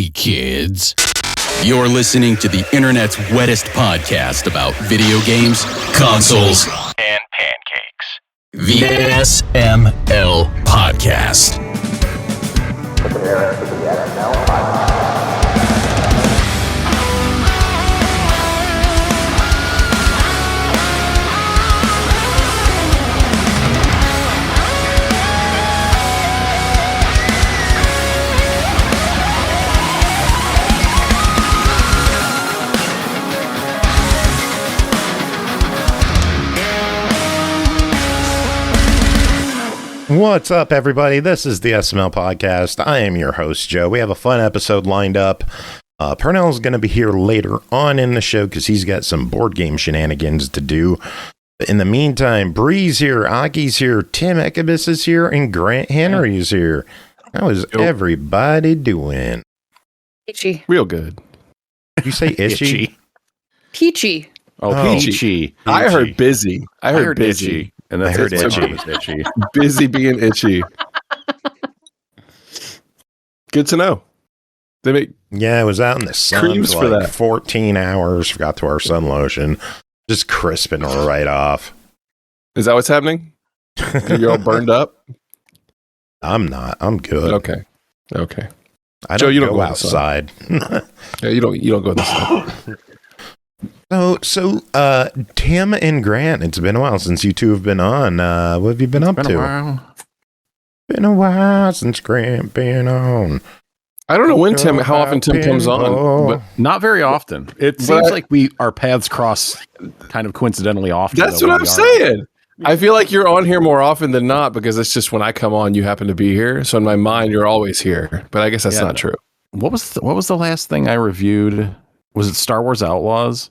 Hey, kids. You're listening to the internet's wettest podcast about video games, consoles, and pancakes. The SML Podcast. Prepare for the SML Podcast. What's up, everybody? This is the SML Podcast. I am your host, Joe. We have a fun episode lined up. Pernell's going to be here later on in the show because he's got some board game shenanigans to do. But in the meantime, Bri's here, Aki's here, Tim Ekkebus is here, and Grant Henry is here. How is everybody doing? Itchy. Real good. Did you say itchy? Peachy. Oh, peachy. I heard busy. I heard busy. Itchy. And that's I heard itchy. itchy. Busy being itchy. Good to know. They make Yeah, I was out in the sun Creams for for like that. 14 hours. Forgot to wear sun lotion. Just crisping right off. Is that what's happening? You're all burned up? I'm not. I'm good. Okay. I Joe, don't you don't go go outside. Yeah, you don't go this way. So, Tim and Grant, it's been a while since you two have been on. What have you been up to? Been a while since Grant been on. I don't know when how often Tim comes on, but Not very often. It seems like our paths cross kind of coincidentally often. that's what I'm saying. I feel like you're on here more often than not because it's just when I come on, you happen to be here. So in my mind, you're always here. But I guess that's not true. What was the last thing I reviewed? Was it Star Wars Outlaws?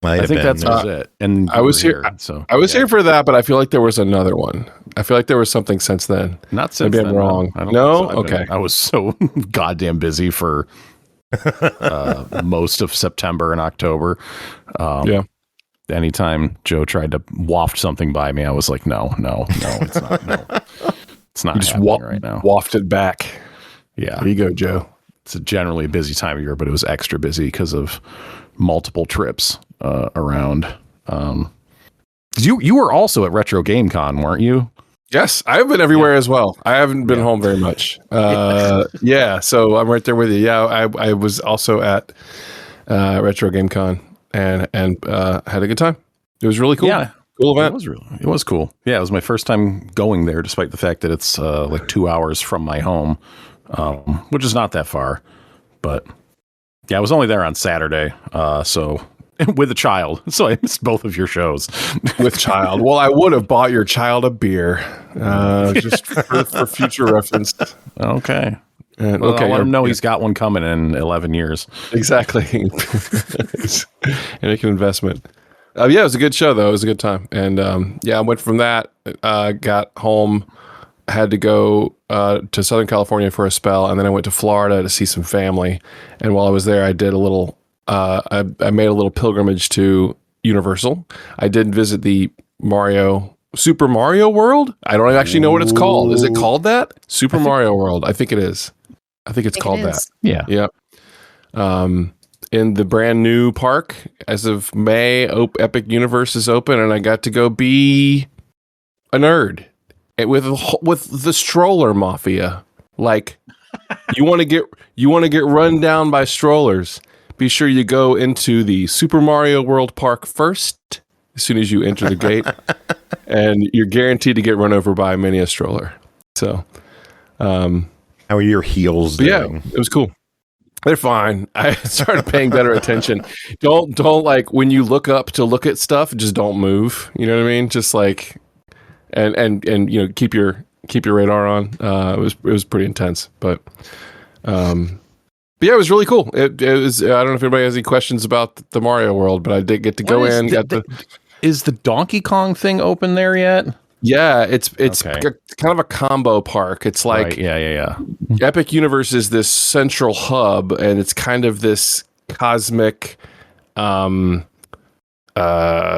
I think that was it. And I was here. So I was here for that, but I feel like there was another one. I feel like there was something since then. Not since Maybe I'm then, wrong. I don't No? think so. Okay. I was so goddamn busy for most of September and October. Yeah. Anytime Joe tried to waft something by me, I was like, no, it's not. No, it's not You just happening right now. wafted back. Yeah. There you go, Joe. It's a generally busy time of year, but it was extra busy because of multiple trips around. You were also at RetroGameCon, weren't you? Yes, I've been everywhere as well. I haven't been home very much. Yeah, so I'm right there with you. Yeah, I was also at RetroGameCon and had a good time. It was really cool. Yeah. Cool event. It was cool. Yeah, it was my first time going there, despite the fact that it's like 2 hours from my home, which is not that far. But yeah, I was only there on Saturday, so with a child, so I missed both of your shows. With child. Well, I would have bought your child a beer, just for future reference. Okay. And, Well, I'll let him know he's got one coming in 11 years. Exactly. And make an investment. Yeah, it was a good show, though. It was a good time. And yeah, I went from that, got home, had to go to Southern California for a spell, and then I went to Florida to see some family. And while I was there, I did a little, I made a little pilgrimage to Universal. I did visit the Super Mario World. I don't actually know what it's called. Is it called that? Super Mario World. I think it is. I think it's called that. Yeah. Yep. In the brand new park as of May, Epic Universe is open, and I got to go be a nerd with the stroller mafia. Like, you want to get run down by strollers. Be sure you go into the Super Mario World Park first as soon as you enter the gate, and you're guaranteed to get run over by many a stroller. So, How are your heels but yeah, doing? it was cool. They're fine. I started paying better attention. Don't like when you look up to look at stuff, just don't move. You know what I mean? Just like and you know, keep your radar on. It was pretty intense, but yeah, it was really cool. It was. I don't know if anybody has any questions about the Mario World, but I did get to go in. Is the Donkey Kong thing open there yet? Yeah, it's Okay. kind of a combo park. It's like Right, yeah. Epic Universe is this central hub, and it's kind of this cosmic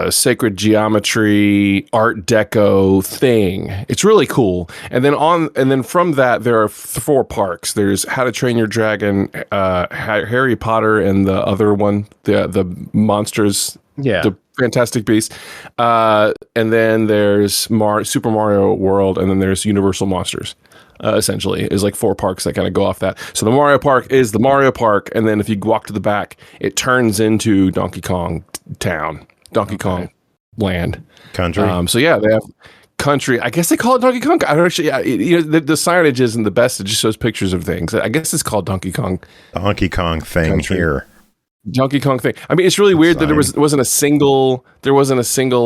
sacred geometry, Art Deco thing. It's really cool. And then from that, there are 4 parks. There's How to Train Your Dragon, Harry Potter, and the other one, the Monsters, the Fantastic Beasts. And then there's Super Mario World, and then there's Universal Monsters. Essentially, is like 4 parks that kind of go off that. So the Mario Park is the Mario Park, and then if you walk to the back, it turns into Donkey Kong Town, Donkey Kong Land, country. So yeah, they have country. I guess they call it Donkey Kong. I don't actually. The signage isn't the best. It just shows pictures of things. I guess it's called Donkey Kong. Donkey Kong thing country. Here. Donkey Kong thing. I mean, it's really weird that there wasn't a single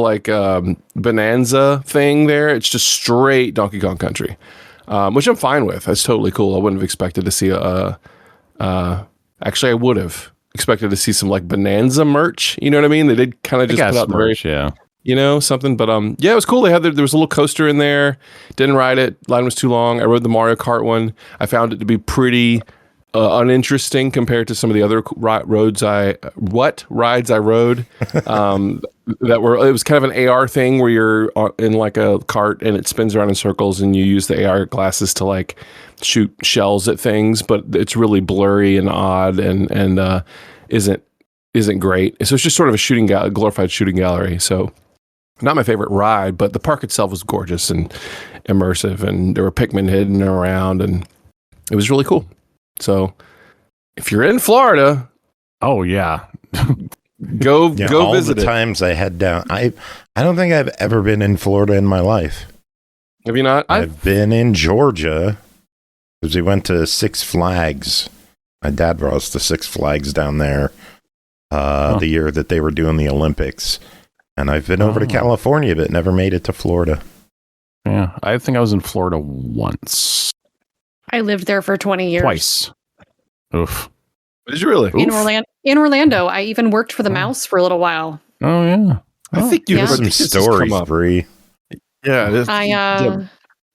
like Bonanza thing there. It's just straight Donkey Kong Country. Which I'm fine with. That's totally cool. I wouldn't have expected to see actually I would have expected to see some like Bonanza merch. You know what I mean? They did kind of just put out the merch, something. But yeah, it was cool. They had there was a little coaster in there. Didn't ride it. Line was too long. I rode the Mario Kart one. I found it to be pretty uninteresting compared to some of the other rides I rode. It was kind of an AR thing where you're in like a cart and it spins around in circles and you use the AR glasses to like shoot shells at things, but it's really blurry and odd and isn't great. So it's just sort of a glorified shooting gallery. So not my favorite ride, but the park itself was gorgeous and immersive, and there were Pikmin hidden around, and it was really cool. So if you're in Florida, oh yeah, go all visit the times I head down. I don't think I've ever been in Florida in my life. Have you not? I've been in Georgia because we went to Six Flags. My dad brought us to Six Flags down there the year that they were doing the Olympics. And I've been over to California, but never made it to Florida. Yeah, I think I was in Florida once. I lived there for 20 years. Twice. Oof. Did you really? In Orlando. I even worked for the Mouse for a little while. Oh, yeah. I think you have some stories, Bri. Yeah.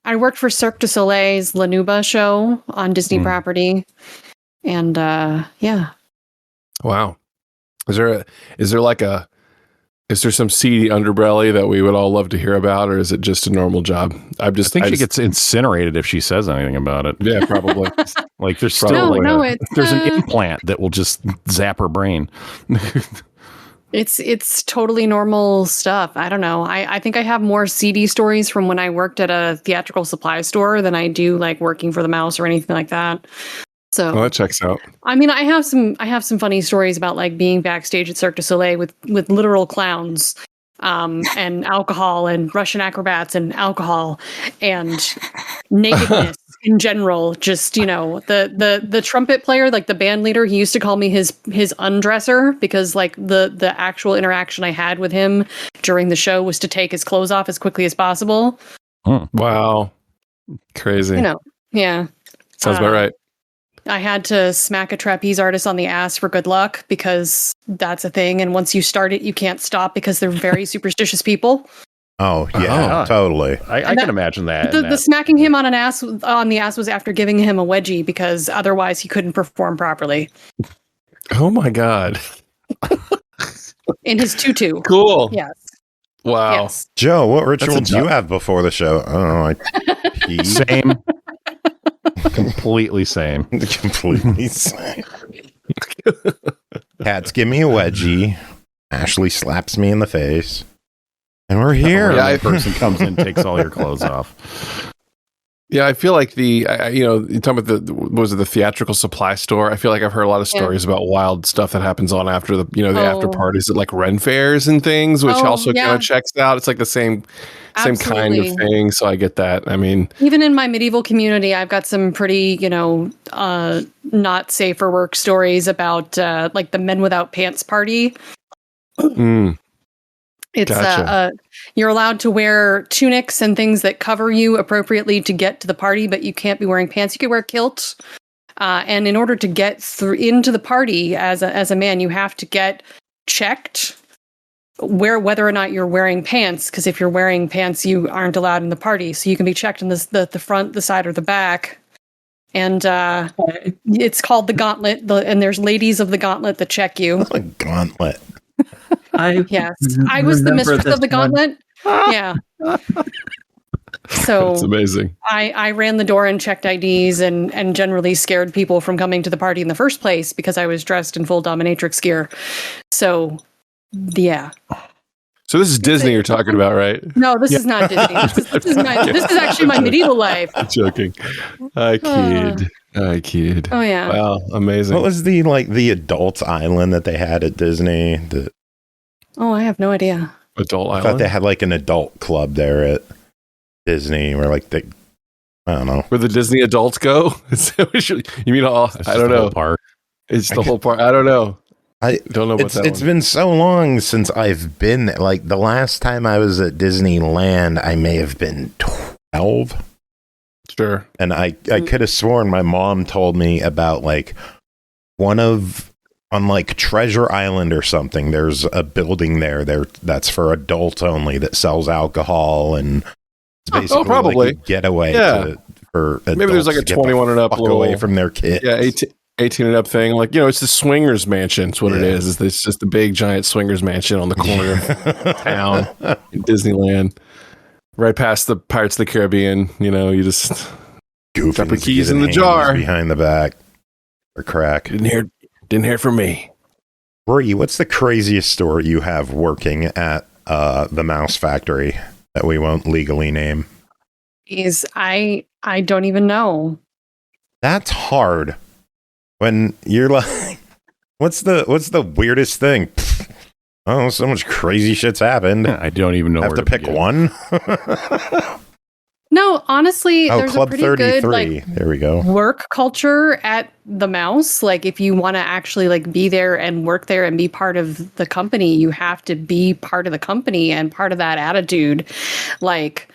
I worked for Cirque du Soleil's La Nuba show on Disney property. And yeah. Wow. Is there some seedy underbelly that we would all love to hear about, or is it just a normal job? I think she gets incinerated if she says anything about it. Yeah, probably. Like there's still there's an implant that will just zap her brain. It's totally normal stuff. I don't know. I think I have more seedy stories from when I worked at a theatrical supply store than I do like working for the Mouse or anything like that. So that checks out. I mean, I have some funny stories about like being backstage at Cirque du Soleil with literal clowns, and alcohol and Russian acrobats and alcohol and nakedness in general. Just, the trumpet player, like the band leader, he used to call me his undresser because like the actual interaction I had with him during the show was to take his clothes off as quickly as possible. Wow. Crazy. Yeah. Sounds about right. I had to smack a trapeze artist on the ass for good luck because that's a thing. And once you start it, you can't stop because they're very superstitious people. Oh, yeah, totally. I can imagine that. The smacking him on the ass was after giving him a wedgie because otherwise he couldn't perform properly. Oh, my God. In his tutu. Cool. Yes. Wow. Yes. Joe, what ritual do you have before the show? I don't know. Same. Completely same. Completely same. Cats give me a wedgie. Ashley slaps me in the face. And we're here. That person comes in and takes all your clothes off. Yeah, I feel like you're talking about the theatrical supply store. I feel like I've heard a lot of stories about wild stuff that happens on after the after parties at like Ren fairs and things, which also kind of checks out. It's like the same kind of thing. So I get that. I mean, even in my medieval community, I've got some pretty, not safe for work stories about like the Men Without Pants party. It's gotcha. You're allowed to wear tunics and things that cover you appropriately to get to the party, but you can't be wearing pants. You could wear kilts. And in order to get into the party as a man, you have to get checked whether or not you're wearing pants. Because if you're wearing pants, you aren't allowed in the party. So you can be checked in the front, the side, or the back. And it's called the gauntlet. And there's ladies of the gauntlet that check you. A gauntlet. Yes, I was the mistress of the gauntlet. Yeah. So That's amazing. I ran the door and checked IDs and generally scared people from coming to the party in the first place because I was dressed in full dominatrix gear. So, yeah. So this is Disney you're talking about, right? No, this is not Disney. This is actually my medieval life. I'm joking. I kid. Oh yeah. Wow, amazing. What was the adult island that they had at Disney? Oh, I have no idea. Adult I thought Island? they had like an adult club there at Disney where like I don't know. Where the Disney adults go? You mean all? It's I just don't the know. whole park. It's the whole part. I don't know. I Don't know what that It's one. been so long since I've been there. Like the last time I was at Disneyland, I may have been 12. Sure. And I could have sworn my mom told me about like on like Treasure Island or something. There's a building there that's for adults only that sells alcohol and it's basically probably. like a getaway for adults. Maybe there's like a to get 21 and up fuck little, away from their kids. Yeah, 18 and up thing. Like, it's the swingers mansion. It's what it is. It's just a big giant swingers mansion on the corner of town in Disneyland. Right past the Pirates of the Caribbean. You just drop your keys in the jar. Behind the back or crack. Didn't hear it from me. Bri, what's the craziest story you have working at the mouse factory that we won't legally name? I don't even know. That's hard. When you're like, what's the weirdest thing? Pfft, oh, so much crazy shit's happened. I don't even know Have where to pick begin. one. No, honestly, there's Club a pretty 33. good like There we go. work culture at the mouse. Like if you want to actually like be there and work there and be part of the company, you have to be part of the company and part of that attitude. Like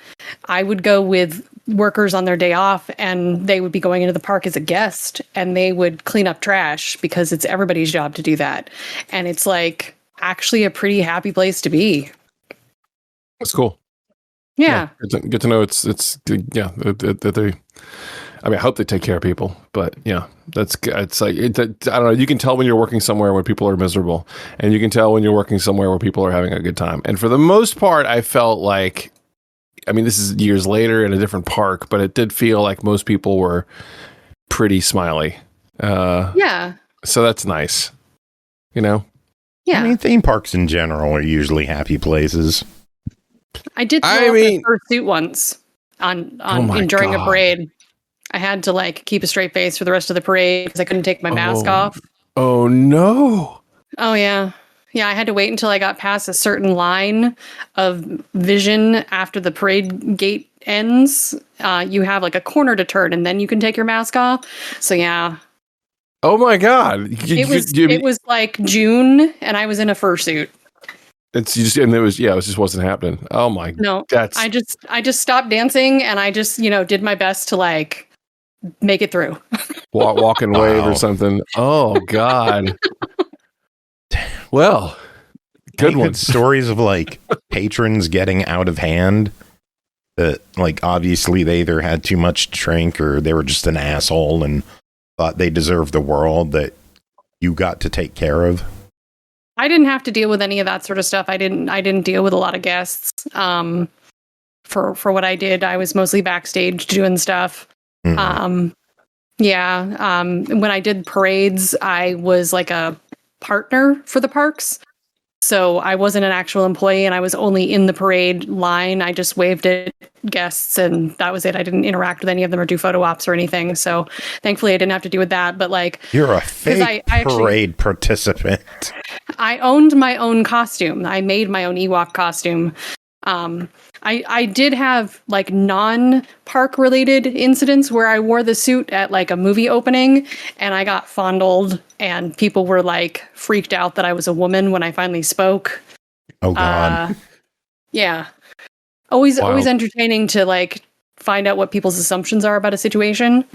I would go with workers on their day off and they would be going into the park as a guest and they would clean up trash because it's everybody's job to do that. And it's like actually a pretty happy place to be. That's cool. Yeah. Good to know it's that they. I mean, I hope they take care of people, but yeah, that's good. It's like I don't know. You can tell when you're working somewhere where people are miserable, and you can tell when you're working somewhere where people are having a good time. And for the most part, I felt like, I mean, this is years later in a different park, but it did feel like most people were pretty smiley. Yeah. So that's nice. Yeah. I mean, theme parks in general are usually happy places. I did throw up a fursuit once during a parade. I had to like keep a straight face for the rest of the parade because I couldn't take my mask off. Oh no. Oh yeah. Yeah, I had to wait until I got past a certain line of vision after the parade gate ends. You have like a corner to turn and then you can take your mask off. So yeah. Oh my God. It was like June and I was in a fursuit. It just wasn't happening. Oh my. No, I just stopped dancing and I just, did my best to like make it through. Walk and wave or something. Oh God. Well, good one. Stories of like patrons getting out of hand that like obviously they either had too much to drink or they were just an asshole and thought they deserved the world that you got to take care of. I didn't have to deal with any of that sort of stuff. I didn't deal with a lot of guests. For what I did, I was mostly backstage doing stuff. Mm. When I did parades, I was like a partner for the parks. So I wasn't an actual employee and I was only in the parade line. I just waved at guests and that was it. I didn't interact with any of them or do photo ops or anything. So thankfully I didn't have to deal with that. But like, you're a fake parade participant. I owned my own costume. I made my own Ewok costume. I did have like non-park related incidents where I wore the suit at like a movie opening and I got fondled and people were like freaked out that I was a woman when I finally spoke. Oh God. Yeah. Always entertaining to like find out what people's assumptions are about a situation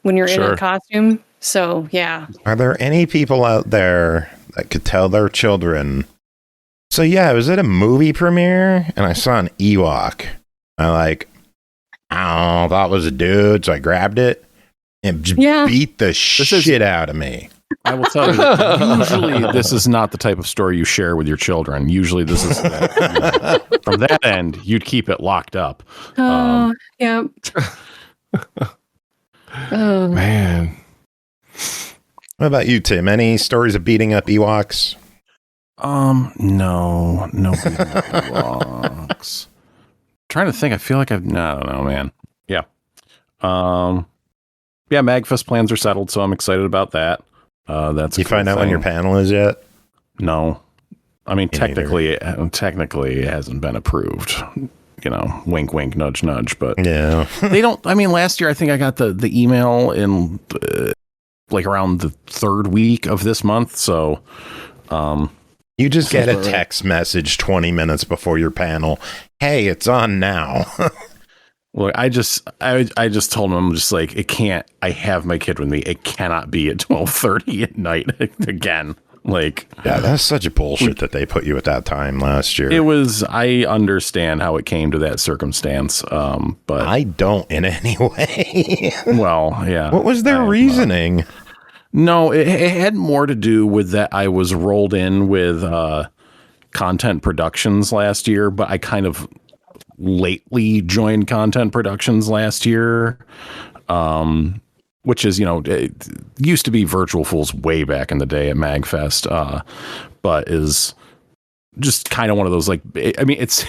when you're in a costume. So yeah. Are there any people out there that could tell their children, so yeah, I was at a movie premiere and I saw an Ewok. I thought it was a dude, so I grabbed it and beat the shit out of me. I will tell you, usually this is not the type of story you share with your children. Usually this is from that end, you'd keep it locked up. Yeah. Oh. Man. What about you, Tim? Any stories of beating up Ewoks? No Ewoks. Trying to think. I feel like I don't know, man. Yeah. Yeah, MagFest plans are settled, so I'm excited about that. That's you cool find out thing. when your panel is yet? No. I mean, Me technically it hasn't been approved. You know, wink, wink, nudge, nudge. But Yeah. they don't. I mean, last year I think I got the email in like around the third week of this month. So, You just get a text message 20 minutes before your panel. Hey, it's on now. well, I just told them, I'm just like, it can't. I have my kid with me. It cannot be at 12:30 at night again. Like, Yeah, that's such a bullshit that they put you at that time last year. it was. I understand how it came to that circumstance, but I don't in any way. well, yeah. What was their reasoning? No, it had more to do with that I was rolled in with content productions last year, but I kind of lately joined content productions last year, which is, it used to be Virtual Fools way back in the day at MagFest, but is just kind of one of those, like, I mean, it's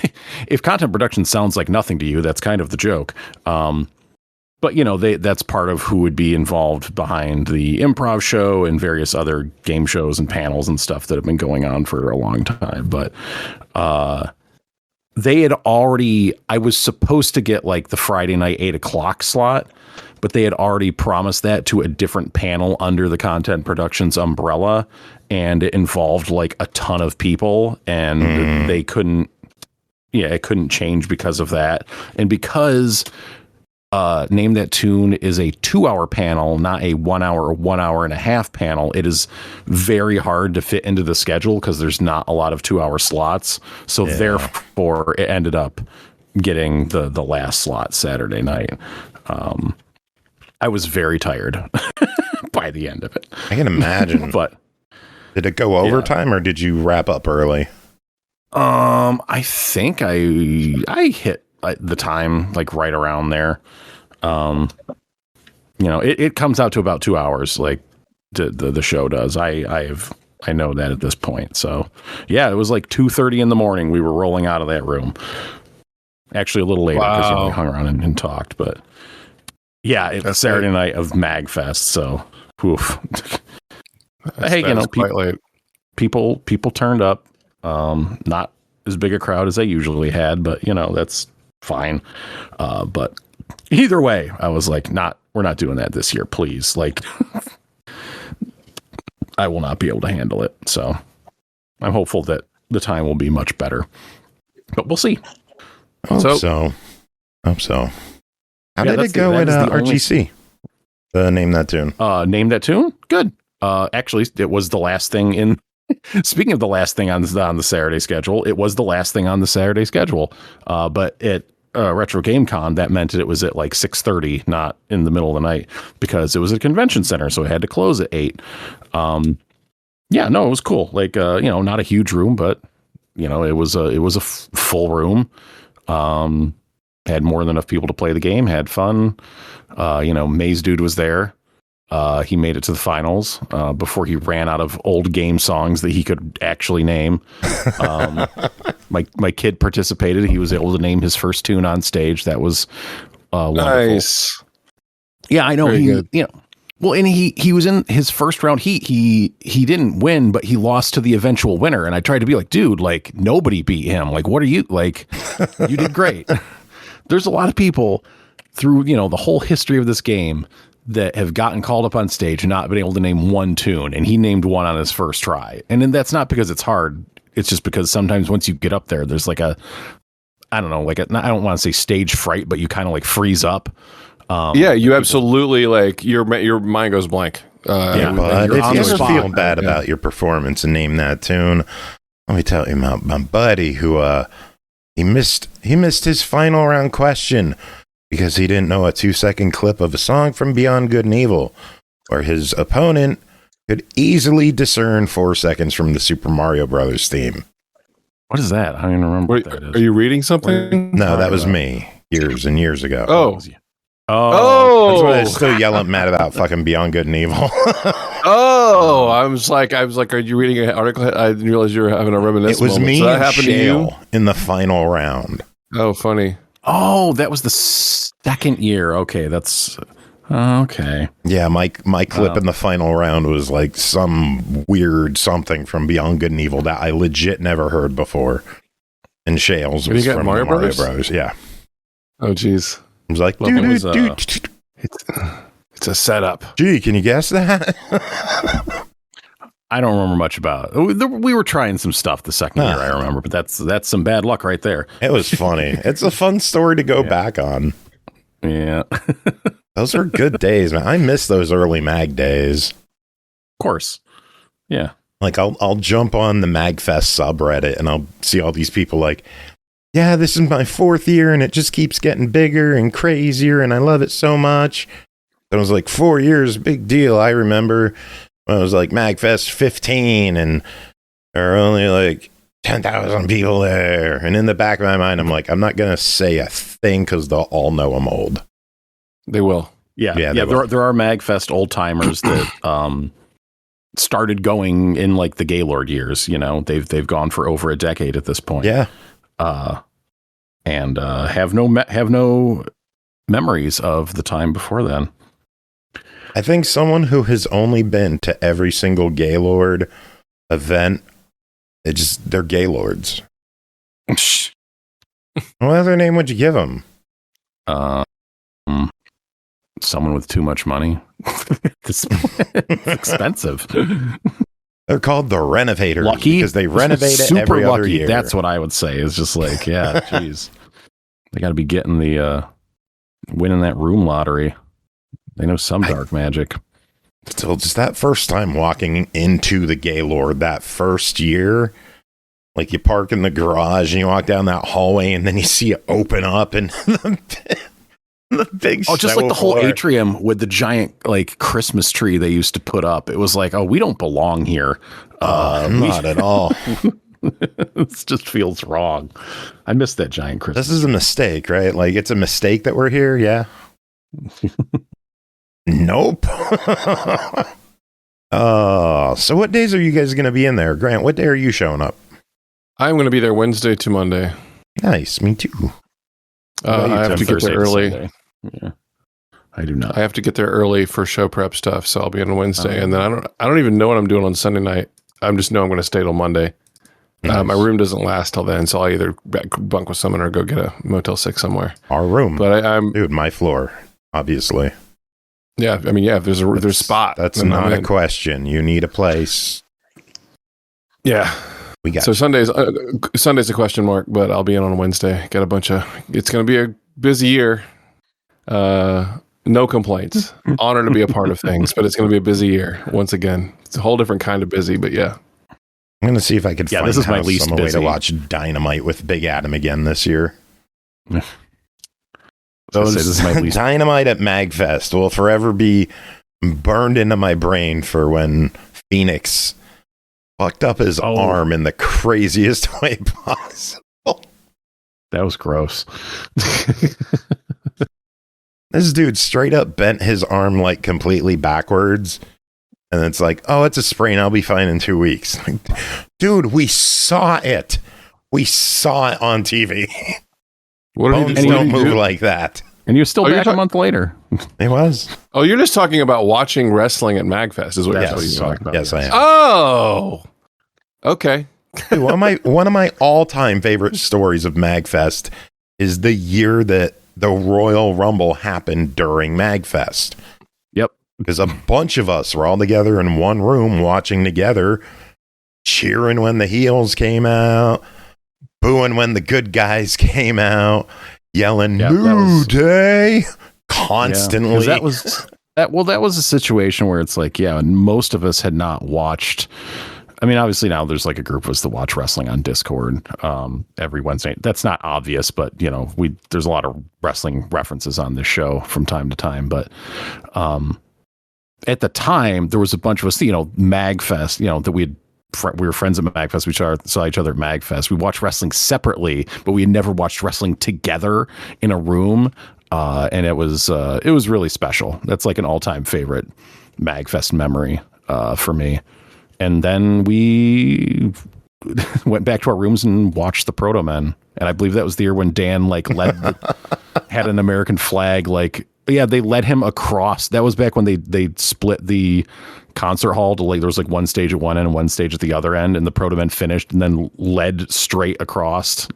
if content production sounds like nothing to you, that's kind of the joke. But, that's part of who would be involved behind the improv show and various other game shows and panels and stuff that have been going on for a long time. But they had already, I was supposed to get like the Friday night 8:00 slot, but they had already promised that to a different panel under the content productions umbrella. And it involved like a ton of people, and they couldn't, it couldn't change because of that. And because Name That Tune is a 2-hour panel, not a 1 hour or 1 hour and a half panel. It is very hard to fit into the schedule because there's not a lot of 2-hour slots. So therefore it ended up getting the last slot Saturday night. I was very tired by the end of it. I can imagine. But did it go overtime or did you wrap up early? I think I hit the time like right around there. It comes out to about 2 hours, like the show does. I know that at this point. So yeah, it was like 2:30 in the morning. We were rolling out of that room. Actually, a little later because we hung around and talked. But yeah, it's Saturday night of MagFest. So, oof. Hey, quite late. People turned up. Not as big a crowd as they usually had, but that's fine. But either way, I was like, we're not doing that this year, please. Like, I will not be able to handle it. So I'm hopeful that the time will be much better, but we'll see. Hope so. How did it go at RGC? Name That Tune. Name That Tune? Good. Actually, it was the last thing in. Speaking of the last thing on the Saturday schedule, it was the last thing on the Saturday schedule. But at RetroGameCon, that meant it was at like 6:30, not in the middle of the night, because it was a convention center, so it had to close at 8. Yeah, no, it was cool. Like, not a huge room, but it was a full room. Had more than enough people to play the game. Had fun. Maze Dude was there. He made it to the finals before he ran out of old game songs that he could actually name. My kid participated. He was able to name his first tune on stage. That was wonderful. Nice. Yeah, I know. Very good. Well, and he was in his first round. He didn't win, but he lost to the eventual winner. And I tried to be like, dude, like nobody beat him. Like, what are you like? You did great. There's a lot of people through the whole history of this game that have gotten called up on stage and not been able to name one tune, and he named one on his first try. And then that's not because it's hard. It's just because sometimes once you get up there, there's like I don't want to say stage fright, but you kind of like freeze up. You absolutely like your mind goes blank. But if you ever feel bad about your performance and Name That Tune, let me tell you about my buddy who he missed his final round question because he didn't know a 2-second clip of a song from Beyond Good and Evil, where his opponent Could easily discern 4 seconds from the Super Mario Brothers theme. What is that? I don't even remember what that is. Are you reading something? No, that was me years and years ago. Oh. That's why I still yell at Matt about fucking Beyond Good and Evil. I was like, are you reading an article? I didn't realize you were having a reminiscence. It was moment. me So that and happened to you? Shale in the final round. Oh, funny. Oh, that was the second year. Okay, that's okay. Yeah, my clip in the final round was like some weird something from Beyond Good and Evil that I legit never heard before. And Shale's was from Mario Mario Brothers? Brothers. Yeah. Oh, jeez. I was like, Well, it was, It's a setup. gee, can you guess that? I don't remember much about it. We were trying some stuff the second year, I remember, but that's some bad luck right there. It was funny. It's a fun story to go back on. Yeah. Of Those were good days, man. I miss those early mag days. course. Yeah. Like I'll jump on the MagFest subreddit and I'll see all these people like, yeah, this is my 4th year and it just keeps getting bigger and crazier and I love it so much. It was like 4 years, big deal. I remember when it was like MagFest 15 and there were only like 10,000 people there. And in the back of my mind, I'm like, I'm not going to say a thing because they'll all know I'm old. They will. Yeah. Yeah, Yeah. they will. There are MagFest old timers that started going in like the Gaylord years. You know, they've gone for over a decade at this point. Yeah. And have no memories of the time before then. I think someone who has only been to every single Gaylord event, they're Gaylords. What other name would you give them? Someone with too much money. It's expensive. They're called the Renovators. Lucky because they renovate it super every lucky. other year. That's what I would say. It's just like, yeah, geez, they got to be getting the winning that room lottery. They know some dark magic. Still, just that first time walking into the Gaylord that first year, like you park in the garage and you walk down that hallway and then you see it open up and the big just like the whole floor. atrium with the giant like Christmas tree they used to put up. It was like, oh, we don't belong here. Not at all. This just feels wrong. I miss that giant Christmas. This is a mistake, right? Like it's a mistake that we're here. Yeah. Nope. So what days are you guys going to be in there? Grant, what day are you showing up? I'm going to be there Wednesday to Monday. Nice. Me too. I have to get Thursday there to early. Sunday. Yeah, I do not. I have to get there early for show prep stuff, so I'll be on Wednesday, and then I don't even know what I'm doing on Sunday night. I just know I'm going to stay till Monday. Nice. My room doesn't last till then, so I'll either bunk with someone or go get a Motel 6 somewhere. Our room. But I'm Dude, my floor, obviously. yeah. I mean, yeah. If there's a spot, That's then not I'm a in. question. You need a place. Yeah. We got So Sunday's a question mark, but I'll be in on Wednesday. Got a bunch of. It's going to be a busy year. No complaints. Honored to be a part of things, but it's going to be a busy year once again. It's a whole different kind of busy, but yeah. I'm going to see if I could find this is my least some way busy. to watch Dynamite with Big Adam again this year. This is my least. Dynamite at MagFest will forever be burned into my brain for when Phoenix fucked up his arm in the craziest way possible. That was gross. This dude straight up bent his arm like completely backwards. And it's like, oh, it's a sprain. I'll be fine in 2 weeks. Like, dude, we saw it. We saw it on TV. What did Bones he don't do? move like that. And you're still Oh, you're back a month later. It was. Oh, you're just talking about watching wrestling at MagFest, is what Yes. you're talking about. Yes, I am. Oh, okay. Dude, one of my all-time favorite stories of MagFest is the year that the Royal Rumble happened during MagFest. Yep. Because a bunch of us were all together in one room watching together, cheering when the heels came out, booing when the good guys came out, yelling Yeah, "New Day" constantly. 'Cause that was a situation where it's like, yeah, and most of us had not watched. I mean, obviously now there's like a group of us that watch wrestling on Discord every Wednesday. That's not obvious, but you know, there's a lot of wrestling references on this show from time to time. But at the time, there was a bunch of us, MagFest, that we were friends at MagFest. We saw each other at MagFest. We watched wrestling separately, but we had never watched wrestling together in a room. And it was really special. That's like an all-time favorite MagFest memory for me. And then we went back to our rooms and watched the Proto Men. And I believe that was the year when Dan had an American flag. They led him across. That was back when they split the concert hall to there was one stage at one end and one stage at the other end, and the Proto Men finished and then led straight across.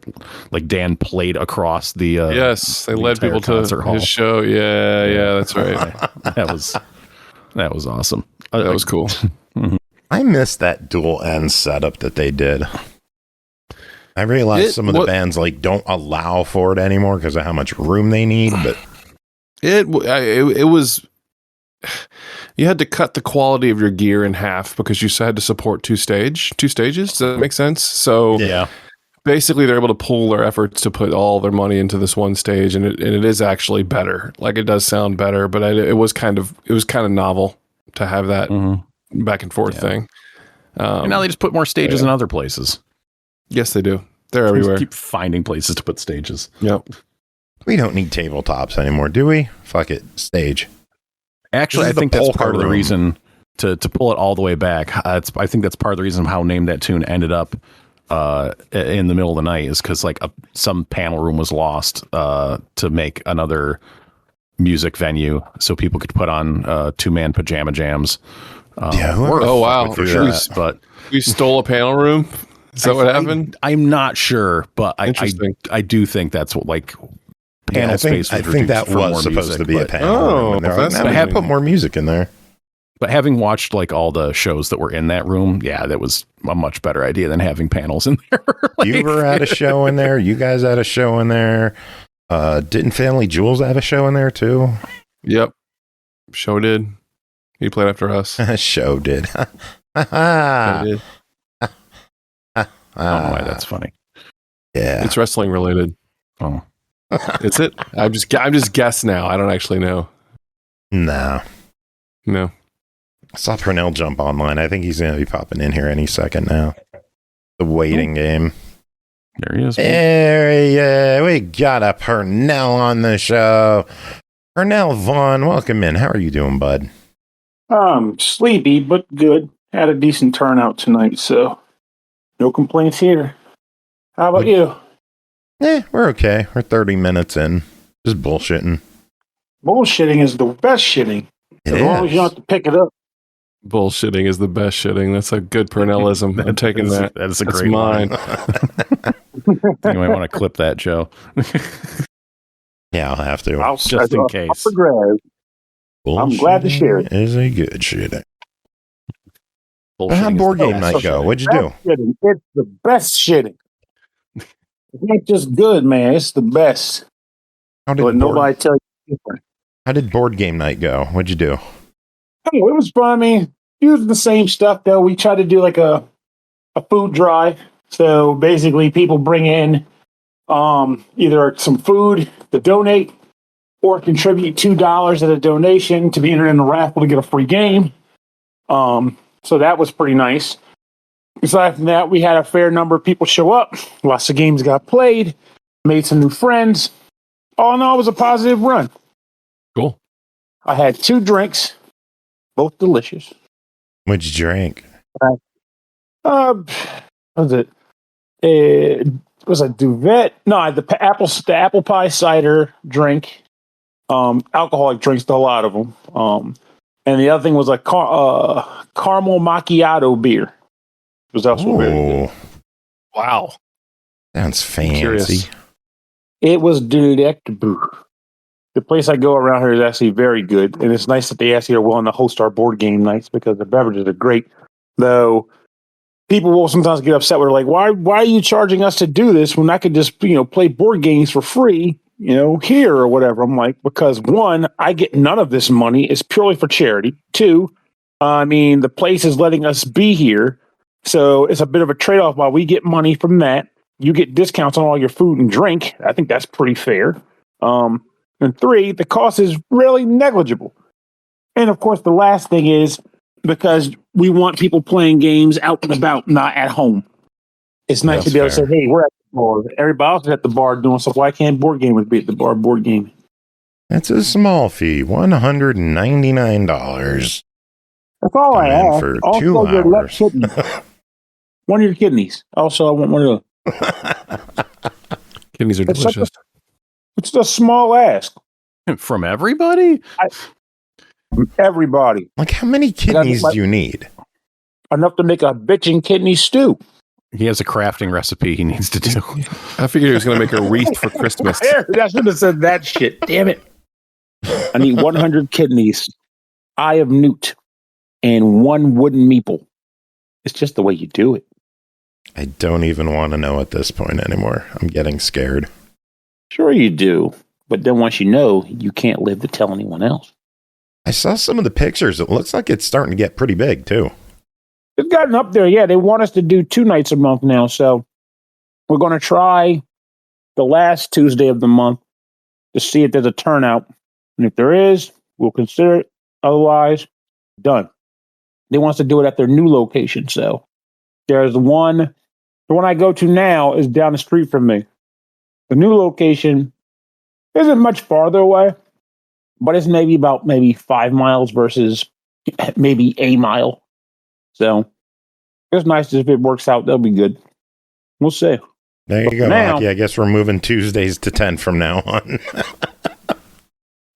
Dan played across the yes, they led people to hall. His show. Yeah, that's right. that was awesome. That was cool. I missed that dual end setup that they did. I realized some of the bands don't allow for it anymore because of how much room they need, but it was, you had to cut the quality of your gear in half because you had to support two stages. Does that make sense? So yeah, basically they're able to pool their efforts to put all their money into this one stage, and it is actually better. It does sound better, but it was kind of novel to have that back and forth thing. And now they just put more stages in other places. Yes, they do. They're everywhere. Keep finding places to put stages. Yep. We don't need tabletops anymore, do we? Fuck it, stage. Actually, I think that's part of the reason to pull it all the way back. I think that's part of the reason how Name That Tune ended up in the middle of the night is because some panel room was lost to make another music venue so people could put on 2-man pajama jams. Oh wow! For sure. But we stole a panel room. Is that what happened? I'm not sure, but I do think that's what panel space. I think that was supposed to be a panel. Oh, we had to put more music in there. But having watched all the shows that were in that room, yeah, that was a much better idea than having panels in there. You were at a show in there. You guys had a show in there. Didn't Family Jewels have a show in there too? Yep, show did. He played after us. Show did. Show did. Oh my, that's funny. Yeah, it's wrestling related. Oh, is it? I'm just guess now. I don't actually know. No. I saw Pernell jump online. I think he's going to be popping in here any second now. The waiting game. There he is. Hey, we got a Pernell on the show. Pernell Vaughan, welcome in. How are you doing, bud? Sleepy, but good. Had a decent turnout tonight, so no complaints here. How about you? We're okay. We're 30 minutes in. Just bullshitting. Bullshitting is the best shitting. As long as you don't have to pick it up. Bullshitting is the best shitting. That's a good Pernellism. I'm taking that. That's a That's great mine. You might want to clip that, Joe. Yeah, I'll have to. Just in case. I'm glad to share it. Is a good shitting. Bullshitting How'd board game night go? What'd you do? It's the best shitting. It's not just good, man. It's the best. But nobody tell you different. How did board game night go? What'd you do? Oh, it was fun. I mean, using the same stuff, though. We tried to do a food drive. So basically, people bring in either some food to donate or contribute $2 at a donation to be entered in the raffle to get a free game. So that was pretty nice. Aside from that, we had a fair number of people show up. Lots of games got played. Made some new friends. All in all, it was a positive run. Cool. I had 2 drinks, both delicious. What'd you drink? What was it? It was a duvet. No, the apple pie cider drink. Alcoholic drinks, a lot of them. And the other thing was a caramel macchiato beer. It was also very good. Wow. Sounds fancy. It was delectable. The place I go around here is actually very good, and it's nice that they actually are willing to host our board game nights because the beverages are great. Though people will sometimes get upset with why are you charging us to do this when I could just play board games for free here or whatever. I'm like, because 1, I get none of this money. It's purely for charity. 2, the place is letting us be here. So it's a bit of a trade-off. While we get money from that, you get discounts on all your food and drink. I think that's pretty fair. And 3, the cost is really negligible. And of course, the last thing is because we want people playing games out and about, not at home. It's nice to be able to say, hey, we're at the bar. Everybody else is at the bar doing stuff. Why can't board gamers be at the bar board gaming? That's a small fee, $199. That's all I ask. For also, 2 your left hours. kidney. One of your kidneys. Also, I want one of those. Kidneys are delicious. It's a small ask. From everybody? From everybody. Like, how many kidneys do you need? Enough to make a bitchin' kidney stew. He has a crafting recipe he needs to do. I figured he was going to make a wreath for Christmas. I should have said that shit. Damn it. I need 100 kidneys, eye of newt, and 1 wooden meeple. It's just the way you do it. I don't even want to know at this point anymore. I'm getting scared. Sure you do. But then once you know, you can't live to tell anyone else. I saw some of the pictures. It looks like it's starting to get pretty big, too. It's gotten up there. Yeah, they want us to do 2 nights a month now. So we're going to try the last Tuesday of the month to see if there's a turnout. And if there is, we'll consider it. Otherwise, done. They want us to do it at their new location. So there's one. The one I go to now is down the street from me. The new location isn't much farther away, but it's maybe 5 miles versus maybe a mile. So it's nice if it works out. That'll be good. We'll see. There you go, Hockey. I guess we're moving Tuesdays to 10 from now on.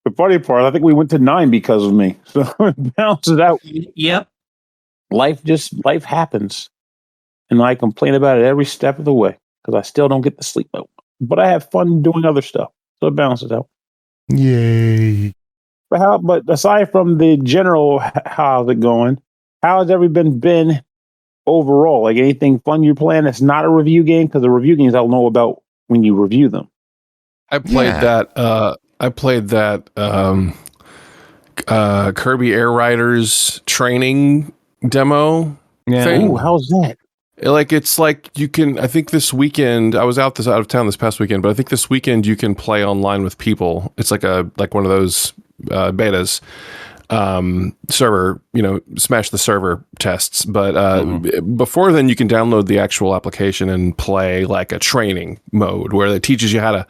The funny part, I think we went to 9 because of me. So it balances out. Yep. Life happens. And I complain about it every step of the way because I still don't get to sleep out. But I have fun doing other stuff. So it balances out. Yay. But aside from the general, how's it going? How has everyone been overall? Like anything fun you're playing that's not a review game? Because the review games I'll know about when you review them. I played that Kirby Air Riders training demo thing. Ooh, how's that? It's like you can. I think this weekend I was out of town this past weekend, but I think this weekend you can play online with people. It's like one of those betas server, smash the server tests. But before then, you can download the actual application and play like a training mode where it teaches you how to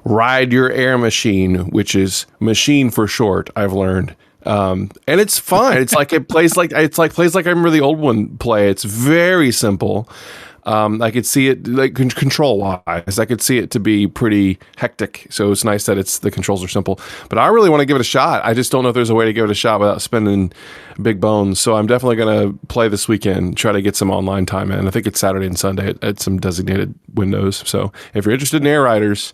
ride your air machine, which is machine for short. I've learned. And it's fine. It's like it plays like I remember the old one play. It's very simple. I could see it like control wise. I could see it to be pretty hectic. So it's nice that the controls are simple. But I really want to give it a shot. I just don't know if there's a way to give it a shot without spending big bones. So I'm definitely going to play this weekend. Try to get some online time in. I think it's Saturday and Sunday at some designated windows. So if you're interested in Air Riders,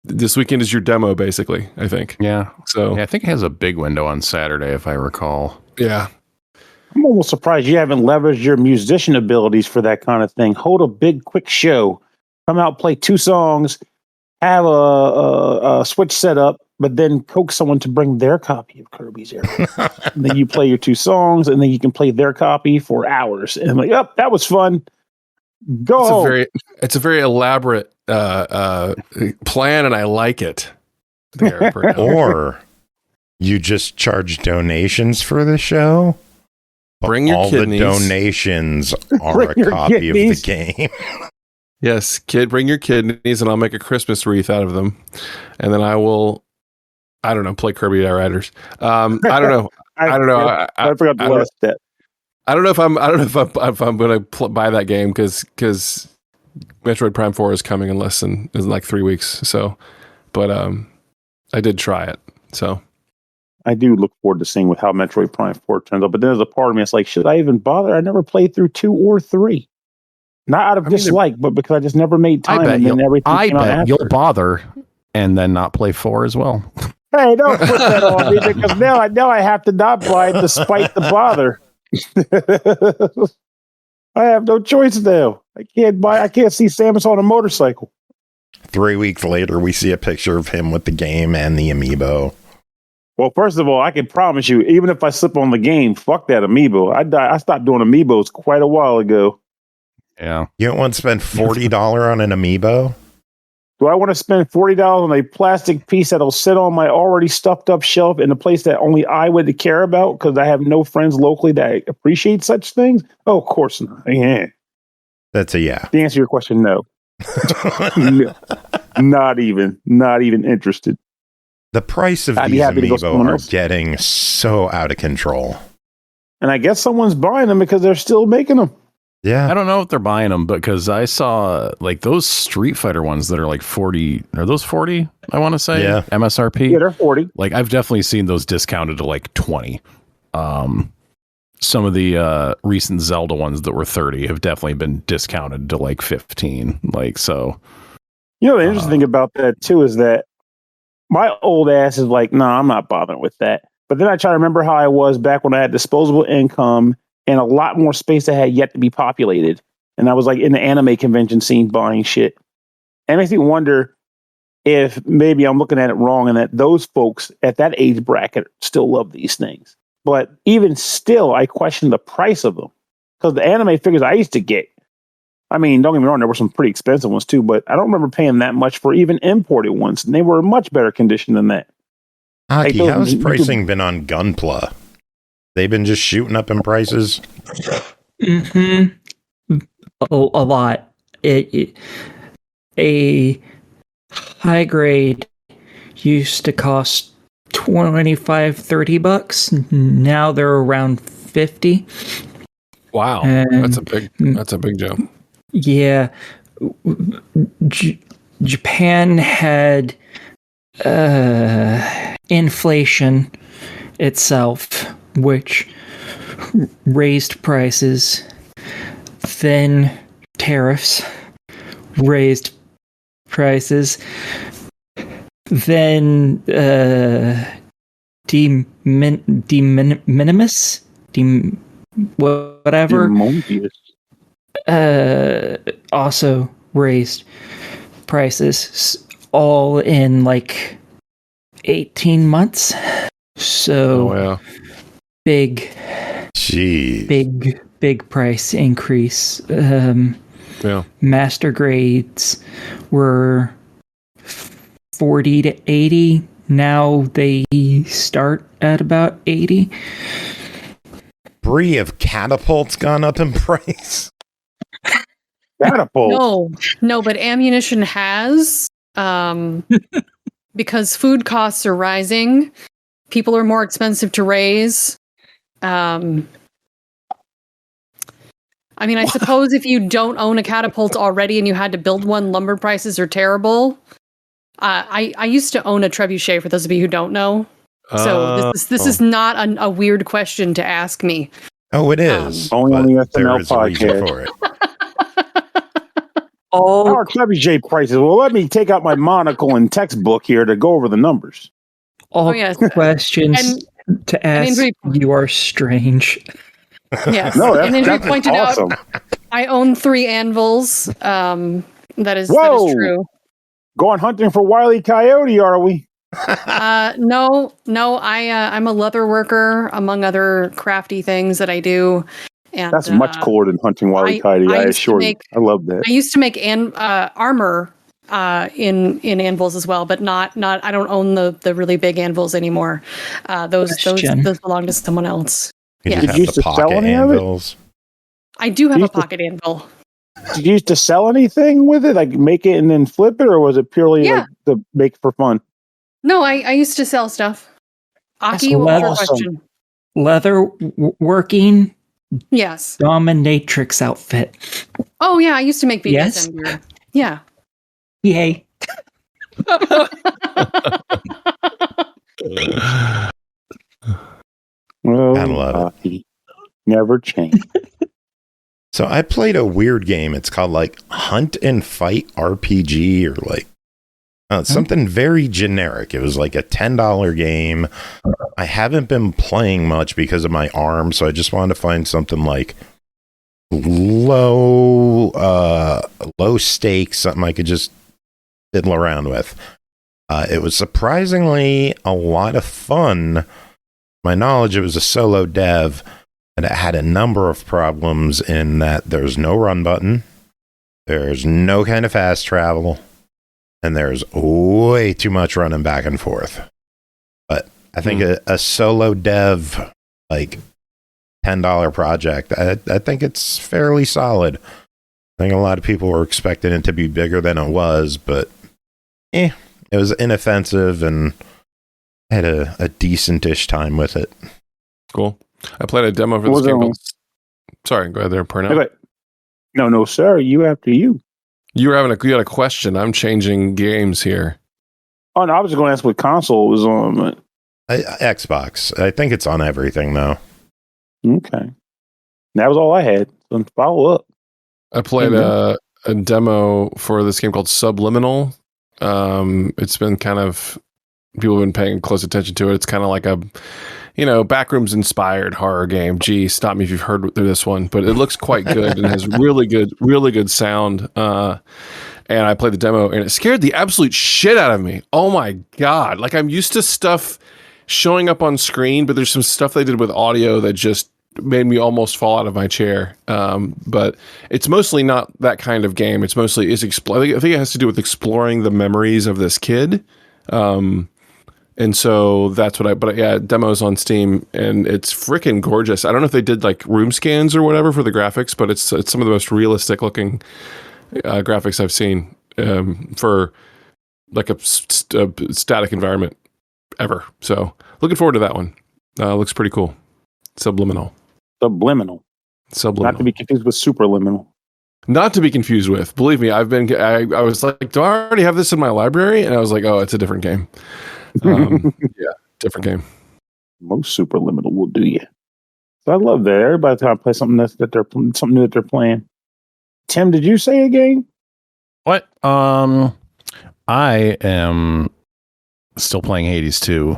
this weekend is your demo, basically, I think. Yeah. So I think it has a big window on Saturday, if I recall. Yeah. I'm almost surprised you haven't leveraged your musician abilities for that kind of thing. Hold a big, quick show. Come out, play 2 songs, have a Switch set up, but then coax someone to bring their copy of Kirby's Air. And then you play your 2 songs, and then you can play their copy for hours. And I'm like, yep, that was fun. Go home. It's a very elaborate plan, and I like it. Or you just charge donations for the show. Bring your all kidneys. The donations are a copy of the game. Yes, bring your kidneys, and I'll make a Christmas wreath out of them, and then I will. I don't know. Play Kirby Air Riders. I don't know. I don't know. I forgot the last step. I don't know if I'm going to buy that game because Metroid Prime 4 is coming in like 3 weeks. So, but I did try it. So I do look forward to seeing how Metroid Prime 4 turns out. But there's a part of me that's like, should I even bother? I never played through 2 or 3. Not out of dislike, but because I just never made time. I bet you'll bother and then not play 4 as well. Hey, don't put that on me because now I have to not buy it despite the bother. I have no choice now. I can't see Samus on a motorcycle. 3 weeks later, we see a picture of him with the game and the amiibo. Well, first of all, I can promise you, even if I slip on the game, fuck that amiibo. I stopped doing amiibos quite a while ago. Yeah. You don't want to spend $40 on an amiibo? Do I want to spend $40 on a plastic piece that'll sit on my already stuffed up shelf in a place that only I would care about because I have no friends locally that appreciate such things? Oh, of course not. Yeah. That's a yeah. The answer to your question, no. No. Not even interested. The price of I'd be these happy to go amiibo someone are else. getting so out of control. And I guess someone's buying them because they're still making them. Yeah. I don't know if they're buying them, because I saw like those Street Fighter ones that are like 40. Are those 40? I want to say. Yeah. MSRP. Yeah, they're 40. Like I've definitely seen those discounted to like 20. Some of the recent Zelda ones that were 30 have definitely been discounted to like 15. Like, so. You know, the interesting thing about that too is that my old ass is like, no, I'm not bothering with that. But then I try to remember how I was back when I had disposable income and a lot more space that had yet to be populated. And I was like in the anime convention scene buying shit. And it makes me wonder if maybe I'm looking at it wrong and that those folks at that age bracket still love these things. But even still, I question the price of them. Because the anime figures I used to get, I mean, don't get me wrong, there were some pretty expensive ones too, but I don't remember paying that much for even imported ones. And they were in much better condition than that. Aki, Like how's those- pricing been on Gunpla? They've been just shooting up in prices. Mm-hmm. A lot. A high grade used to cost $25-$30. Now they're around 50. Wow, And- that's a big jump. Yeah. Japan had inflation itself, which raised prices. Then tariffs raised prices. Then de minimis, whatever, also raised prices, all in like 18 months. So Oh, yeah. Jeez. big price increase. Yeah. Master grades were 40 to 80. Now they start at about 80. Bri, have catapults gone up in price? Catapult. No, but ammunition has, because food costs are rising. People are more expensive to raise. I mean, I suppose if you don't own a catapult already and you had to build one, lumber prices are terrible. I used to own a trebuchet, for those of you who don't know. So this is not a weird question to ask me. Oh, it is. Only on but the there SML is a reason podcast. for it. How All are trebuchet prices? Well, let me take out my monocle and textbook here to go over the numbers. all Oh, yes. questions to ask Injury- you are strange. Yes. No, and Andrew that's pointed awesome. out I own 3 anvils. That is Whoa. true. Going hunting for Wile E. Coyote, are we? No, I'm a leather worker, among other crafty things that I do. And That's much cooler than hunting Wile E. Coyote, I used to assure you. make- I love that. I used to make armor in anvils as well, but not I don't own the really big anvils anymore. Those Question. belong to someone else. You Yeah. just Did you have used the to sell pocket any of it? anvils. I do have You a used to- pocket anvil. Did you used to sell anything with it? Like make it and then flip it? Or was it purely Yeah. like to make for fun? No, I used to sell stuff. That's Aki, what was your awesome. question? Leather working Yes. dominatrix outfit. Oh yeah, I used to make BDSM Yes. gear. Yeah. Yay. Oh, Gotta love it. Rocky. Never change. So I played a weird game. It's called like Hunt and Fight RPG or like it's something very generic. It was like a $10 game. I haven't been playing much because of my arm, so I just wanted to find something like low stakes, something I could just fiddle around with. It was surprisingly a lot of fun. My knowledge, it was a solo dev, and it had a number of problems in that there's no run button, there's no kind of fast travel, and there's way too much running back and forth. But I think a solo dev, like $10 project, I think it's fairly solid. I think a lot of people were expecting it to be bigger than it was, but it was inoffensive, and I had a decent-ish time with it. Cool. I played a demo for this game called... Sorry, go ahead there, Pernell. No, sir. You after you. You had a question. I'm changing games here. Oh, no, I was just going to ask what console it was on. Xbox. I think it's on everything, though. Okay. That was all I had. So follow up. I played a demo for this game called Subliminal. It's been kind of... People have been paying close attention to it. It's kind of like a, Backrooms inspired horror game. Gee, stop me if you've heard this one, but it looks quite good and has really good sound. And I played the demo and it scared the absolute shit out of me. Oh my God. Like, I'm used to stuff showing up on screen, but there's some stuff they did with audio that just made me almost fall out of my chair. But it's mostly not that kind of game. It's mostly, I think it has to do with exploring the memories of this kid. And so that's what demo's on Steam and it's freaking gorgeous. I don't know if they did like room scans or whatever for the graphics, but it's some of the most realistic looking graphics I've seen for like a static environment ever. So looking forward to that one. Looks pretty cool. Subliminal. Not to be confused with Superliminal. Not to be confused with. Believe me, I was like, do I already have this in my library? And I was like, oh, it's a different game. Different game. Most Superliminal will do you. So I love that. Everybody's trying to play something something new that they're playing. Tim, did you say a game? What? I am still playing Hades 2,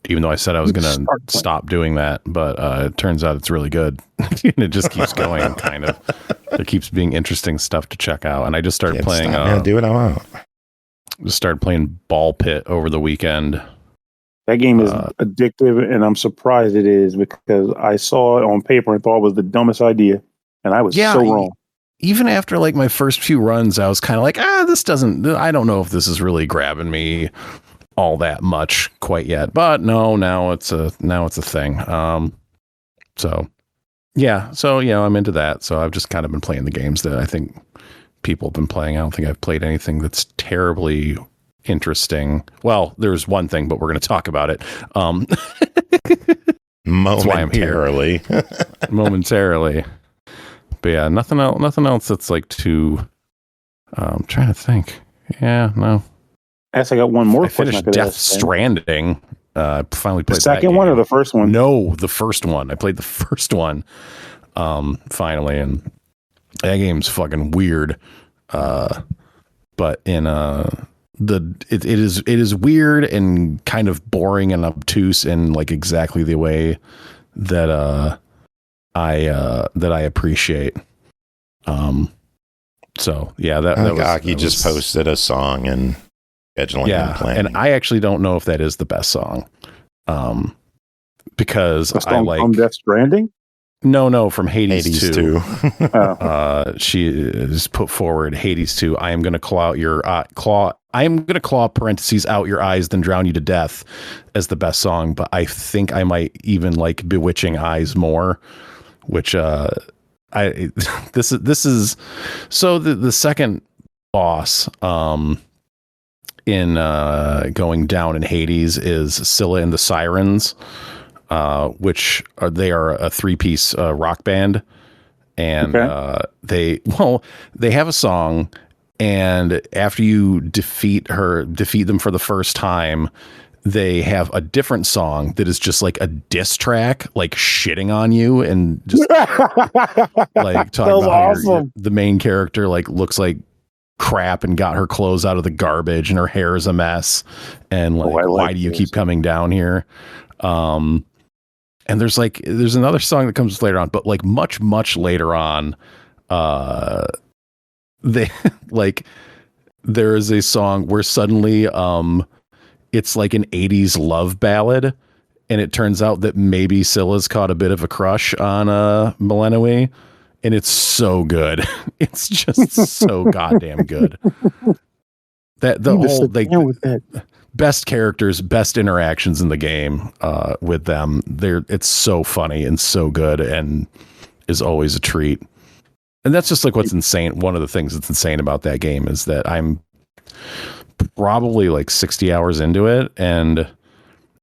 even though I said I was going to stop doing that, but it turns out it's really good. And it just keeps going, kind of. There keeps being interesting stuff to check out. And I just started playing... do what I want. Just started playing Ball Pit over the weekend. That game is addictive, and I'm surprised it is, because I saw it on paper and thought it was the dumbest idea, and I was so wrong. Even after like my first few runs, I was kind of like, I don't know if this is really grabbing me all that much quite yet. But no, now it's a thing. I'm into that. So I've just kind of been playing the games that I think people have been playing. I don't think I've played anything that's terribly interesting. Well, there's one thing, but we're going to talk about it. Momentarily. Momentarily. But yeah, nothing else that's like too... I'm trying to think. Yeah, no. I guess I got one more. I finished Death Stranding. I finally played the second one or the first one? No, the first one. I played the first one finally, and that game's fucking weird. But in it is weird and kind of boring and obtuse in like exactly the way that I appreciate. So yeah, that was Aki just posted a song and scheduling and planning. And I actually don't know if that is the best song. Because I like from Death Stranding. No, from Hades 2. She is put forward Hades 2. I am going to claw out your I am going to claw parentheses out your eyes, then drown you to death as the best song. But I think I might even like Bewitching Eyes more, which this is so the second boss in going down in Hades is Scylla and the Sirens. Which they are a 3-piece rock band, and they have a song, and after you defeat them for the first time, they have a different song that is just like a diss track, like shitting on you and just like talking about how the main character like looks like crap and got her clothes out of the garbage and her hair is a mess, and like why do you keep coming down here? And there's another song that comes later on, but like much later on, they like there is a song where suddenly it's like an 80s love ballad, and it turns out that maybe Scylla's caught a bit of a crush on Melenoi, and it's so good. It's just so goddamn good. That the You just whole sit like down with that. best characters, best interactions in the game with them. It's so funny and so good and is always a treat. And that's just like what's insane. One of the things that's insane about that game is that I'm probably like 60 hours into it, and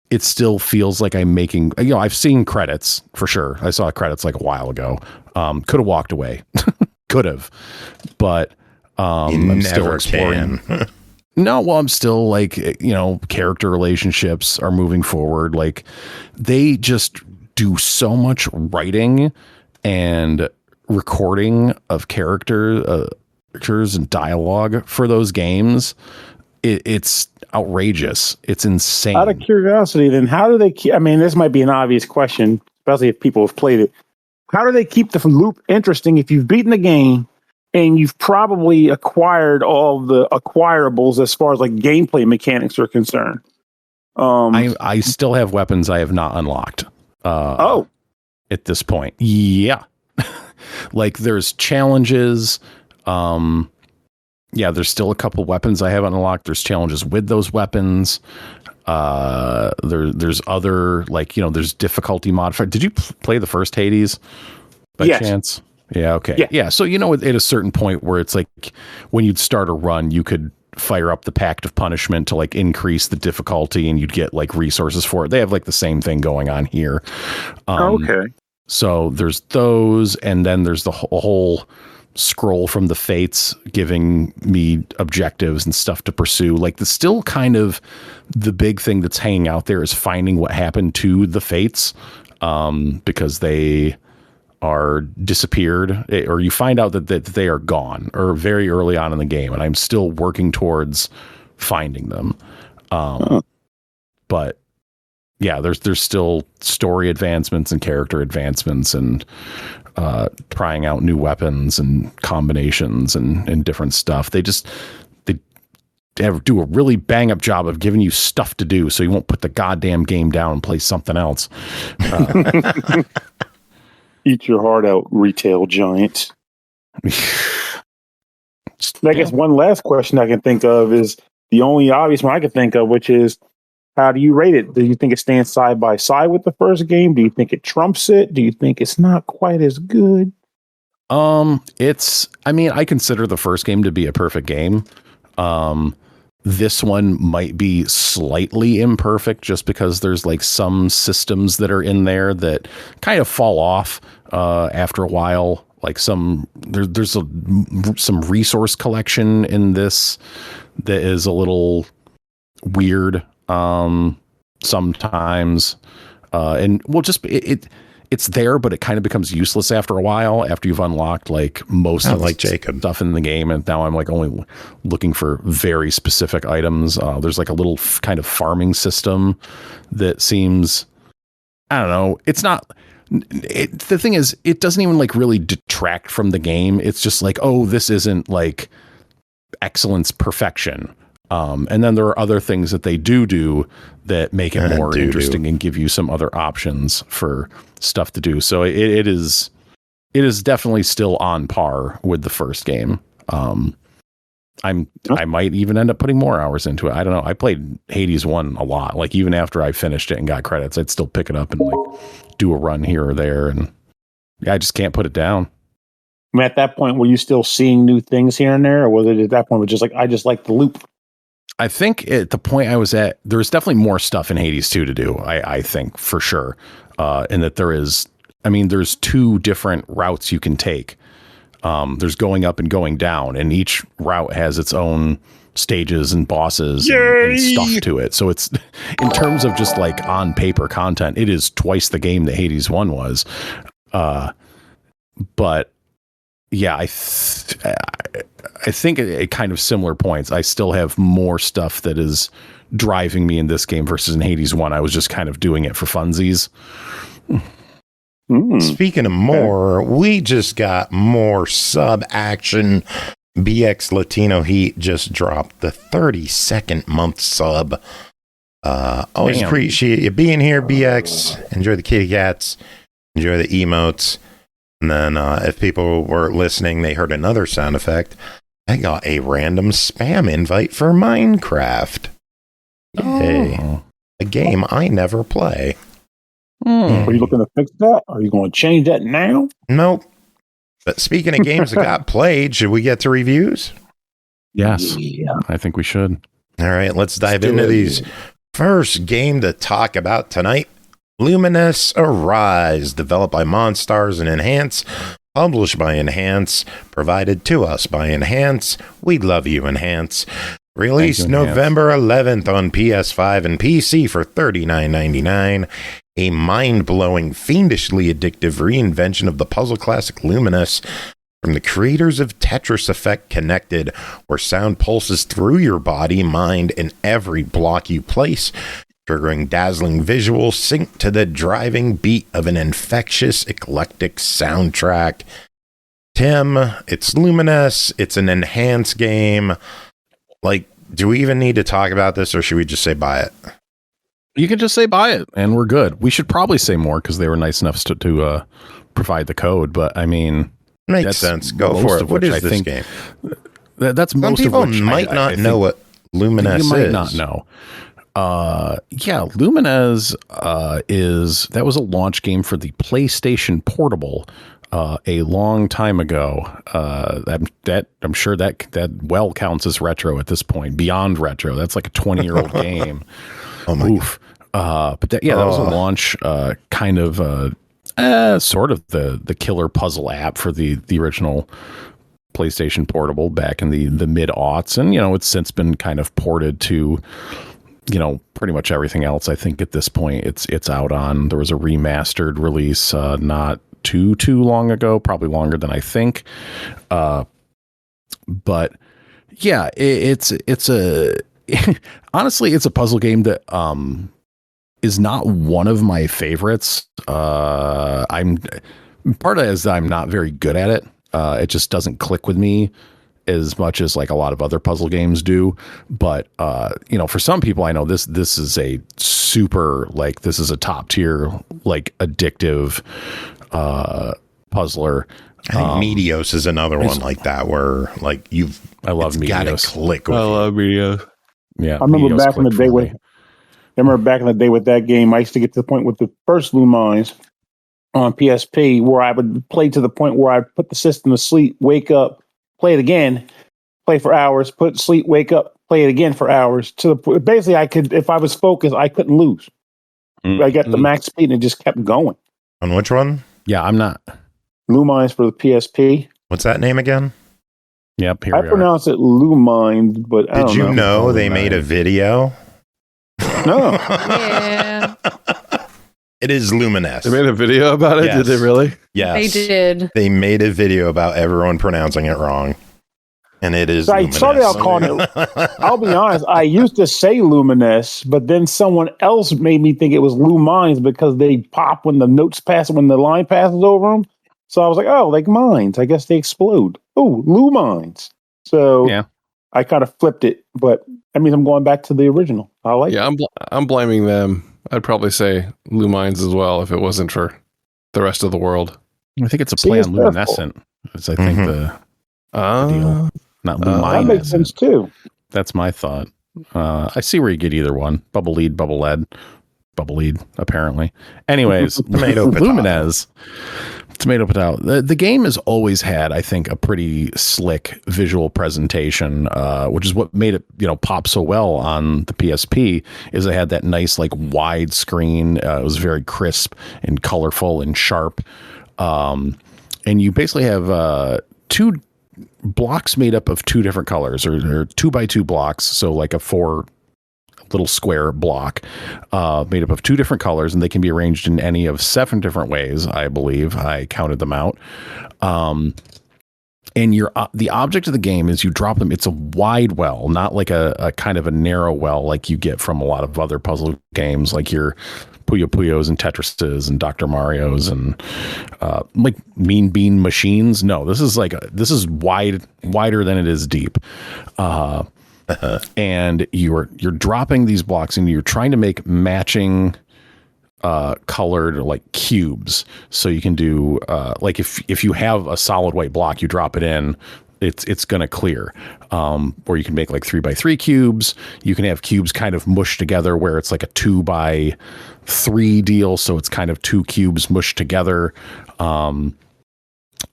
it still feels like I'm making, I've seen credits for sure. I saw credits like a while ago. Could have walked away. Could have. But I'm still exploring. No, well, I'm still like, character relationships are moving forward. Like, they just do so much writing and recording of characters and dialogue for those games. It's outrageous. It's insane. Out of curiosity, then, how do they keep? I mean, this might be an obvious question, especially if people have played it. How do they keep the loop interesting if you've beaten the game and you've probably acquired all the acquirables as far as like gameplay mechanics are concerned? I still have weapons I have not unlocked. At this point, yeah. Like there's challenges. There's still a couple weapons I haven't unlocked. There's challenges with those weapons. There's other there's difficulty modifier. Did you play the first Hades by chance? Yeah. Okay. Yeah. So, at a certain point where it's like when you'd start a run, you could fire up the Pact of Punishment to like increase the difficulty and you'd get like resources for it. They have like the same thing going on here. Okay. So there's those. And then there's the whole scroll from the fates giving me objectives and stuff to pursue. Like the still kind of the big thing that's hanging out there is finding what happened to the fates, because they are disappeared, or you find out that they are gone or very early on in the game, and I'm still working towards finding them. But yeah, there's still story advancements and character advancements and trying out new weapons and combinations and different stuff. They do a really bang up job of giving you stuff to do so you won't put the goddamn game down and play something else. Eat your heart out, retail giants. I guess one last question I can think of is the only obvious one I can think of, which is, how do you rate it? Do you think it stands side by side with the first game? Do you think it trumps it? Do you think it's not quite as good? I consider the first game to be a perfect game. This one might be slightly imperfect just because there's like some systems that are in there that kind of fall off after a while. Like there's some resource collection in this that is a little weird sometimes, and well, just it's there, but it kind of becomes useless after a while after you've unlocked like most of like Jacob stuff in the game. And now I'm like only looking for very specific items. There's like a little kind of farming system that seems, I don't know. It's not, the thing is, it doesn't even like really detract from the game. It's just like, oh, this isn't like excellence perfection. And then there are other things that they do that make it more interesting and give you some other options for stuff to do. So it is definitely still on par with the first game. I might even end up putting more hours into it. I don't know. I played Hades 1 a lot. Like even after I finished it and got credits, I'd still pick it up and like do a run here or there. And I just can't put it down. I mean, at that point, were you still seeing new things here and there? Or was it at that point, was just like, I just like the loop? I think at the point I was at, there's definitely more stuff in Hades 2 to do. I think for sure. And that there's two different routes you can take. There's going up and going down, and each route has its own stages and bosses and stuff to it. So it's, in terms of just like on paper content, it is twice the game that Hades 1 was. But yeah, I think at kind of similar points, I still have more stuff that is driving me in this game versus in Hades 1. I was just kind of doing it for funsies. Speaking of more, we just got more sub action. BX Latino Heat just dropped the 32nd month sub. Always appreciate you being here, BX. Enjoy the kitty cats. Enjoy the emotes. And then if people were listening, they heard another sound effect. I got a random spam invite for Minecraft. Yay. Oh. A game I never play. Are you looking to fix that? Are you going to change that now? Nope. But speaking of games that got played, should we get to reviews? Yes, Yeah. I think we should. All right, let's dive do into it. these. First game to talk about tonight, Luminous Arise, developed by Monstars and Enhance, published by Enhance, provided to us by Enhance. We love you, Enhance. Released Thank you, Enhance. November 11th on PS5 and PC for $39.99. A mind-blowing, fiendishly addictive reinvention of the puzzle classic Luminous from the creators of Tetris Effect Connected, where sound pulses through your body, mind, and every block you place, triggering dazzling visuals synced to the driving beat of an infectious, eclectic soundtrack. Tim, it's Luminous. It's an Enhanced game. Like, do we even need to talk about this, or should we just say buy it? You can just say buy it, and we're good. We should probably say more because they were nice enough to provide the code. But I mean, Makes that's sense. Go most for it. of What which is I this think- game? that's Some most people of which might not I know think what Luminous you might is. not know. Yeah, Lumines that was a launch game for the PlayStation Portable a long time ago. I'm sure that well counts as retro at this point. Beyond retro, that's like a 20-year-old game. Oh my Oof. But that was a launch kind of sort of the killer puzzle app for the original PlayStation Portable back in the mid-aughts, and it's since been kind of ported to pretty much everything else. I think at this point it's out on. There was a remastered release not too long ago, probably longer than I think. But yeah, it's a honestly, it's a puzzle game that is not one of my favorites. I'm part of it is I'm not very good at it. It just doesn't click with me as much as like a lot of other puzzle games do. But for some people, I know this is a super, like, this is a top tier, like, addictive puzzler. I think Medios is another one like that, where like I love it's gotta Medios. click with I you. love Medios. Yeah, I remember Medios back in the clicked day for with. me. I remember back in the day with that game, I used to get to the point with the first Lumines on PSP where I would play to the point where I'd put the system to sleep, wake up, play it again, play for hours, put it to sleep, wake up, play it again for hours. Basically, I could, if I was focused, I couldn't lose. I got the max speed and it just kept going. On which one? Yeah, I'm not. Lumines for the PSP. What's that name again? Yep, here I we are. pronounce it Lumines, but I Did don't you know they Oh, made a nice. video? No. Yeah, It is Luminous. They made a video about it? Yes. Did they really? Yes. they did. They made a video about everyone pronouncing it wrong. And it is I Luminous. started out calling it. I'll be honest. I used to say Luminous, but then someone else made me think it was Lumines because they pop when the notes pass, when the line passes over them. So I was like, oh, like mines. I guess they explode. Oh, Lumines. So Yeah. I kind of flipped it, but that means I'm going back to the original. I like it. Yeah, I'm blaming them. I'd probably say Lumines as well if it wasn't for the rest of the world. I think it's a See, play it's on their luminescent. It's, I think Mhm. the deal. Not That makes sense luminescent. too. That's my thought. I see where you get either one. Bubble lead, bubble lead, bubble lead, apparently. Anyways, Tomato potato. Lumines. Tomato potato. The game has always had, I think, a pretty slick visual presentation, which is what made it, pop so well on the PSP. Is it had that nice, like, wide screen. It was very crisp and colorful and sharp. And you basically have two blocks made up of two different colors, or 2x2 blocks. So like a 4 little square block made up of two different colors, and they can be arranged in any of 7 different ways. I believe I counted them out. And the object of the game is you drop them. It's a wide well, not like a kind of a narrow well like you get from a lot of other puzzle games, like your Puyo Puyos and Tetrises and Dr. Marios and like Mean Bean Machines. No, this is wider than it is deep. And you're dropping these blocks and you're trying to make matching colored like cubes. So you can do like if you have a solid white block, you drop it in, it's going to clear. Or you can make like 3x3 cubes. You can have cubes kind of mushed together where it's like a 2x3 deal. So it's kind of 2 cubes mushed together.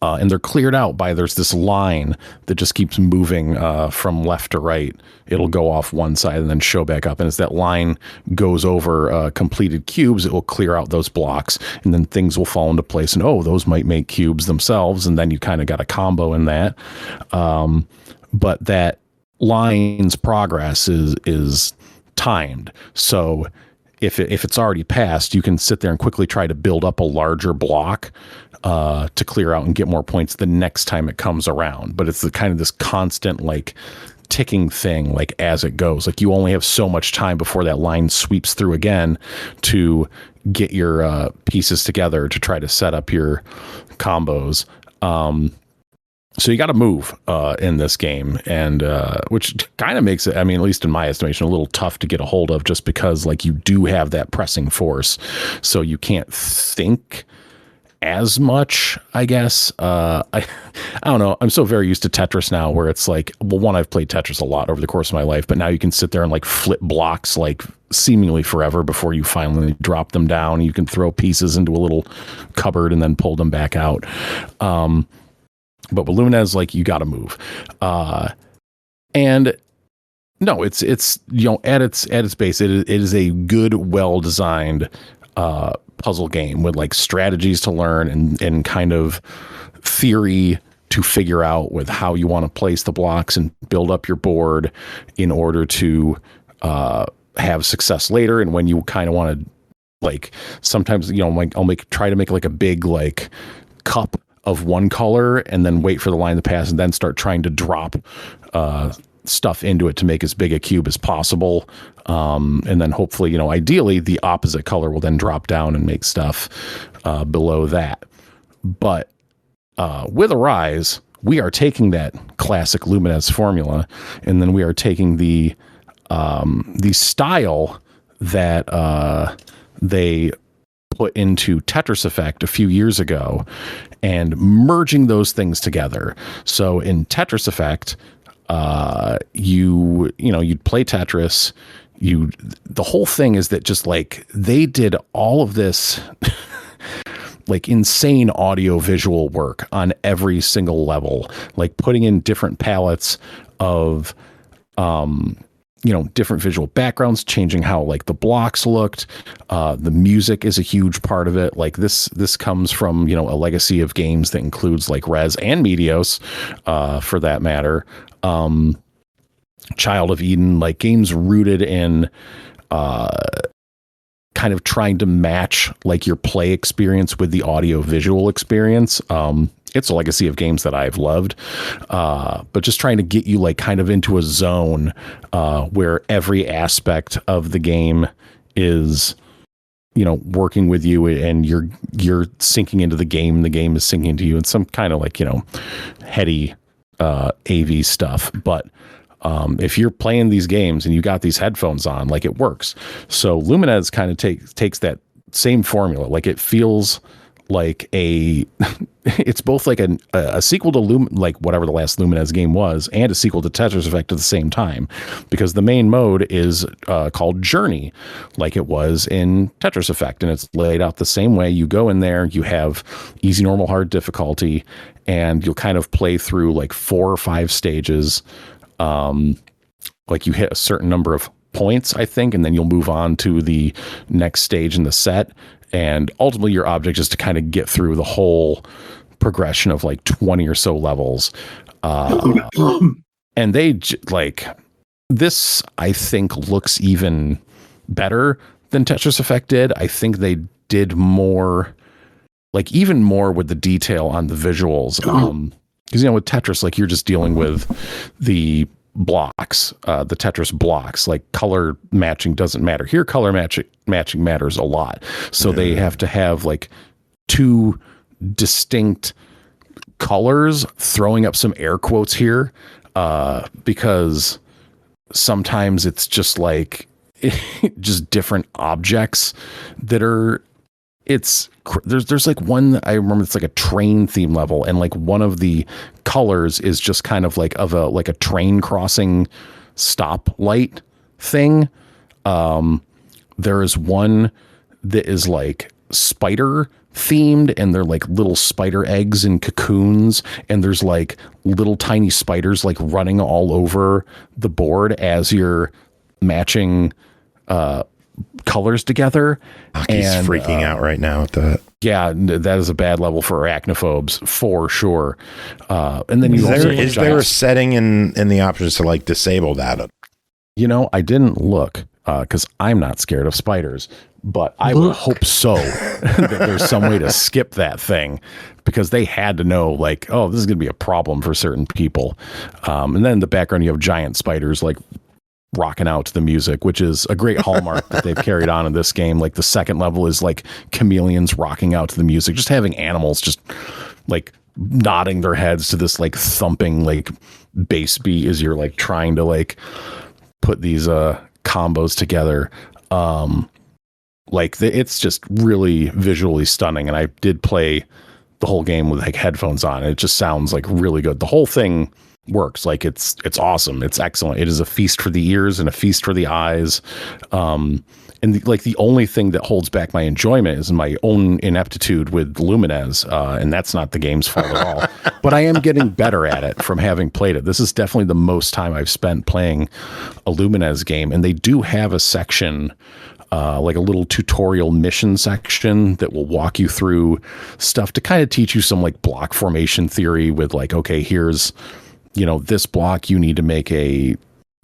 And they're cleared out by, there's this line that just keeps moving from left to right. It'll go off one side and then show back up. And as that line goes over completed cubes, it will clear out those blocks, and then things will fall into place. And, those might make cubes themselves. And then you kind of got a combo in that. But that line's progress is timed. So if it's already passed, you can sit there and quickly try to build up a larger block to clear out and get more points the next time it comes around. But it's the kind of this constant like ticking thing, like as it goes. Like you only have so much time before that line sweeps through again to get your pieces together to try to set up your combos. So you got to move in this game, and which kind of makes it, I mean, at least in my estimation, a little tough to get a hold of, just because like you do have that pressing force, so you can't think as much, I guess. I don't know. I'm so very used to Tetris now, where it's like, well, one, I've played Tetris a lot over the course of my life, but now you can sit there and like flip blocks like seemingly forever before you finally drop them down. You can throw pieces into a little cupboard and then pull them back out. But with Lumines, like, you got to move. And no, it's at its base, it is a good, well-designed puzzle game with like strategies to learn and kind of theory to figure out with how you want to place the blocks and build up your board in order to have success later. And when you kind of want to, like, sometimes, like I'll try to make like a big like cup of one color and then wait for the line to pass and then start trying to drop stuff into it to make as big a cube as possible. And then hopefully, ideally the opposite color will then drop down and make stuff below that. But with Arise, we are taking that classic Lumines formula, and then we are taking the style that they put into Tetris Effect a few years ago and merging those things together. So in Tetris Effect, you'd play Tetris. The whole thing is that just like they did all of this like insane audio visual work on every single level, like putting in different palettes of different visual backgrounds, changing how like the blocks looked. The music is a huge part of it. Like this comes from, a legacy of games that includes like Rez and Medios, for that matter. Child of Eden, like games rooted in, kind of trying to match like your play experience with the audio visual experience. It's a legacy of games that I've loved, but just trying to get you like kind of into a zone where every aspect of the game is, working with you, and you're sinking into the game. The game is sinking into you, and some kind of like, heady AV stuff. But if you're playing these games and you got these headphones on, like it works. So Lumines kind of takes that same formula. Like it feels like it's both like a sequel to like whatever the last Lumines game was, and a sequel to Tetris Effect at the same time, because the main mode is called Journey, like it was in Tetris Effect, and it's laid out the same way. You go in there, you have easy, normal, hard difficulty, and you'll kind of play through like 4 or 5 stages. Like you hit a certain number of points, I think, and then you'll move on to the next stage in the set. And ultimately your object is to kind of get through the whole progression of like 20 or so levels. And they like this, I think, looks even better than Tetris Effect did. I think they did more, like even more with the detail on the visuals. Because, with Tetris, like you're just dealing with the blocks, the Tetris blocks, like color matching doesn't matter. Here, color matching matters a lot. So they have to have like 2 distinct colors, throwing up some air quotes here, because sometimes it's just like just different objects that are, there's like one, I remember it's like a train theme level, and like one of the colors is just kind of like a train crossing stoplight thing. There is one that is like spider themed, and they're like little spider eggs and cocoons, and there's like little tiny spiders like running all over the board as you're matching colors together. He's freaking out right now with that. Yeah, that is a bad level for arachnophobes for sure. And then is there a setting in the options to like disable that? You know, I didn't look because I'm not scared of spiders, but I would hope so that there's some way to skip that thing, because they had to know like, oh, this is going to be a problem for certain people. And then in the background, you have giant spiders like rocking out to the music, which is a great hallmark that they've carried on in this game. Like the second level is like chameleons rocking out to the music, just having animals just like nodding their heads to this like thumping like bass beat as you're like trying to like put these combos together. It's just really visually stunning, and I did play the whole game with like headphones on, and it just sounds like really good. The whole thing works. Like it's awesome. It's excellent. It is a feast for the ears and a feast for the eyes. And the only thing that holds back my enjoyment is my own ineptitude with Lumines, and that's not the game's fault at all. But I am getting better at it from having played it. This is definitely the most time I've spent playing a Lumines game, and they do have a section, like a little tutorial mission section that will walk you through stuff to kind of teach you some like block formation theory with like, okay, here's, you know, this block, you need to make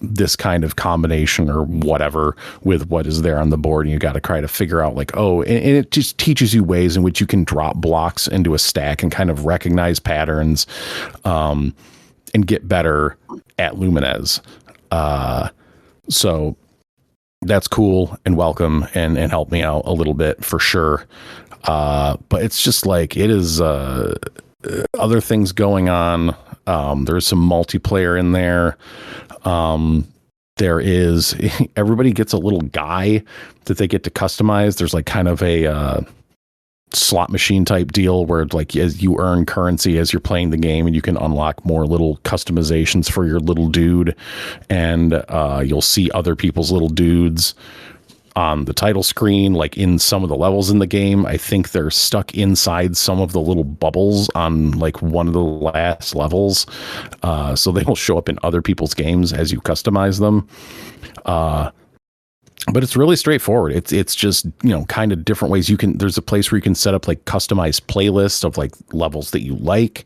this kind of combination or whatever with what is there on the board, and you got to try to figure out like, and it just teaches you ways in which you can drop blocks into a stack and kind of recognize patterns, and get better at Lumines. So that's cool and welcome and help me out a little bit for sure. But it's just like, it is other things going on. There's some multiplayer in there. There is, everybody gets a little guy that they get to customize. There's like kind of a slot machine type deal where like as you earn currency as you're playing the game, and you can unlock more little customizations for your little dude, and you'll see other people's little dudes on the title screen, like in some of the levels in the game. I think they're stuck inside some of the little bubbles on like one of the last levels. So they will show up in other people's games as you customize them. But it's really straightforward. It's just, you know, kind of different ways there's a place where you can set up like customized playlists of like levels that you like,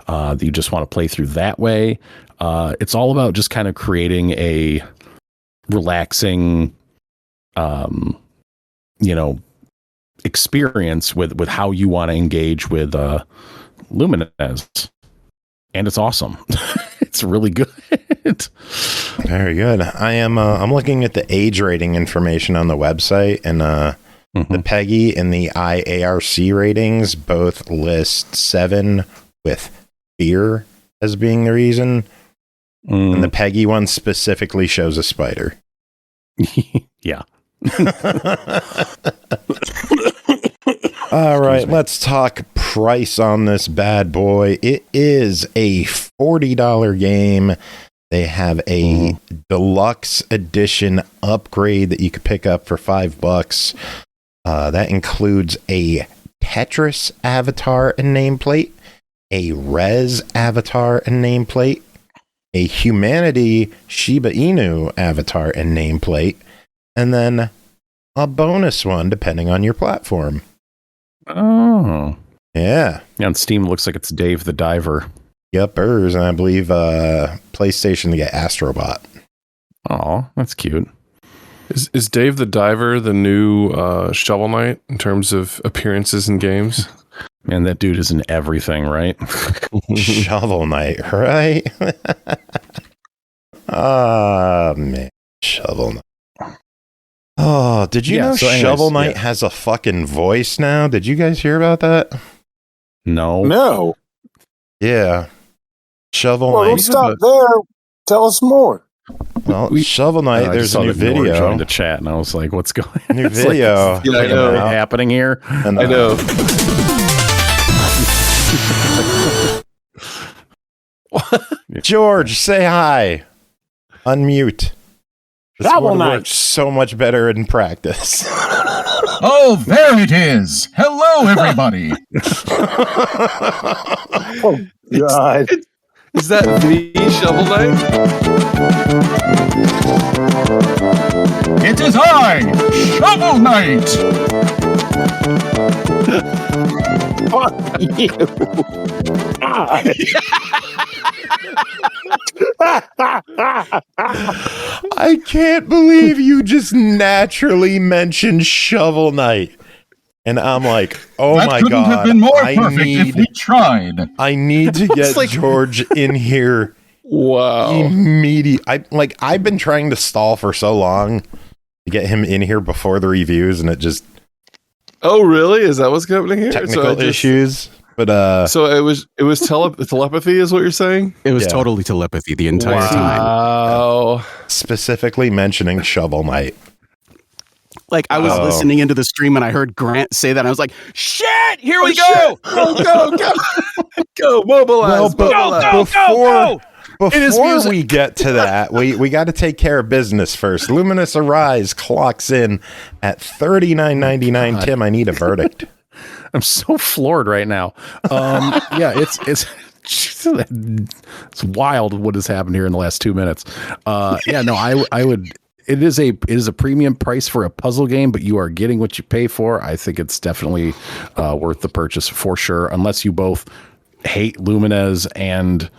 that you just want to play through that way. It's all about just kind of creating a relaxing, you know, experience with how you want to engage with Lumines, and it's awesome. It's really good. Very good. I'm looking at the age rating information on the website, and the PEGI and the IARC ratings both list 7 with fear as being the reason, and the PEGI one specifically shows a spider. Yeah. All right, let's talk price on this bad boy. It is a $40 game. They have a deluxe edition upgrade that you could pick up for $5. That includes a Tetris avatar and nameplate, a Rez avatar and nameplate, a Humanity Shiba Inu avatar and nameplate, and then a bonus one depending on your platform. Oh. Yeah. On Steam, it looks like it's Dave the Diver. Yuppers, and I believe PlayStation to get Astrobot. Oh, that's cute. Is Dave the Diver the new Shovel Knight in terms of appearances in games? Man, that dude is in everything, right? Shovel Knight, right? Ah, man. Shovel Knight. Oh, did you know Shovel Knight has a fucking voice now? Did you guys hear about that? No. Yeah. Shovel Knight. Don't stop there. Tell us more. Well, Shovel Knight, there's a new video in the chat, and I was like, what's going on? New video. Like, yeah, I know. Happening here? I know. George, say hi. Unmute. This Shovel would Knight. work so much better in practice. Oh, there it is. Hello, everybody. Oh, God. Is that the Shovel Knight? It is I, Shovel Knight. Fuck you. God. I can't believe you just naturally mentioned Shovel Knight. And I'm like, oh that my couldn't God. have been more perfect if we tried. I need to get like- George in here Wow. immediately. I've been trying to stall for so long to get him in here before the reviews, and it just Oh, really? Is that what's happening here? technical issues. But So it was telepathy, is what you're saying? It was Yeah. totally telepathy the entire time. Wow. specifically mentioning Shovel Knight. Like I was Oh. listening into the stream and I heard Grant say that. And I was like, "Shit! Here we go! Go, go, mobilize, mobilize. Before we get to that, we got to take care of business first. Luminous Arise clocks in at $39.99. Tim, I need a verdict. I'm so floored right now. Yeah, it's wild what has happened here in the last 2 minutes. Yeah, no, I would. It is a premium price for a puzzle game, but you are getting what you pay for. I think it's definitely worth the purchase for sure, unless you both hate Lumines and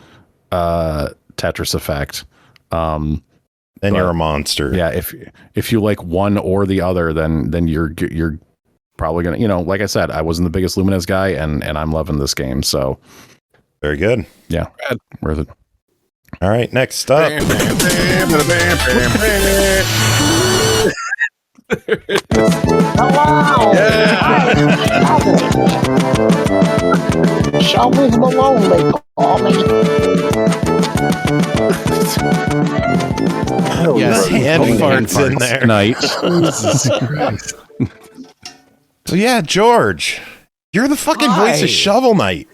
Tetris Effect. Then you're a monster. Yeah, if you like one or the other, then you're probably gonna, like I said, I wasn't the biggest Lumines guy, and I'm loving this game. So Very good. yeah, worth it. All right, next up. Shovels Malone, they call me. Yes, hand farts in there. Night. So yeah, George, you're the fucking voice Hi. of Shovel Knight.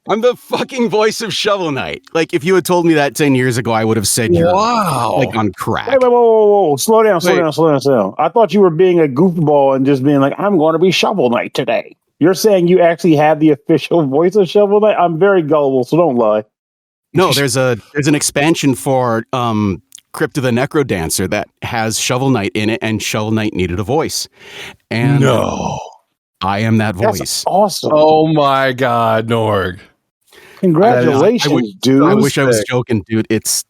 I'm the fucking voice of Shovel Knight. Like if you had told me that 10 years ago, I would have said you're like on crack. Wait, whoa. Slow down. I thought you were being a goofball and just being like, I'm going to be Shovel Knight today. You're saying you actually have the official voice of Shovel Knight? I'm very gullible, so don't lie. No, there's an expansion for Crypt of the Necrodancer that has Shovel Knight in it, and Shovel Knight needed a voice. And No. I am that voice. That's awesome. Oh my God, Norg. Congratulations, dude. I wish I was joking, dude.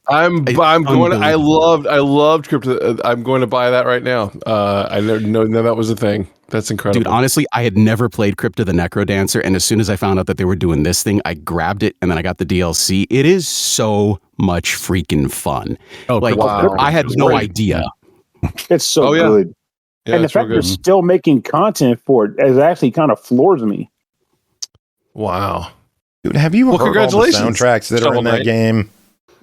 I'm going. I loved crypto. I'm going to buy that right now. I never know that was a thing. That's incredible, Dude, honestly, I had never played Crypt of the Necrodancer, and as soon as I found out that they were doing this thing, I grabbed it, and then I got the DLC. It is so much freaking fun. Oh, Like, wow. I had no idea. It's so Oh, yeah. good. Yeah, And the it's real fact they're good. still making content for it is actually kind of floors me. Wow. Dude, have you Well, heard all the congratulations, soundtracks that are Shovel in that Knight. game?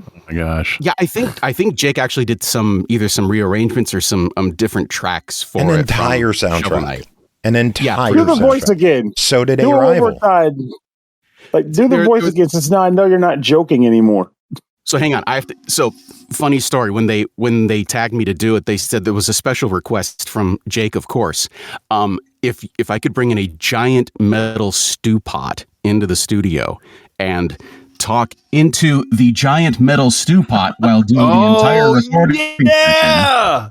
Oh my gosh. Yeah, I think Jake actually did either some rearrangements or some different tracks for An it entire from Shovel soundtrack. Knight. An entire Do the voice soundtrack. again. So did Do it Arrival. overtime. Like, do the There- voice there was- again, since now I know you're not joking anymore. So hang on, so funny story. When they tagged me to do it, they said there was a special request from Jake, of course. If I could bring in a giant metal stew pot into the studio and talk Into the giant metal stew pot while doing the entire recording session. Yeah.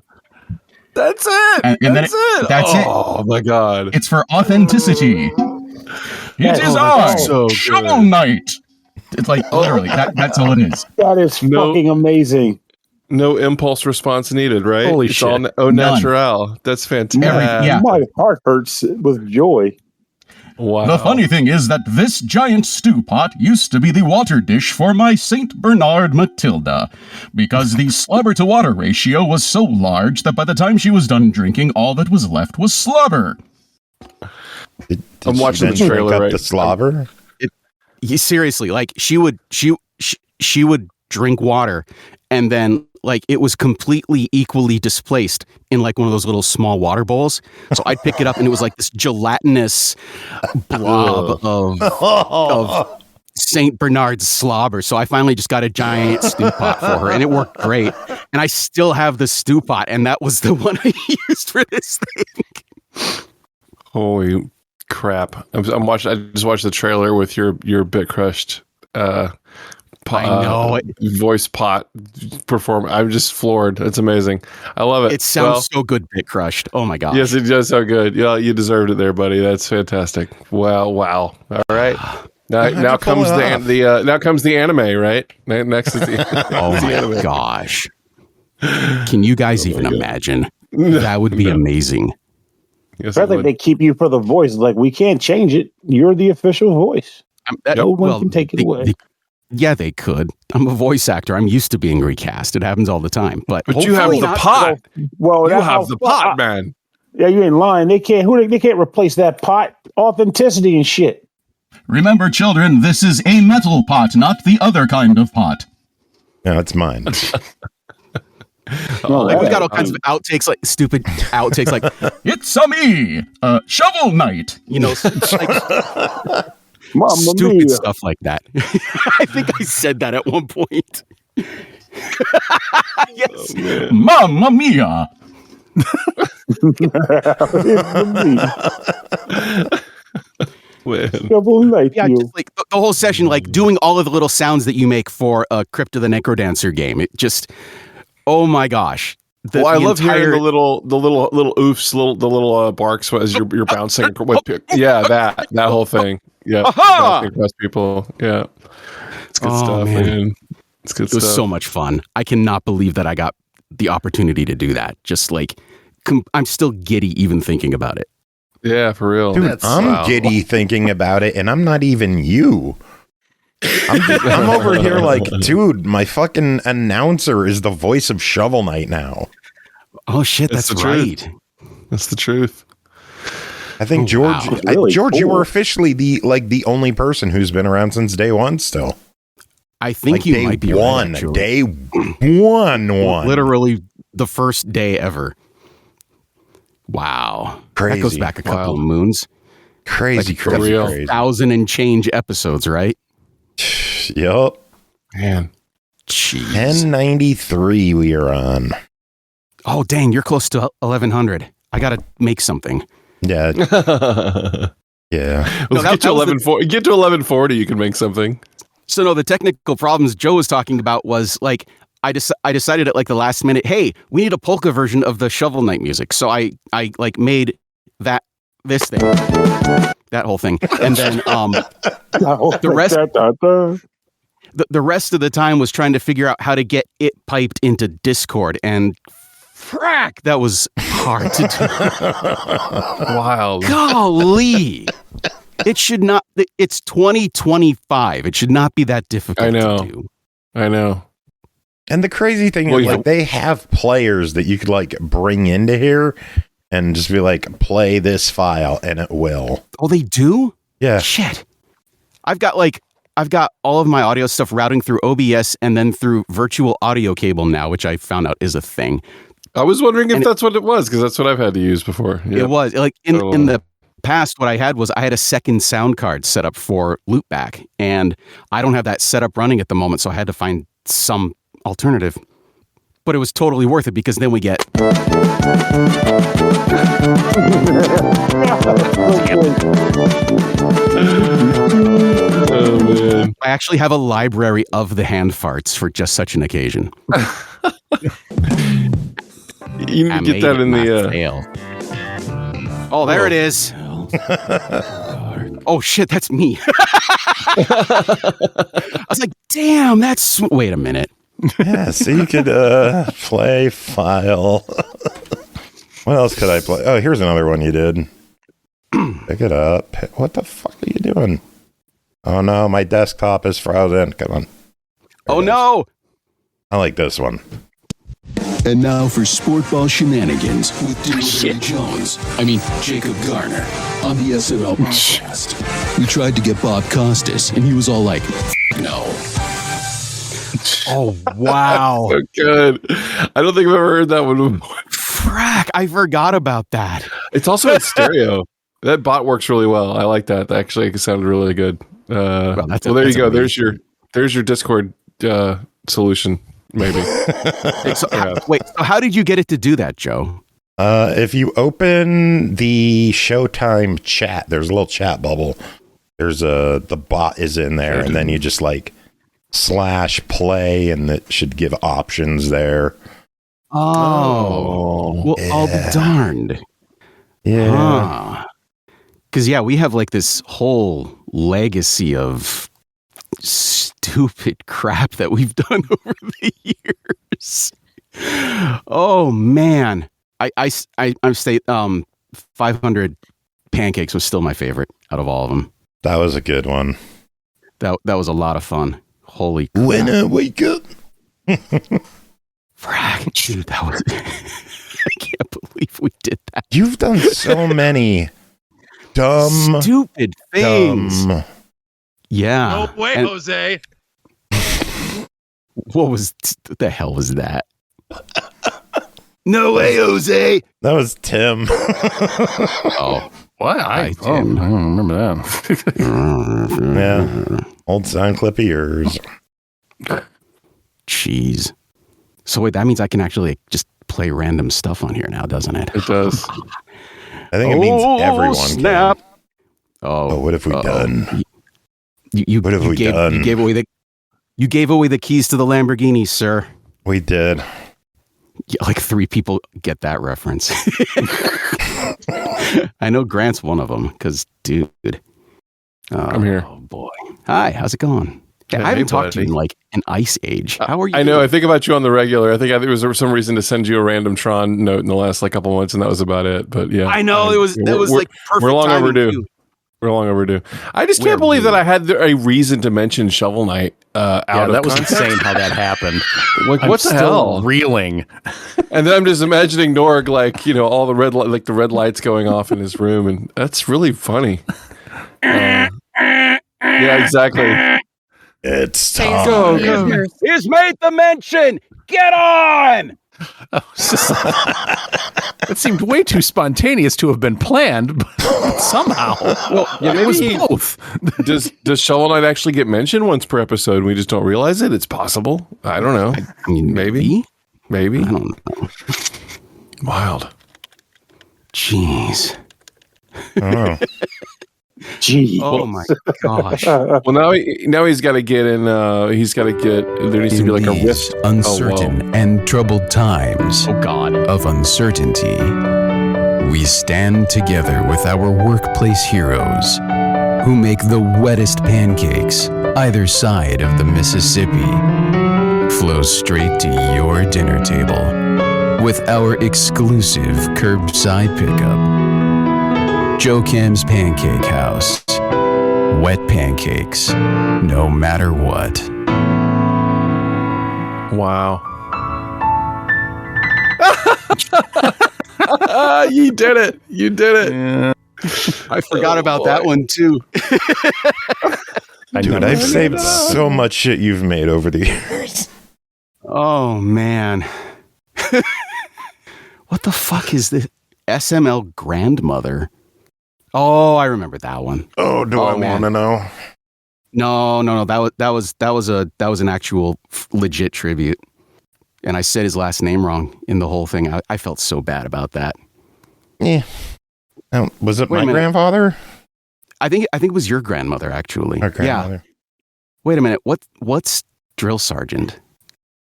That's it. And then that's it. that's it. Oh my God. It's for authenticity. It is I, so good. Shovel Knight. It's like literally that's all it is. That is No. fucking amazing. No impulse response needed, right? Holy it's shit. all au naturel. That's fantastic. Yeah. My heart hurts with joy. Wow. The funny thing is that this giant stew pot used to be the water dish for my St. Bernard Matilda, because the slobber to water ratio was so large that by the time she was done drinking, all that was left was slobber. Did I'm she watching then the drink trailer up right- the slobber? seriously, like she would drink water, and then like it was completely equally displaced in like one of those little small water bowls. So I'd pick it up, and it was like this gelatinous blob of St. Bernard's slobber. So I finally just got a giant stew pot for her, and it worked great. And I still have the stew pot, and that was the one I used for this thing. Holy crap! I'm watching. I just watched the trailer with your bit crushed. I know voice pot perform. I'm just floored. It's amazing. I love it. It sounds so good, bit crushed. Oh my gosh. Yes, it does sound good. Yeah, you deserved it there, buddy. That's fantastic. Wow. All right. Now comes the anime, right? Next is the oh my anime. gosh. Can you guys even imagine? That would be amazing. Yes, I think they keep you for the voice. Like, we can't change it. You're the official voice. No one can take it away. Yeah, they could. I'm a voice actor. I'm used to being recast. It happens all the time. But you have the pot. Well, you have the pot, man. Yeah, you ain't lying. They can't replace that pot. Authenticity and shit. Remember, children, this is a metal pot, not the other kind of pot. No, it's mine. We got all kinds of outtakes, like stupid outtakes, like it's a me, Shovel Knight. You know, like, stupid stuff like that. I think I said that at one point. Yes, Mamma mia. Yeah, just like the whole session, like doing all of the little sounds that you make for a Crypt of the Necrodancer game. It just, oh my gosh! I love hearing the little oofs, the little barks as you're bouncing. Yeah, that whole thing. Yeah, across people. Yeah, it's good stuff, man. It's good stuff. It was so much fun. I cannot believe that I got the opportunity to do that. Just like, I'm still giddy even thinking about it. Yeah, for real. Dude, I'm giddy thinking about it, and I'm not even you. I'm over here like, dude, my fucking announcer is the voice of Shovel Knight now. Oh, shit, that's right. Truth. That's the truth. I think George, George, you were officially the only person who's been around since day one still. I think you might be right, day one. Literally the first day ever. Wow. Crazy. That goes back a couple of moons. Crazy. 1,000 and change episodes, right? Yup. Man. Jeez. 1093 we are on. Oh, dang. You're close to 1,100. I got to make something. Yeah. Yeah. Well, get to 1140, you can make something. So, no, the technical problems Joe was talking about was like, I decided at like the last minute, hey, we need a polka version of the Shovel Knight music. So I like made this thing, that whole thing. And then the rest of the time was trying to figure out how to get it piped into Discord. And frack, that was hard to do. Wild. Golly. It should not, it's 2025. It should not be that difficult to do. I know. And the crazy thing is, like, they have players that you could like bring into here and just be like, play this file, and it will. Oh, they do? Yeah. Shit. I've got all of my audio stuff routing through OBS and then through virtual audio cable now, which I found out is a thing. I was wondering if that's what it was, because that's what I've had to use before. Yep. It was like in the past, what I had was I had a second sound card set up for loopback, and I don't have that set up running at the moment, so I had to find some alternative. But it was totally worth it, because then we get Oh, man. I actually have a library of the hand farts for just such an occasion. You need to get that in the fail. Oh, there it is. Oh shit, that's me. I was like, damn, that's wait a minute. Yeah, so you could play file. What else could I play? Oh, here's another one you did. Pick it up. What the fuck are you doing? Oh no, my desktop is frozen. Come on. Oh no. I like this one. And now for Sportball Shenanigans with Dillon Jones. Jacob Garner on the SML podcast. We tried to get Bob Costas, and he was all like, no. Oh, wow. So good. I don't think I've ever heard that one before. Frack, I forgot about that. It's also in stereo. That bot works really well. I like that. That actually sounded really good. Well, there you go. Amazing. There's your Discord solution. Maybe. So how did you get it to do that, Joe? If you open the Showtime chat, there's a little chat bubble. There's the bot is in there, and then you just like /play, and it should give options there. Oh, well, I'll be darned. Yeah. Because we have like this whole legacy of stupid crap that we've done over the years. Oh man, I'm state 500 pancakes was still my favorite out of all of them. That was a good one. That was a lot of fun. Holy crap. When I wake up. Frack, dude, that was. I can't believe we did that. You've done so many stupid things. Yeah. No way, Jose. What the hell was that? No way, Jose. That was Tim. Oh, what? I don't remember that. Yeah. Old sound clip of yours. Jeez. So wait, that means I can actually just play random stuff on here now, doesn't it? It does. I think it means everyone snap. Can. Oh, what have we done? What have we done? You gave away the keys to the Lamborghini, sir. We did. Yeah, like 3 people get that reference. I know Grant's one of them because, dude. I'm here. Oh boy. Hi. How's it going? Yeah, I haven't talked to you in like an ice age. How are you? I know. I think about you on the regular. I think there was some reason to send you a random Tron note in the last couple months, and that was about it. But yeah, I know it was like perfect. We're long overdue. Too. We're long overdue. I just can't believe that I had a reason to mention Shovel Knight. That was insane how that happened. Like, what the hell? Reeling. And then I'm just imagining Norg, like, all the red lights going off in his room, and that's really funny. Yeah, exactly. It's time. Go. He's made the mention. Get on. It seemed way too spontaneous to have been planned, but somehow, maybe it was both. Does Shovel Knight actually get mentioned once per episode and we just don't realize it? It's possible. I don't know. I mean, maybe. I don't know. Wild. Jeez. I don't know. Gee. Oh my gosh. Well, now he's got to get in. There needs to be like a rift. Uncertain and troubled times. Oh God. Of uncertainty, we stand together with our workplace heroes, who make the wettest pancakes either side of the Mississippi, flow straight to your dinner table with our exclusive curbside pickup. Joe Kim's Pancake House. Wet pancakes, no matter what. Wow. You did it. Yeah. I forgot about that one too. Dude, I've saved so much shit you've made over the years. Oh man. What the fuck is this? SML grandmother? Oh, I remember that one. Oh, I want to know? No. That was an actual legit tribute, and I said his last name wrong in the whole thing. I felt so bad about that. Yeah. Was it my grandfather? I think it was your grandmother actually. Our grandmother. Yeah. Wait a minute. What's drill sergeant?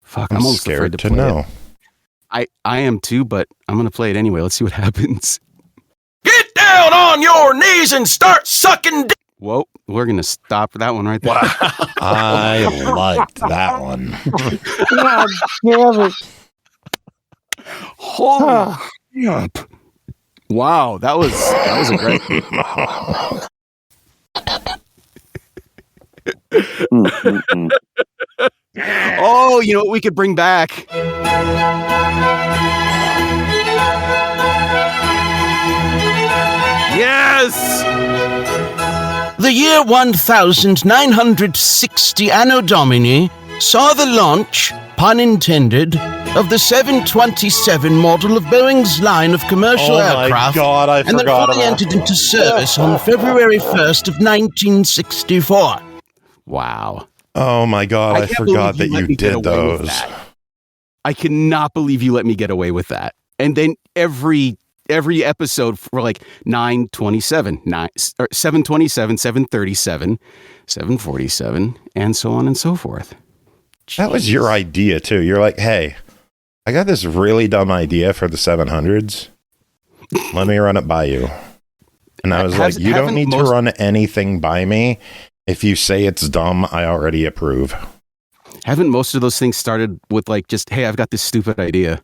Fuck, I'm almost scared afraid to to play know. It. I am too, but I'm gonna play it anyway. Let's see what happens. Get down on your knees and start sucking dick. Whoa, we're going to stop that one right there. Wow. I liked that one. God damn it. Holy crap. Wow, that was a great Oh, you know what we could bring back? Yes! The year 1960 Anno Domini saw the launch, pun intended, of the 727 model of Boeing's line of commercial aircraft, God, I and that forgot fully about entered into service on February 1st of 1964. Wow. Oh my God, I can't forgot that believe let you me get did away with those. that. I cannot believe you let me get away with that. And then every episode for like 927, 727, 737, 747, and so on and so forth. That was your idea too. You're like, hey, I got this really dumb idea for the 700s. Let me run it by you. And I was like, you don't need to run anything by me. If you say it's dumb, I already approve. Haven't most of those things started with like just, hey, I've got this stupid idea?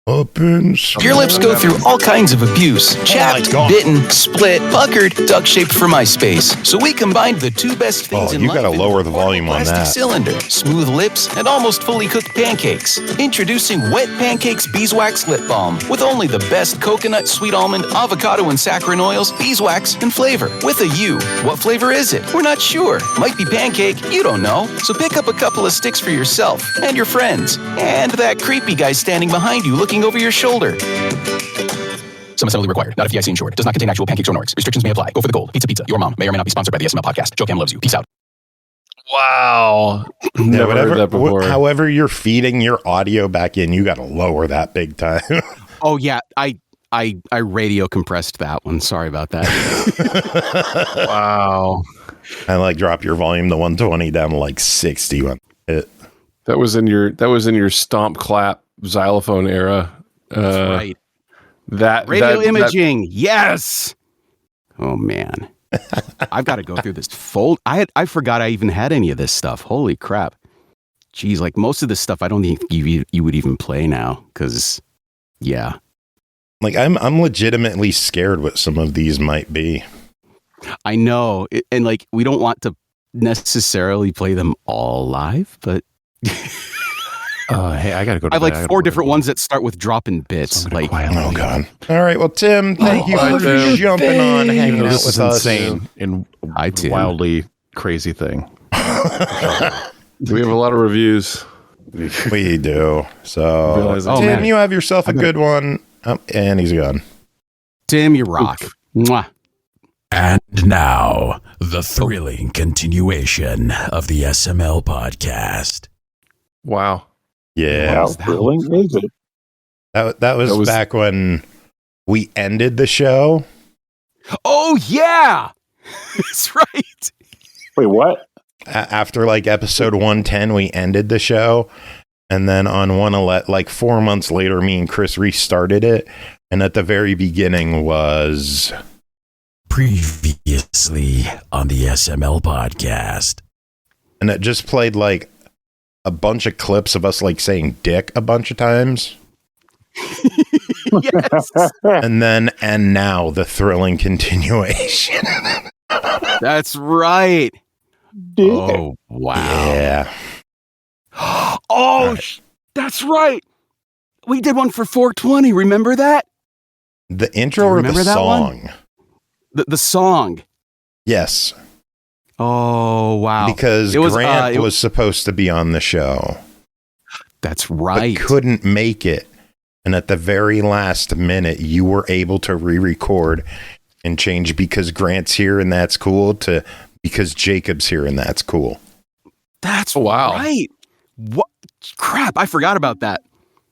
Your lips go through all kinds of abuse. Chapped, bitten, split, puckered, duck-shaped for MySpace. So we combined the two best things in you life. gotta lower the volume on plastic that. cylinder, smooth lips, and almost fully cooked pancakes. Introducing Wet Pancakes Beeswax Lip Balm with only the best coconut, sweet almond, avocado, and saccharin oils, beeswax, and flavor. With a U. What flavor is it? We're not sure. Might be pancake. You don't know. So pick up a couple of sticks for yourself and your friends. And that creepy guy standing behind you looking over your shoulder. Some assembly required. Not FDIC insured. Does not contain actual pancakes or norgs. Restrictions may apply. Go for the gold. Pizza. Your mom may or may not be sponsored by the SML podcast. Joe Cam loves you. Peace out. Wow. Never heard that before. However you're feeding your audio back in, you got to lower that big time. Oh yeah, I radio compressed that one. Sorry about that. Wow. I like drop your volume to 120 down to like 60. That was in your stomp clap xylophone era. That's right. That radio imaging. Yes. Oh man. I've got to go through this fold. I forgot I even had any of this stuff. Holy crap. Geez, like most of this stuff I don't think you would even play now, because yeah. Like I'm legitimately scared what some of these might be. I know. And like we don't want to necessarily play them all live, but hey, I gotta go to I have like 4 different ones that start with dropping bits. So like, oh god. All right, well, Tim, thank you for jumping on, hanging out with us. Insane and wildly crazy thing. We have a lot of reviews. We do. So, Tim, you have yourself a good one. Oh, and he's gone. Tim, you rock. Mwah. And now, the thrilling continuation of the SML podcast. Wow. Yeah. How thrilling is it? That was back when we ended the show. Oh, yeah. That's right. Wait, what? After like episode 110, we ended the show. And then on 111, like 4 months later, me and Chris restarted it. And at the very beginning was previously on the SML podcast. And it just played like a bunch of clips of us like saying dick a bunch of times. Yes. And now the thrilling continuation. That's right. Dick. Oh, wow. Yeah. Oh, that's right. We did one for 420. Remember that? The intro or the song? The song. Yes. Oh, wow. Because Grant was supposed to be on the show. That's right. But couldn't make it. And at the very last minute, you were able to re-record and change because Grant's here and that's cool to because Jacob's here and that's cool. That's right. What crap? I forgot about that.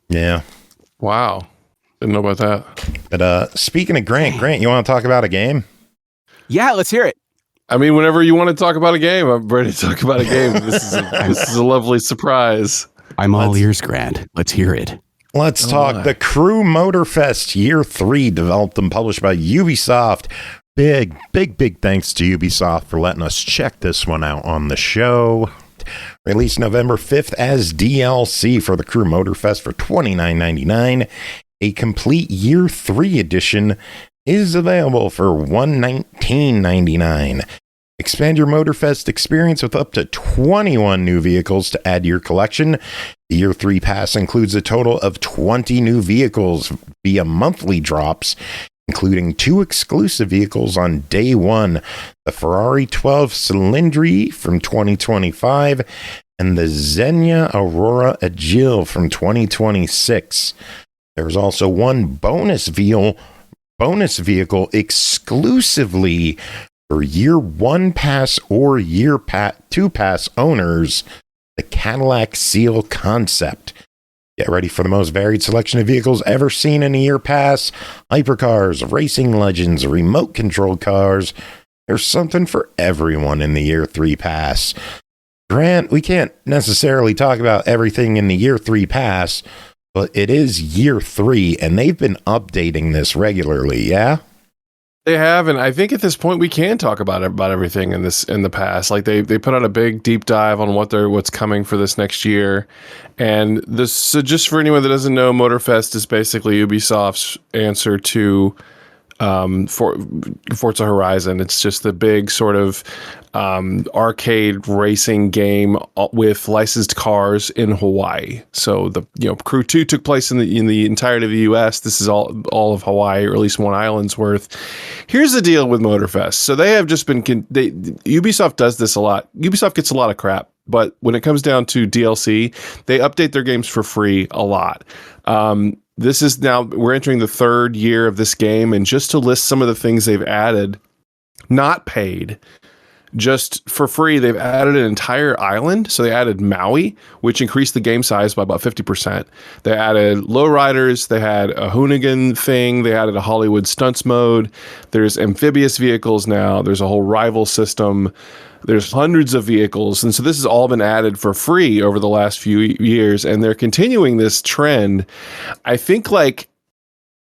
Yeah. Wow. Didn't know about that. But speaking of Grant, you want to talk about a game? Yeah, let's hear it. I mean, whenever you want to talk about a game, I'm ready to talk about a game. This is a lovely surprise. I'm all ears, Grant. Let's hear it. Let's talk the Crew Motorfesst Year 3, developed and published by Ubisoft. Big thanks to Ubisoft for letting us check this one out on the show. Released November 5th as DLC for the Crew Motorfesst for $29.99. A complete Year 3 edition is available for $119.99. Expand your Motorfestt experience with up to 21 new vehicles to add to your collection. The Year 3 pass includes a total of 20 new vehicles via monthly drops, including 2 exclusive vehicles on day 1, the Ferrari 12 Lizardry from 2025 and the Xenia Aurora Agile from 2026. There's also one bonus vehicle exclusively for year 1 pass or year 2 pass owners, the Cadillac Seal Concept. Get ready for the most varied selection of vehicles ever seen in a year pass. Hypercars, racing legends, remote controlled cars. There's something for everyone in the year 3 pass. Grant, we can't necessarily talk about everything in the year 3 pass, but it is year 3 and they've been updating this regularly, yeah? They have, and I think at this point we can talk about everything in the past. Like they put out a big deep dive on what's coming for this next year, and this. So just for anyone that doesn't know, Motorfesst is basically Ubisoft's answer to Forza Horizon. It's just the big sort of arcade racing game with licensed cars in Hawaii. So the Crew 2 took place in the entirety of the US. This is all of Hawaii, or at least one island's worth. Here's the deal with Motorfesst. So they have just been Ubisoft does this a lot. Ubisoft gets a lot of crap, but when it comes down to DLC, they update their games for free a lot. This is now, we're entering the 3rd year of this game, and just to list some of the things they've added, not paid, just for free, they've added an entire island. So they added Maui, which increased the game size by about 50%. They added lowriders. They had a Hoonigan thing. They added a Hollywood stunts mode. There's amphibious vehicles now. There's a whole rival system. There's hundreds of vehicles. And so this has all been added for free over the last few years. And they're continuing this trend. I think like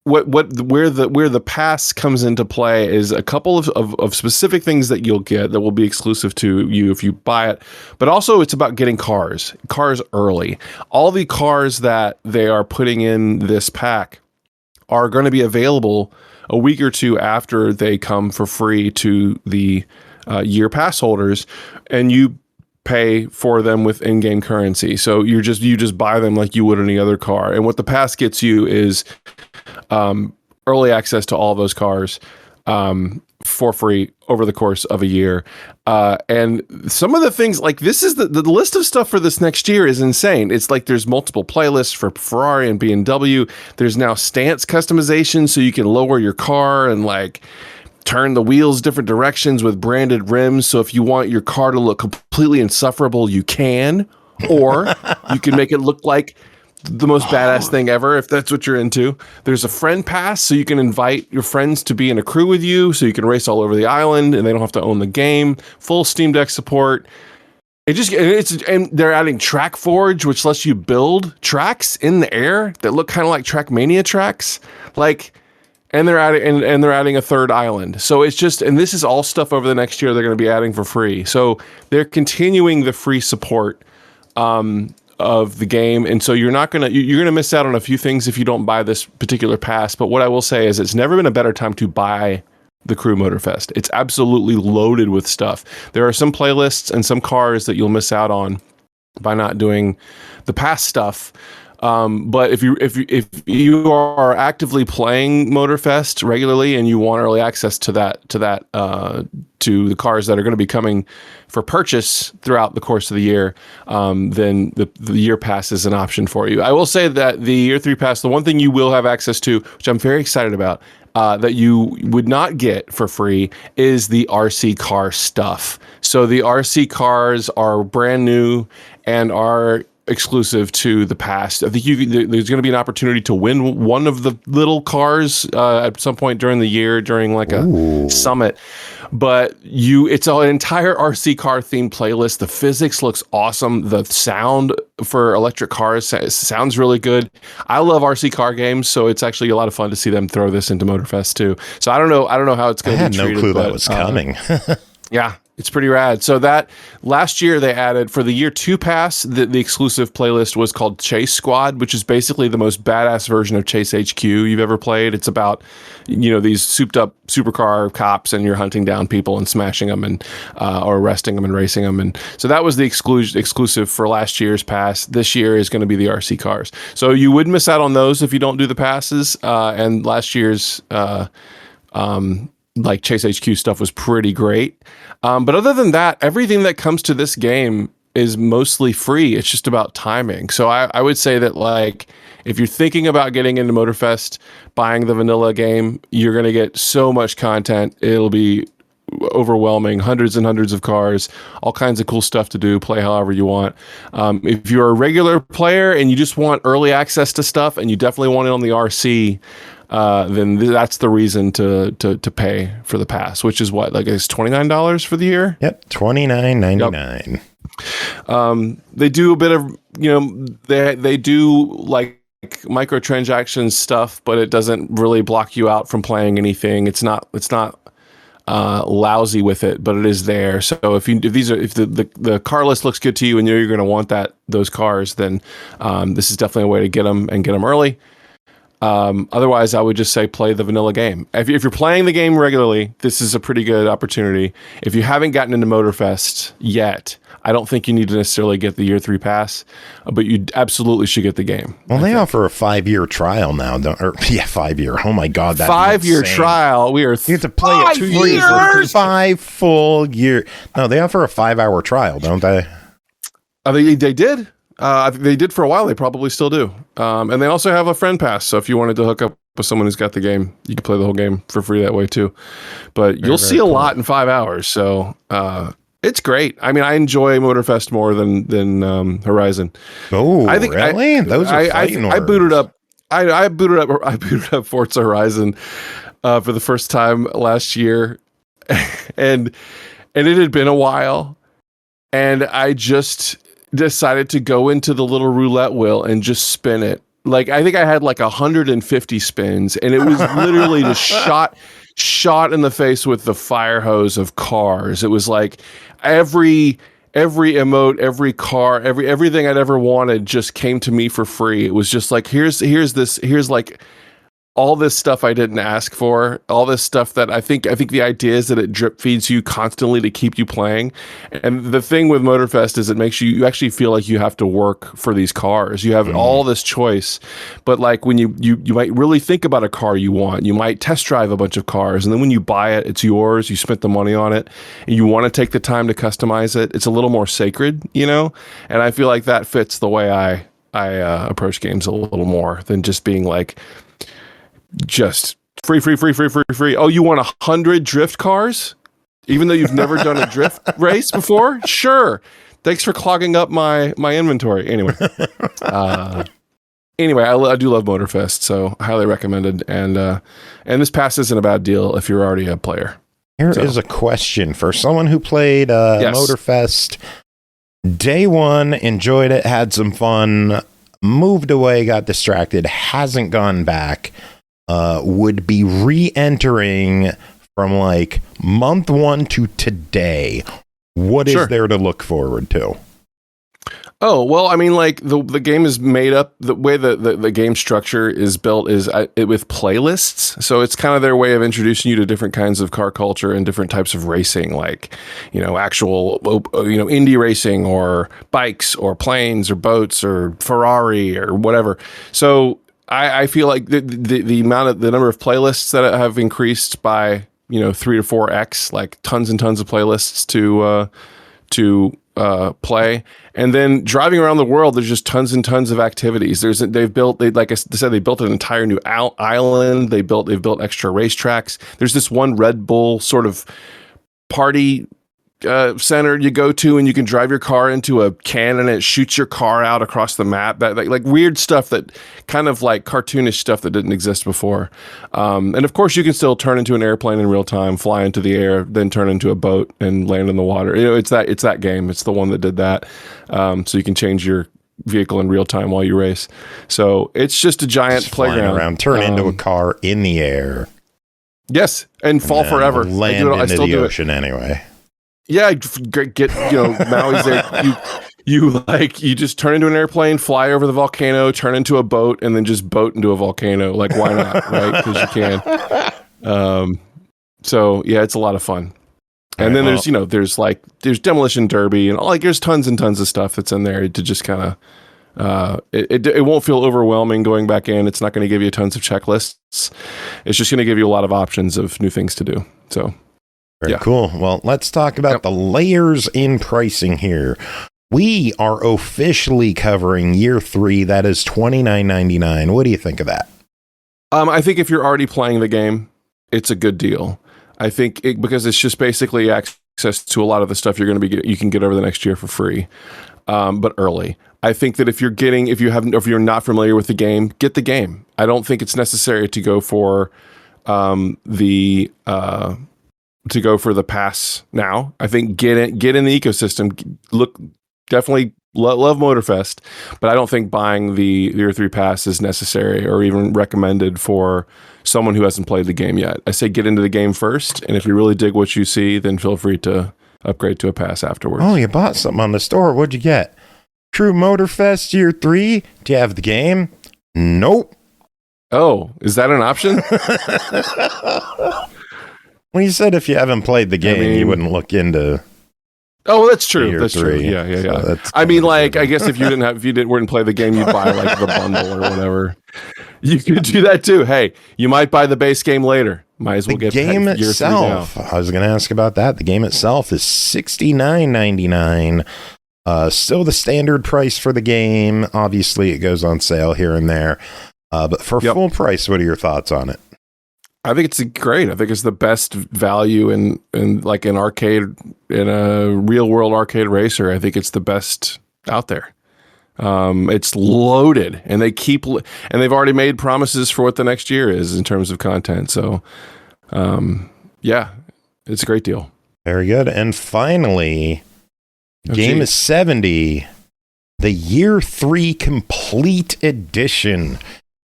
where the pass comes into play is a couple of specific things that you'll get that will be exclusive to you if you buy it. But also it's about getting cars early. All the cars that they are putting in this pack are going to be available a week or two after they come for free to the year pass holders, and you pay for them with in-game currency. So you just buy them like you would any other car. And what the pass gets you is early access to all those cars for free over the course of a year. And some of the things, like this is the list of stuff for this next year is insane. It's like there's multiple playlists for Ferrari and BMW. There's now stance customization, so you can lower your car and like turn the wheels different directions with branded rims. So if you want your car to look completely insufferable, you can, or you can make it look like the most badass thing ever, if that's what you're into. There's a friend pass, so you can invite your friends to be in a crew with you, so you can race all over the island and they don't have to own the game. Full Steam Deck support. And they're adding Track Forge, which lets you build tracks in the air that look kind of like Trackmania tracks. And they're adding a 3rd island. So it's just, and this is all stuff over the next year they're going to be adding for free. So they're continuing the free support of the game, and so you're going to miss out on a few things if you don't buy this particular pass. But what I will say is it's never been a better time to buy the Crew Motorfesst. It's absolutely loaded with stuff. There are some playlists and some cars that you'll miss out on by not doing the pass stuff. But if you are actively playing Motorfesst regularly and you want early access to the cars that are going to be coming for purchase throughout the course of the year, then the year pass is an option for you. I will say that the year 3 pass, the one thing you will have access to, which I'm very excited about, that you would not get for free, is the RC car stuff. So the RC cars are brand new and are exclusive to the past. I think there's going to be an opportunity to win one of the little cars at some point during the year, during like a summit. But it's an entire RC car themed playlist. The physics looks awesome. The sound for electric cars sounds really good. I love RC car games, so it's actually a lot of fun to see them throw this into Motorfestt too. So I don't know how it's going to be treated. I had no clue that was coming. Yeah. It's pretty rad. So that last year they added for the year 2 pass, the exclusive playlist was called Chase Squad, which is basically the most badass version of Chase HQ you've ever played. It's about, these souped up supercar cops and you're hunting down people and smashing them and or arresting them and racing them. And so that was the exclusive for last year's pass. This year is going to be the RC cars. So you would miss out on those if you don't do the passes. And last year's like Chase HQ stuff was pretty great. But other than that, everything that comes to this game is mostly free. It's just about timing. So I would say that, like, if you're thinking about getting into Motorfestt, buying the vanilla game, you're going to get so much content. It'll be overwhelming, hundreds and hundreds of cars, all kinds of cool stuff to do, play however you want. If you're a regular player and you just want early access to stuff and you definitely want it on the RC, then that's the reason to pay for the pass, which is what, like, it's $29 for the year? Yep, $29.99. Yep. They do a bit of, they do like microtransaction stuff, but it doesn't really block you out from playing anything. It's not lousy with it, but it is there. So if the car list looks good to you and you're going to want those cars, then this is definitely a way to get them and get them early. Otherwise, I would just say play the vanilla game. If you're playing the game regularly, this is a pretty good opportunity. If you haven't gotten into Motorfestt yet, I don't think you need to necessarily get the year 3 pass, but you absolutely should get the game. Well, they offer a 5-year trial now. 5 year. Oh my God, that's 5-year trial. You have to play it 2 years for 5 full years. No, they offer a 5-hour trial, don't they? They did. They did for a while. They probably still do. And they also have a friend pass. So if you wanted to hook up with someone who's got the game, you can play the whole game for free that way too. But you'll see a lot in 5 hours. So it's great. I mean, I enjoy Motorfestt more than Horizon. Oh, I think really? Those are fighting words. I booted up Forza Horizon for the first time last year, and it had been a while, and I just decided to go into the little roulette wheel and just spin it. Like, I think I had like 150 spins, and it was literally just shot in the face with the fire hose of cars. It was like every emote, every car, everything I'd ever wanted just came to me for free. It was just like, here's like all this stuff I didn't ask for, all this stuff that I think the idea is that it drip feeds you constantly to keep you playing. And the thing with Motorfestt is it makes you actually feel like you have to work for these cars. You have all this choice, but like when you might really think about a car you want, you might test drive a bunch of cars, and then when you buy it, it's yours, you spent the money on it, and you want to take the time to customize it. It's a little more sacred, and I feel like that fits the way I approach games a little more than just being like, just free. Oh, you want 100 drift cars? Even though you've never done a drift race before? Sure. Thanks for clogging up my inventory. Anyway. I do love Motorfestt, so highly recommended. And this pass isn't a bad deal if you're already a player. Here is a question for someone who played Motorfestt day one, enjoyed it, had some fun, moved away, got distracted, hasn't gone back. Would be re-entering from like month 1 to today. What is there to look forward to? Oh, well, I mean, like the game is made up, the way the game structure is built is with playlists. So it's kind of their way of introducing you to different kinds of car culture and different types of racing, like, actual, indie racing or bikes or planes or boats or Ferrari or whatever. So I feel like the number of playlists that have increased by 3 to 4x, like tons and tons of playlists to play, and then driving around the world, there's just tons and tons of activities. Like I said, they built an entire new island. They've built extra racetracks. There's this one Red Bull sort of party center you go to, and you can drive your car into a cannon and it shoots your car out across the map. That like weird stuff, that kind of like cartoonish stuff that didn't exist before. And of course, you can still turn into an airplane in real time, fly into the air, then turn into a boat and land in the water. It's that game. It's the one that did that. So you can change your vehicle in real time while you race. So it's just a giant playground. Around, turn into a car in the air. Yes, and fall forever. Land into the ocean anyway. Yeah, get Maui's there. You just turn into an airplane, fly over the volcano, turn into a boat, and then just boat into a volcano. Like, why not, right? Because you can. So yeah, it's a lot of fun. And then there's Demolition Derby and there's tons and tons of stuff that's in there to just kind of. It won't feel overwhelming going back in. It's not going to give you tons of checklists. It's just going to give you a lot of options of new things to do. So. Very cool. Well, let's talk about the layers in pricing here. we are officially covering year 3. That is $29.99. What do you think of that? I think if you're already playing the game, it's a good deal. I think because it's just basically access to a lot of the stuff you can get over the next year for free, but early. I think that if you're not familiar with the game, get the game. I don't think it's necessary to go for the pass now. I think get in the ecosystem. Definitely love Motorfesst, but I don't think buying the year 3 pass is necessary or even recommended for someone who hasn't played the game yet. I say get into the game first, and if you really dig what you see, then feel free to upgrade to a pass afterwards. Oh, you bought something on the store. What'd you get? True Motorfestt year 3? Do you have the game? Nope. Oh, is that an option? Well, you said if you haven't played the game, you wouldn't look into. Oh, that's true. That's 3. true. Yeah. So I mean, like, I guess if you wouldn't play the game, you'd buy like the bundle or whatever. You could do that too. Hey, you might buy the base game later. Might as well get the game year 3 itself. now. I was going to ask about that. The game itself is $69.99. Still the standard price for the game. Obviously, it goes on sale here and there. But for full price, what are your thoughts on it? I think it's great. I think it's the best value in like an arcade, in a real world arcade racer. I think it's the best out there. It's loaded, and they've already made promises for what the next year is in terms of content. So, yeah, it's a great deal. Very good. And finally, game is 70. The year 3 complete edition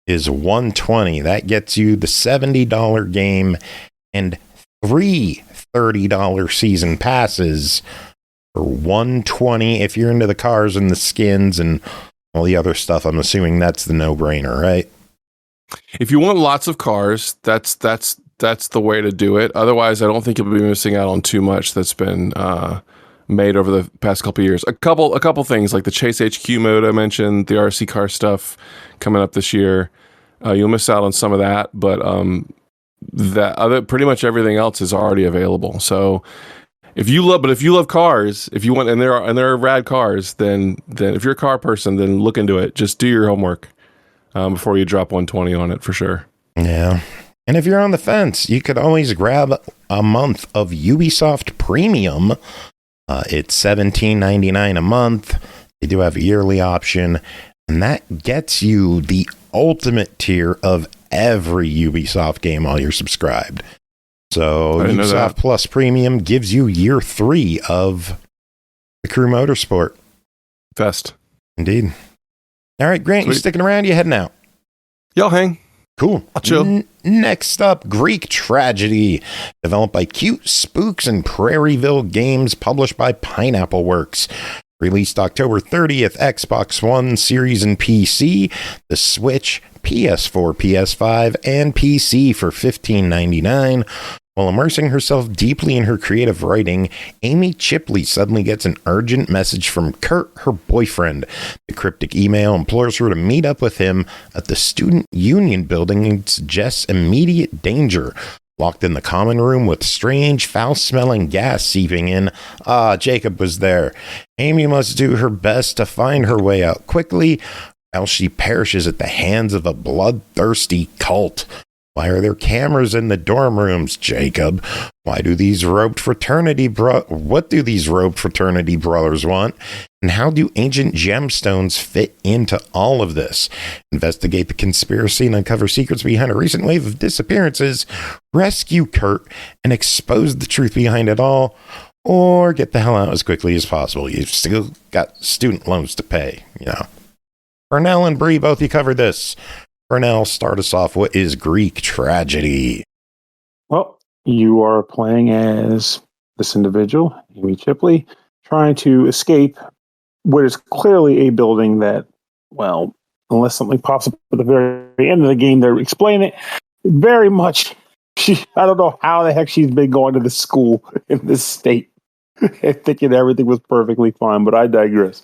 is $120. That gets you the $70 game and 3 $30 season passes for $120. If you're into the cars and the skins and all the other stuff, I'm assuming that's the no-brainer, right? If you want lots of cars, that's the way to do it. Otherwise, I don't think you'll be missing out on too much that's been made over the past couple of years. A couple things like the Chase HQ mode I mentioned, the RC car stuff coming up this year. You'll miss out on some of that, but pretty much everything else is already available. So if you love cars, if you want, and there are rad cars, then if you're a car person, then look into it. Just do your homework before you drop 120 on it for sure. Yeah. And if you're on the fence, you could always grab a month of Ubisoft Premium. It's $17.99 a month. They do have a yearly option, and that gets you the ultimate tier of every Ubisoft game while you're subscribed. So Ubisoft Plus Premium gives you year 3 of the Crew Motorsport Fest. Indeed. All right, Grant, you sticking around? You heading out? Y'all hang. Cool. I'll chill. Next up, Greek Tragedy, developed by Cute Spooks and Prairieville Games, published by Pineapple Works. Released October 30th, Xbox One, Series and PC, the Switch, PS4, PS5, and PC for $15.99. While immersing herself deeply in her creative writing, Amy Chipley suddenly gets an urgent message from Kurt, her boyfriend. The cryptic email implores her to meet up with him at the Student Union building and suggests immediate danger. Locked in the common room with strange, foul-smelling gas seeping in. Jacob was there. Amy must do her best to find her way out quickly, else she perishes at the hands of a bloodthirsty cult. Why are there cameras in the dorm rooms, Jacob? What do these robed fraternity brothers want? And how do ancient gemstones fit into all of this? Investigate the conspiracy and uncover secrets behind a recent wave of disappearances. Rescue Kurt and expose the truth behind it all. Or get the hell out as quickly as possible. You've still got student loans to pay, you know. Pernell and Bri, both you covered this. Pernell, start us off. What is Greek Tragedy? Well, you are playing as this individual, Amy Chipley, trying to escape what is clearly a building that, well, unless something pops up at the very end of the game, they're explaining it very much. I don't know how the heck she's been going to this school in this state and thinking everything was perfectly fine, but I digress.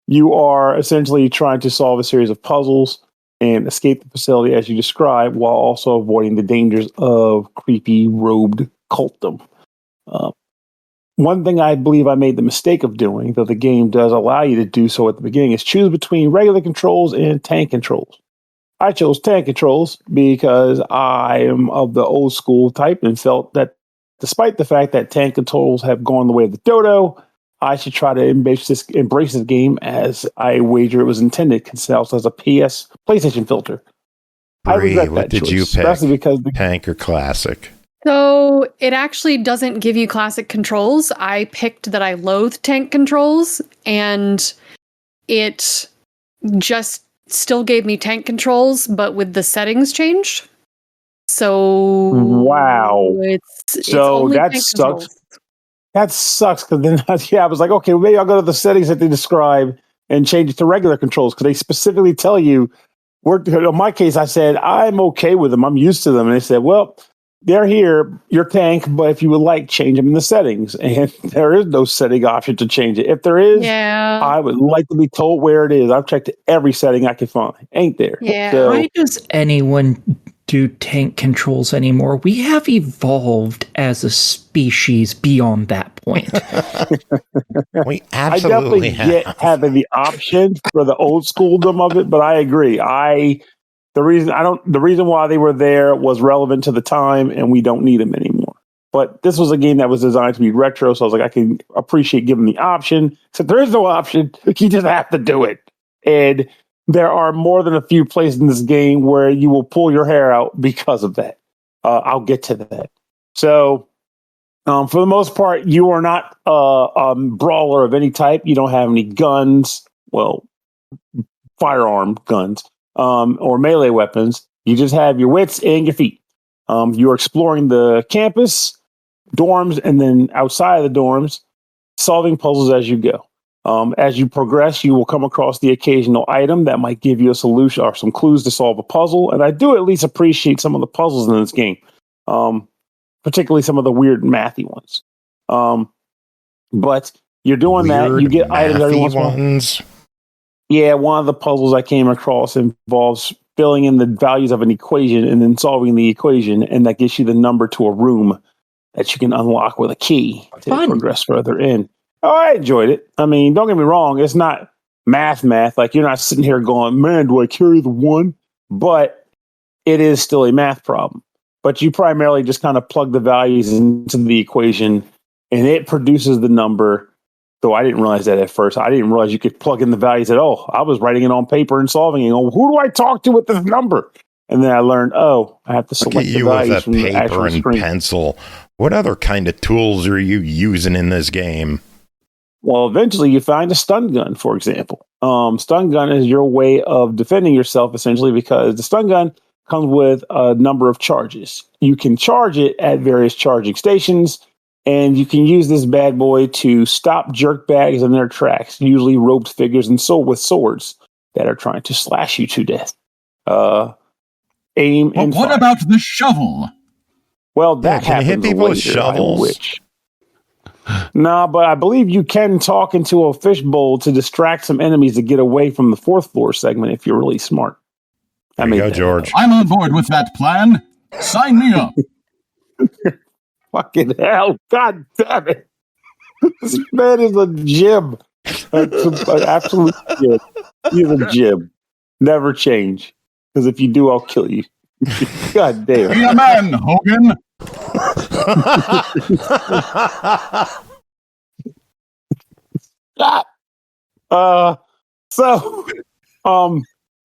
You are essentially trying to solve a series of puzzles and escape the facility as you described, while also avoiding the dangers of creepy robed cultdom. one thing I believe I made the mistake of doing, though the game does allow you to do so at the beginning, is choose between regular controls and tank controls. I chose tank controls because I am of the old school type and felt that despite the fact that tank controls have gone the way of the dodo, I should try to embrace this game as I wager it was intended, considered as a PlayStation filter. Bri, I regret what that did choice, you pick? especially because Tank or classic? So it actually doesn't give you classic controls. I picked that I loathe tank controls, and it just still gave me tank controls, but with the settings changed. So wow, it's so only that tank sucks. controls. That sucks because then I was like, okay, well, maybe I'll go to the settings that they describe and change it to regular controls because they specifically tell you. In my case, I said I'm okay with them. I'm used to them, and they said, well, they're here, your tank, but if you would like, change them in the settings. And there is no setting option to change it. If there is, I would like to be told where it is. I've checked every setting I could find. Ain't there? Yeah. So, Why does anyone do tank controls anymore? We have evolved as a species beyond that point. We I definitely get having the option for the old schooldom of it, but I agree. The reason why they were there was relevant to the time, and we don't need them anymore. But this was a game that was designed to be retro, so I was like, I can appreciate giving the option. So there is no option; you just have to do it. And there are more than a few places in this game where you will pull your hair out because of that. I'll get to that. So, for the most part, you are not a brawler of any type. You don't have any guns. Well, firearm guns. Or melee weapons. You just have your wits and your feet. You're exploring the campus, dorms, and then outside of the dorms, solving puzzles as you go. As you progress, you will come across the occasional item that might give you a solution or some clues to solve a puzzle. And I do at least appreciate some of the puzzles in this game, particularly some of the weird mathy ones. But you're doing that. You get items every once in a while. Yeah, one of the puzzles I came across involves filling in the values of an equation and then solving the equation, and that gives you the number to a room that you can unlock with a key to progress further in. Oh, I enjoyed it. I mean, don't get me wrong, it's not math. Like, you're not sitting here going, man, do I carry the one? But it is still a math problem. But you primarily just kind of plug the values into the equation, and it produces the number. Though I didn't realize that at first. I didn't realize you could plug in the values at all. I was writing it on paper and solving it. Who do I talk to with this number? And then I learned, I have to select the values from the actual screen. Paper and pencil. What other kind of tools are you using in this game? Well, eventually you find a stun gun, for example. Stun gun is your way of defending yourself, essentially, because the stun gun comes with a number of charges. You can charge it at various charging stations. And you can use this bad boy to stop jerkbags in their tracks, usually roped figures and with swords that are trying to slash you to death. Aim and what fire. about the shovel? Well, that can you hit happens people with later, shovels? Nah, but I believe you can talk into a fishbowl to distract some enemies to get away from the fourth floor segment if you're really smart. There you go, George. I'm on board with that plan. Sign me up. Fucking hell. God damn it. This man is a gym. An absolute gym. He's a gym. Never change. Because if you do, I'll kill you. God damn. Be a man, Hogan.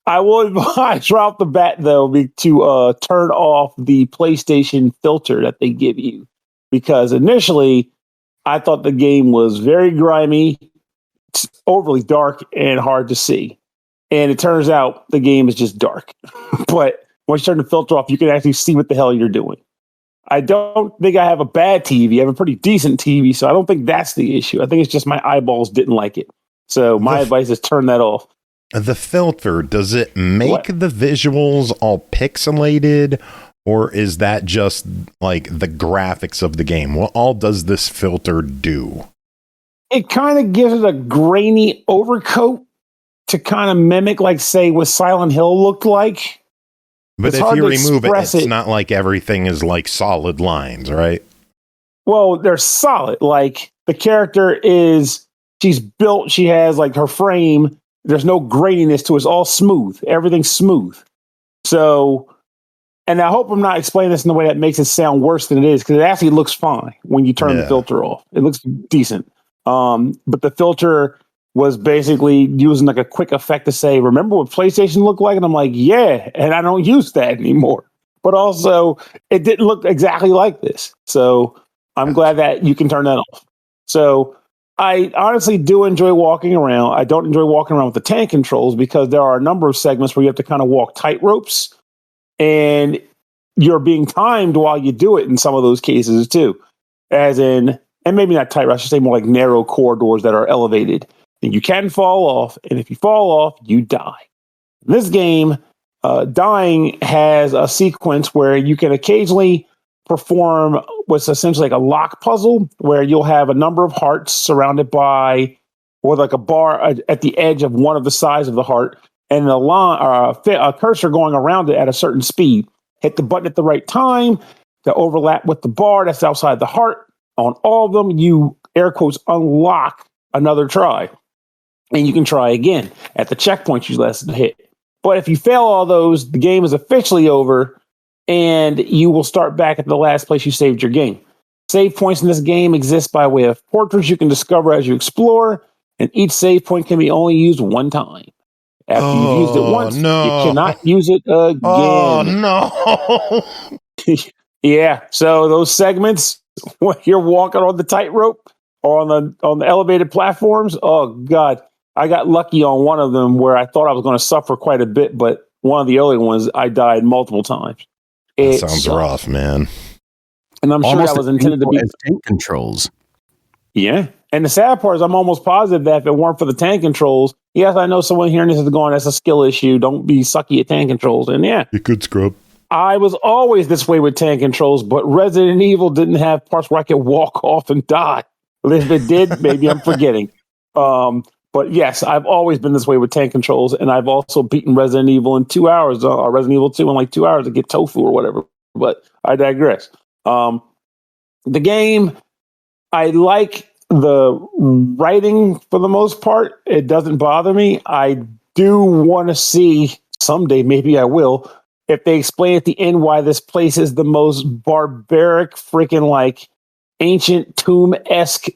I will advise right off the bat, though, to turn off the PlayStation filter that they give you. Because initially, I thought the game was very grimy, overly dark, and hard to see. And it turns out the game is just dark. But once you turn the filter off, you can actually see what the hell you're doing. I don't think I have a bad TV. I have a pretty decent TV, so I don't think that's the issue. I think it's just my eyeballs didn't like it. So my advice is turn that off. The filter, does it make the visuals all pixelated, or is that just like the graphics of the game? What all does this filter do? It kind of gives it a grainy overcoat to kind of mimic, like, say, what Silent Hill looked like. But if you remove it, it's not like everything is like solid lines, right? Well, they're solid. Like the character she's built. She has like her frame. There's no graininess to it. It's all smooth. Everything's smooth. So, and I hope I'm not explaining this in a way that makes it sound worse than it is, because it actually looks fine when you turn the filter off. It looks decent. But the filter was basically using like a quick effect to say, remember what PlayStation looked like? And I'm like, yeah, and I don't use that anymore. But also, it didn't look exactly like this. So I'm glad that you can turn that off. So I honestly do enjoy walking around. I don't enjoy walking around with the tank controls because there are a number of segments where you have to kind of walk tight ropes, and you're being timed while you do it in some of those cases too. As in, and maybe not tight, I should say more like narrow corridors that are elevated. And you can fall off, and if you fall off, you die. In this game, dying has a sequence where you can occasionally perform what's essentially like a lock puzzle, where you'll have a number of hearts surrounded by, or like a bar at the edge of one of the sides of the heart, and a cursor going around it at a certain speed. Hit the button at the right time to overlap with the bar that's outside the heart. On all of them, you air quotes unlock another try, and you can try again at the checkpoint you last hit. But if you fail all those, the game is officially over, and you will start back at the last place you saved your game. Save points in this game exist by way of portraits you can discover as you explore, and each save point can be only used one time. After you've used it once, you cannot use it again. Oh, no. Yeah, so those segments, when you're walking on the tightrope or on the elevated platforms, oh, God. I got lucky on one of them where I thought I was going to suffer quite a bit, but one of the early ones, I died multiple times. That sounds rough, man. And I'm sure that was intended to be tank controls. Yeah. And the sad part is I'm almost positive that if it weren't for the tank controls, yes, I know someone hearing this is going, that's a skill issue. Don't be sucky at tank controls. And yeah. You could scrub. I was always this way with tank controls, but Resident Evil didn't have parts where I could walk off and die. If it did, maybe I'm forgetting. But yes, I've always been this way with tank controls, and I've also beaten Resident Evil in 2 hours, or Resident Evil 2 in like 2 hours to get tofu or whatever. But I digress. The game, I like the writing for the most part. It doesn't bother me. I do want to see someday, maybe I will, if they explain at the end why this place is the most barbaric, freaking like ancient tomb-esque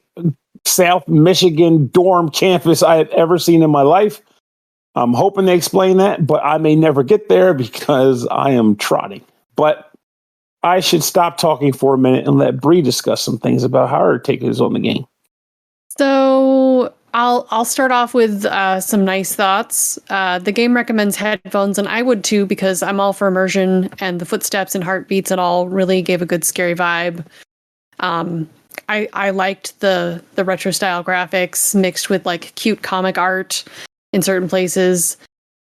South Michigan dorm campus I have ever seen in my life. I'm hoping they explain that, but I may never get there because I am trotting. But I should stop talking for a minute and let Bri discuss some things about how her take is on the game. So I'll start off with some nice thoughts. The game recommends headphones, and I would too, because I'm all for immersion, and the footsteps and heartbeats and all really gave a good scary vibe. I liked the retro style graphics mixed with like cute comic art in certain places.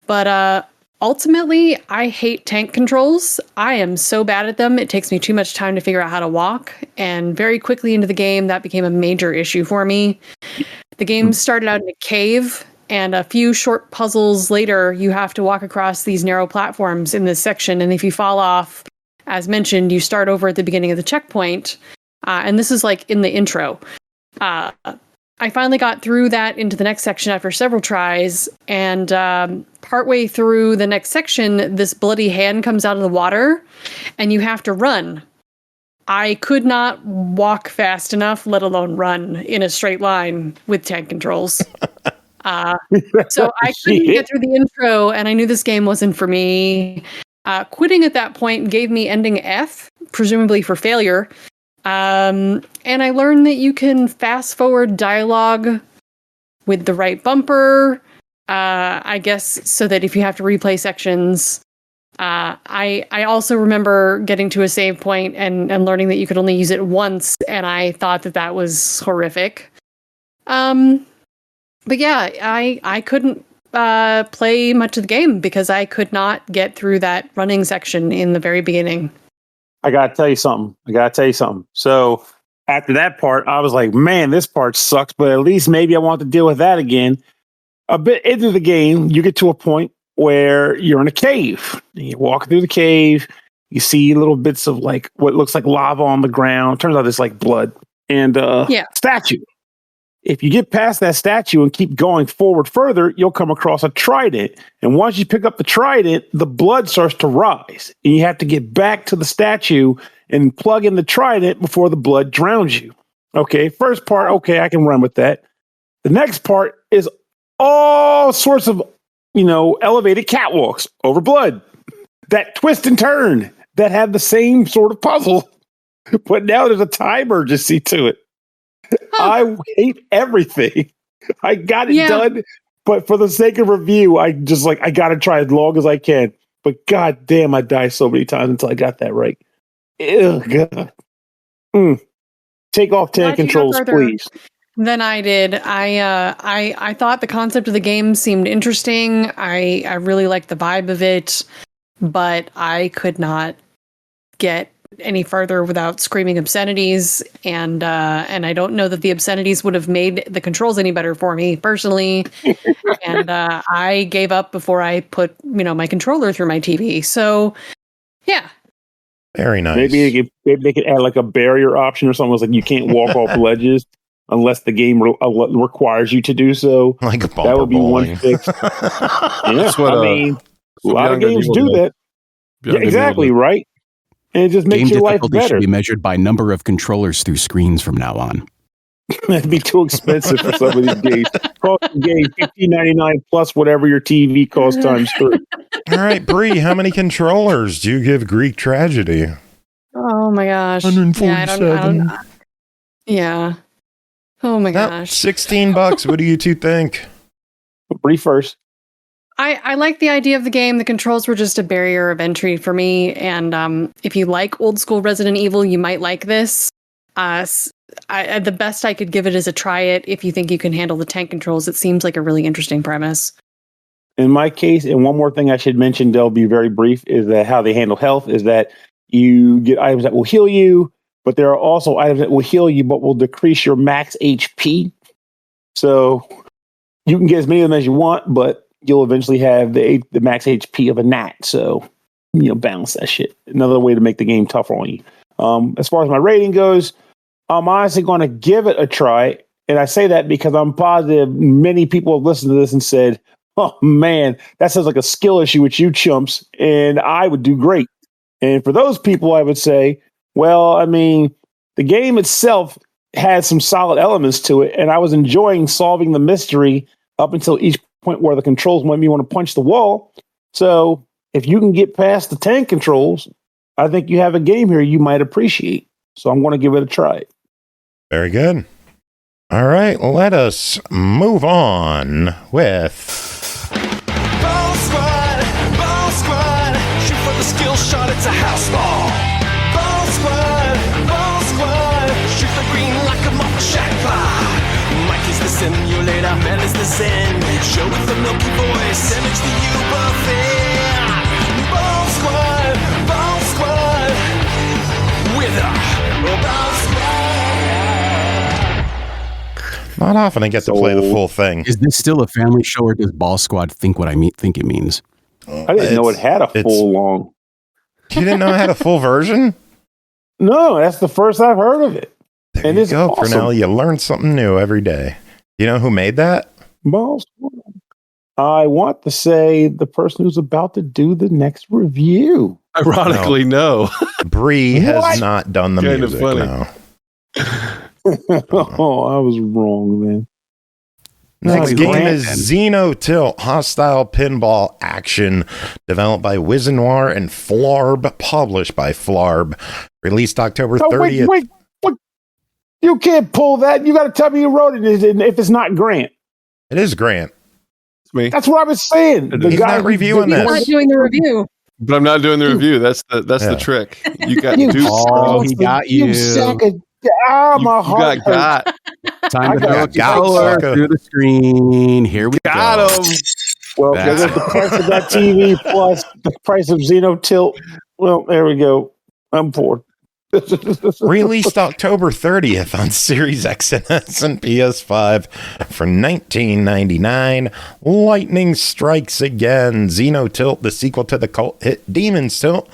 But ultimately, I hate tank controls. I am so bad at them. It takes me too much time to figure out how to walk. And very quickly into the game, that became a major issue for me. The game started out in a cave, and a few short puzzles later, you have to walk across these narrow platforms in this section. And if you fall off, as mentioned, you start over at the beginning of the checkpoint. And this is like in the intro. I finally got through that into the next section after several tries. And partway through the next section, this bloody hand comes out of the water and you have to run. I could not walk fast enough, let alone run in a straight line with tank controls. So I couldn't get through the intro, and I knew this game wasn't for me. Quitting at that point gave me ending F, presumably for failure. And I learned that you can fast forward dialogue with the right bumper, I guess, so that if you have to replay sections. I also remember getting to a save point and learning that you could only use it once, and I thought that was horrific. But yeah, I couldn't play much of the game because I could not get through that running section in the very beginning. I gotta tell you something. So after that part, I was like, man, this part sucks, but at least maybe I want to deal with that again. A bit into the game, you get to a point where you're in a cave. You're walking through the cave, You see little bits of like what looks like lava on the ground. Turns out it's like blood. And statue. If you get past that statue and keep going forward further, you'll come across a trident. And once you pick up the trident, the blood starts to rise. And you have to get back to the statue and plug in the trident before the blood drowns you. Okay, first part, okay, I can run with that. The next part is all sorts of, elevated catwalks over blood that twist and turn that have the same sort of puzzle. But now there's a time urgency to it. I hate everything. I got it done, but for the sake of review, I got to try as long as I can. But god damn, I died so many times until I got that right. Ew, God. Take off 10 controls, please. Than I did. I thought the concept of the game seemed interesting. I really liked the vibe of it, but I could not get any further without screaming obscenities, and I don't know that the obscenities would have made the controls any better for me personally. And I gave up before I put my controller through my TV. So yeah, very nice. Maybe they could add like a barrier option or something. Like you can't walk off ledges unless the game requires you to do so. Like that would be bowling. one fix. Yeah, what, a lot of games do that. Yeah, exactly, right? And it just makes your life better. Should be measured by number of controllers through screens from now on. That'd be too expensive for some of these games. Cost the game $15.99 plus whatever your TV costs times 3. All right, Bri, how many controllers do you give Greek Tragedy? Oh my gosh. 147. Yeah. Oh my gosh. $16. What do you two think? Bri first. I like the idea of the game. The controls were just a barrier of entry for me. And if you like old school Resident Evil, you might like this. The best I could give it is a try it. If you think you can handle the tank controls, it seems like a really interesting premise. In my case, and one more thing I should mention, they'll be very brief, is that how they handle health is that you get items that will heal you, but there are also items that will heal you but will decrease your max HP. So you can get as many of them as you want, but you'll eventually have the max HP of a gnat. So, balance that shit. Another way to make the game tougher on you. As far as my rating goes, I'm honestly going to give it a try. And I say that because I'm positive many people have listened to this and said, oh man, that sounds like a skill issue with you chumps. And I would do great. And for those people, I would say, well, I mean, the game itself had some solid elements to it. And I was enjoying solving the mystery up until each point where the controls made me want to punch the wall. So if you can get past the tank controls, I think you have a game here you might appreciate. So I'm going to give it a try. Very good. All right, let us move on with Ball squad, shoot for the skill shot, it's a house ball. Ball squad, shoot the green like a muffin shack pie. Mike is the simulator, man is the zen. Show with the milky voice, image the U buffet. Ball squad, with a ball squad. Not often I get to play the full thing. Is this still a family show, or does Ball Squad think what I think it means? I didn't know it had a full long. You didn't know it had a full version? No, that's the first I've heard of it. There and you it's go, awesome. Pernell. You learn something new every day. You know who made that? Ball Squad. I want to say the person who's about to do the next review. Ironically, no. Bri has not done the Kind of music. funny. No. Oh, I was wrong, man. Next Nice. game is XENOTILT, hostile pinball action, developed by WIZNWAR and Flarb, published by Flarb. Released October 30th. Wait. You can't pull that. You got to tell me you wrote it if it's not Grant. It is Grant. It's me. That's what I was saying. He's not reviewing We're not this. doing the review. But I'm not doing the review. That's the trick. You got You two. Oh, he got you. You sack of... my You heart got hurts. Time to got throw a got, controller sucker. through the screen. Here we Got go. him. Well, because of the price of that TV plus the price of XENOTILT. Well, there we go. I'm poor. Released October 30th on Series XS and PS5 for $19.99. Lightning Strikes Again. XENOTILT, the sequel to the cult hit Demon's Tilt,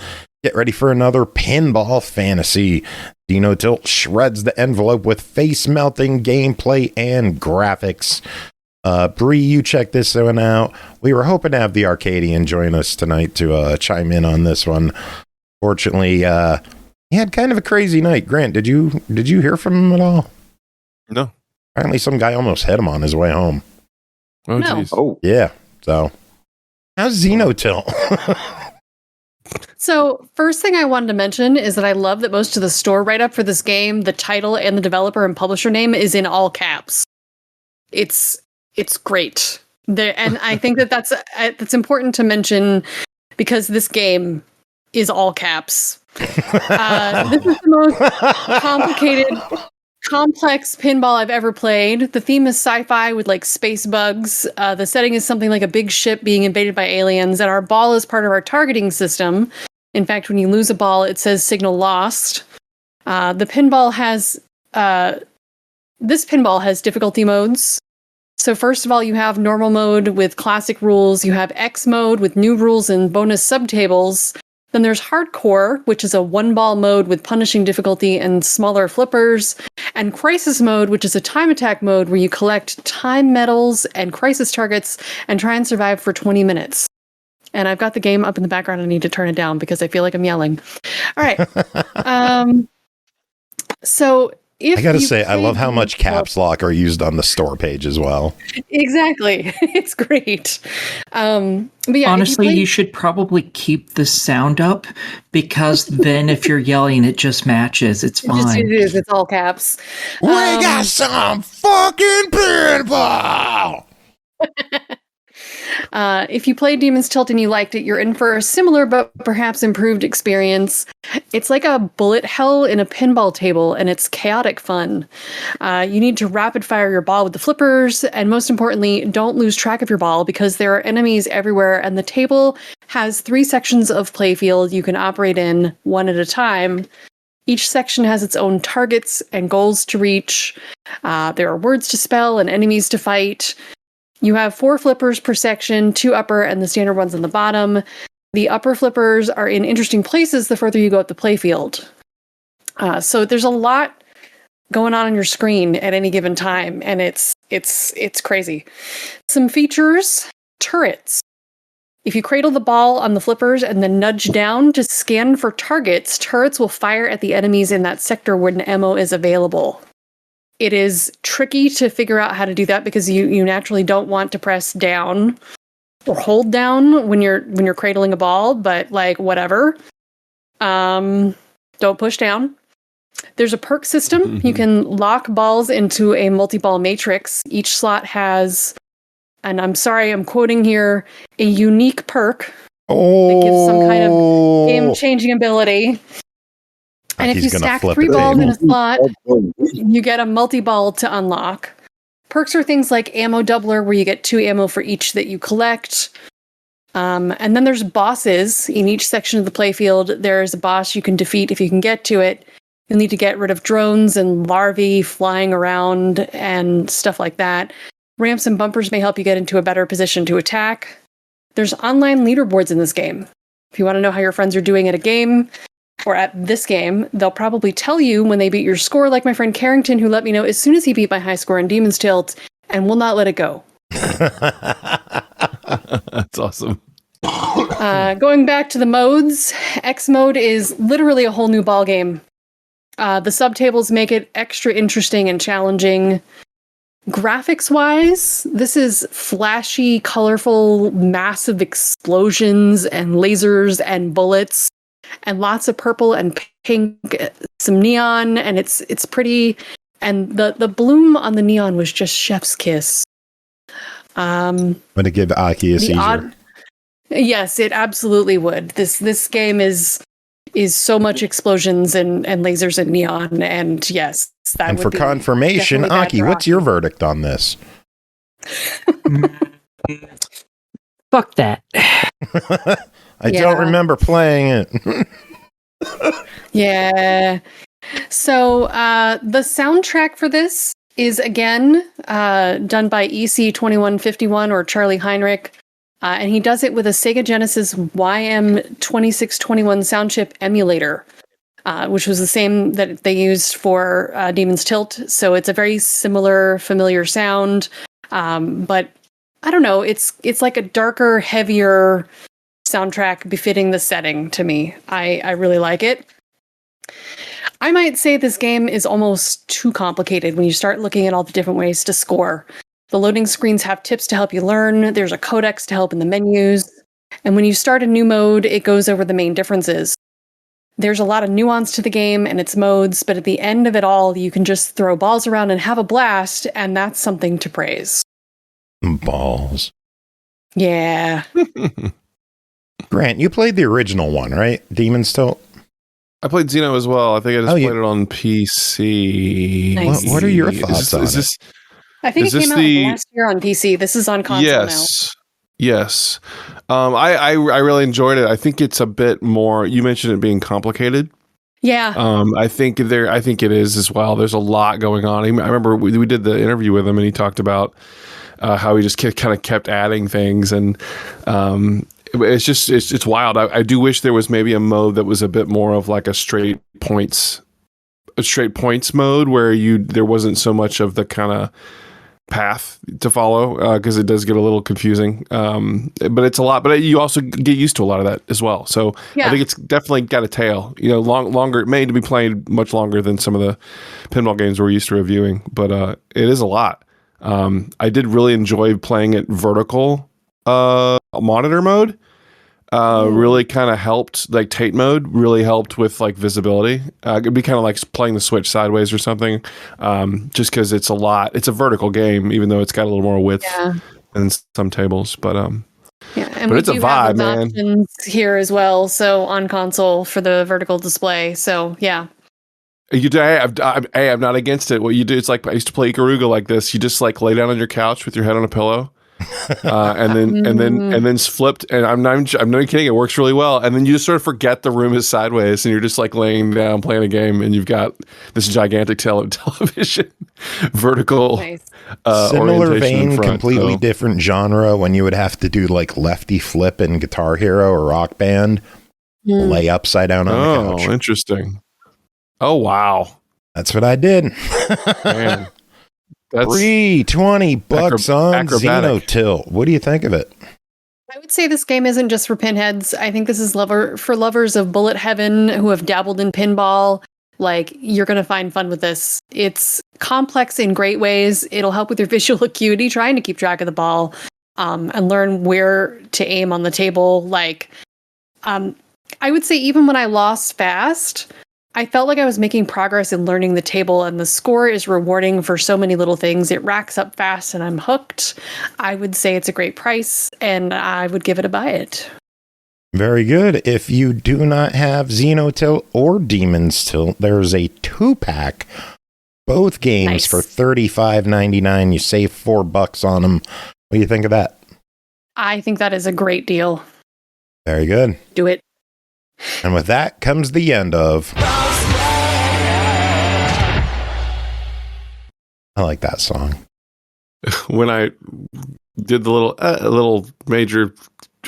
Get ready for another pinball fantasy. XENOTILT shreds the envelope with face-melting gameplay and graphics. Bri, you check this one out. We were hoping to have the Arcadian join us tonight to chime in on this one. Fortunately, he had kind of a crazy night. Grant, did you hear from him at all? No. Apparently some guy almost hit him on his way home. Oh, No. jeez. Oh, Yeah, so how's XENOTILT? So, first thing I wanted to mention is that I love that most of the store write-up for this game, the title and the developer and publisher name is in all caps. It's great. And I think that's important to mention because this game is all caps. This is the most complicated, complex pinball I've ever played. The theme is sci-fi with like space bugs. The setting is something like a big ship being invaded by aliens, and our ball is part of our targeting system. In fact, when you lose a ball, it says signal lost. The pinball has this pinball has difficulty modes. So first of all, you have normal mode with classic rules. You have X mode with new rules and bonus subtables. Then there's hardcore, which is a one-ball mode with punishing difficulty and smaller flippers. And crisis mode, which is a time attack mode where you collect time medals and crisis targets and try and survive for 20 minutes. And I've got the game up in the background. I need to turn it down because I feel like I'm yelling. All right. So if I gotta you say, I play love how much XENOTILT- caps lock are used on the store page as well. Exactly. It's great. But yeah, Honestly, if you should probably keep the sound up because then if you're yelling, it just matches. It's fine. It's all caps. We got some fucking pinball! If you played Demon's Tilt and you liked it, you're in for a similar but perhaps improved experience. It's like a bullet hell in a pinball table, and it's chaotic fun. You need to rapid fire your ball with the flippers, and most importantly, don't lose track of your ball because there are enemies everywhere, and the table has 3 sections of playfield you can operate in one at a time. Each section has its own targets and goals to reach. There are words to spell and enemies to fight. You have 4 flippers per section, 2 upper and the standard ones on the bottom. The upper flippers are in interesting places the further you go up the playfield. So there's a lot going on your screen at any given time, and it's crazy. Some features: turrets. If you cradle the ball on the flippers and then nudge down to scan for targets, turrets will fire at the enemies in that sector when ammo is available. It is tricky to figure out how to do that because you naturally don't want to press down or hold down when you're cradling a ball, but like whatever. Don't push down. There's a perk system. You can lock balls into a multi-ball matrix. Each slot has, and I'm sorry, I'm quoting here, a unique perk that gives some kind of game-changing ability. And if you stack 3 balls in a slot, you get a multi-ball to unlock. Perks are things like ammo doubler, where you get 2 ammo for each that you collect. And then there's bosses. In each section of the playfield, there's a boss you can defeat if you can get to it. You'll need to get rid of drones and larvae flying around and stuff like that. Ramps and bumpers may help you get into a better position to attack. There's online leaderboards in this game. If you want to know how your friends are doing at a game, or at this game, they'll probably tell you when they beat your score, like my friend Carrington, who let me know as soon as he beat my high score in Demon's Tilt, and will not let it go. That's awesome. Going back to the modes, X mode is literally a whole new ballgame. The subtables make it extra interesting and challenging. Graphics-wise, this is flashy, colorful, massive explosions and lasers and bullets. And lots of purple and pink, some neon, and it's pretty. And the bloom on the neon was just chef's kiss. I'm going to give Aki a seizure. Yes, it absolutely would. This game is so much explosions and lasers and neon, and yes, that and would for be confirmation, definitely bad Aki, for what's your verdict on this? Fuck that. I don't remember playing it. Yeah. So the soundtrack for this is again done by EC2151 or Charlie Heinrich. And he does it with a Sega Genesis YM2621 sound chip emulator, which was the same that they used for Demon's Tilt. So it's a very similar, familiar sound. But I don't know, it's like a darker, heavier soundtrack befitting the setting to me. I really like it. I might say this game is almost too complicated when you start looking at all the different ways to score. The loading screens have tips to help you learn. There's a codex to help in the menus. And when you start a new mode, it goes over the main differences. There's a lot of nuance to the game and its modes, but at the end of it all, you can just throw balls around and have a blast, and that's something to praise. Balls. Yeah. Grant, you played the original one, right? Demon's Tilt? I played Xeno as well. I think I just played it on PC. Nice. What are your thoughts on it? I think it came out last year on PC. This is on console now. Yes. I really enjoyed it. I think it's a bit more. You mentioned it being complicated. Yeah. I think it is as well. There's a lot going on. I remember we did the interview with him, and he talked about how he just kind of kept adding things, and it's wild. I do wish there was maybe a mode that was a bit more of like a straight points mode where there wasn't so much of the kind of path to follow, because it does get a little confusing, but it's a lot, but you also get used to a lot of that as well. So I think it's definitely got a tail, longer, made to be played much longer than some of the pinball games we're used to reviewing, but it is a lot. I did really enjoy playing it vertical monitor mode. Really kind of helped, like Tate mode really helped with like visibility. It'd be kind of like playing the Switch sideways or something, just because it's a vertical game, even though it's got a little more width than some tables. But and but it's a vibe, man. Options here as well, so on console for the vertical display. So yeah. I'm not against it. What you do, it's like I used to play Ikaruga like this. You just like lay down on your couch with your head on a pillow. and then flipped, and I'm not kidding, it works really well, and then you just sort of forget the room is sideways and you're just like laying down playing a game, and you've got this gigantic television vertical similar vein, completely different genre. When you would have to do like lefty flip in Guitar Hero or Rock Band, lay upside down on the couch. Interesting. Oh wow, that's what I did. Man. That's $20 on XENOTILT. What do you think of it? I would say this game isn't just for pinheads. I think this is for lovers of bullet heaven who have dabbled in pinball. Like, you're going to find fun with this. It's complex in great ways. It'll help with your visual acuity, trying to keep track of the ball, and learn where to aim on the table. Like, I would say even when I lost fast, I felt like I was making progress in learning the table, and the score is rewarding for so many little things. It racks up fast, and I'm hooked. I would say it's a great price, and I would give it a buy it. Very good. If you do not have XENOTILT or Demon's Tilt, there's a 2-pack. Both games for $35.99. You save $4 on them. What do you think of that? I think that is a great deal. Very good. Do it. And with that comes the end of... I like that song. When I did the little major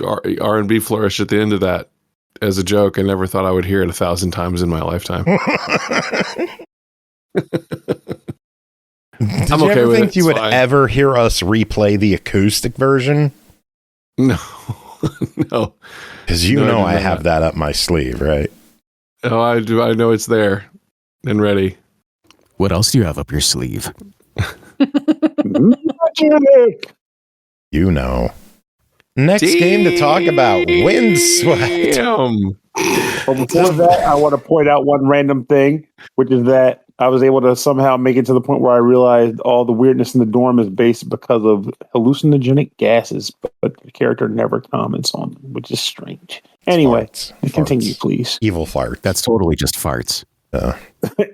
R&B flourish at the end of that as a joke, I never thought I would hear it 1,000 times in my lifetime. I'm okay with it. Did you ever think you would ever hear us replay the acoustic version? No. No. Because I have that up my sleeve, right? Oh, I do. I know it's there and ready. What else do you have up your sleeve? Next game to talk about, Windswept. Well, before that, I want to point out one random thing, which is that I was able to somehow make it to the point where I realized all the weirdness in the dorm is based because of hallucinogenic gases, but the character never comments on them, which is strange. Anyway, continue, please. Evil fart. That's totally just farts.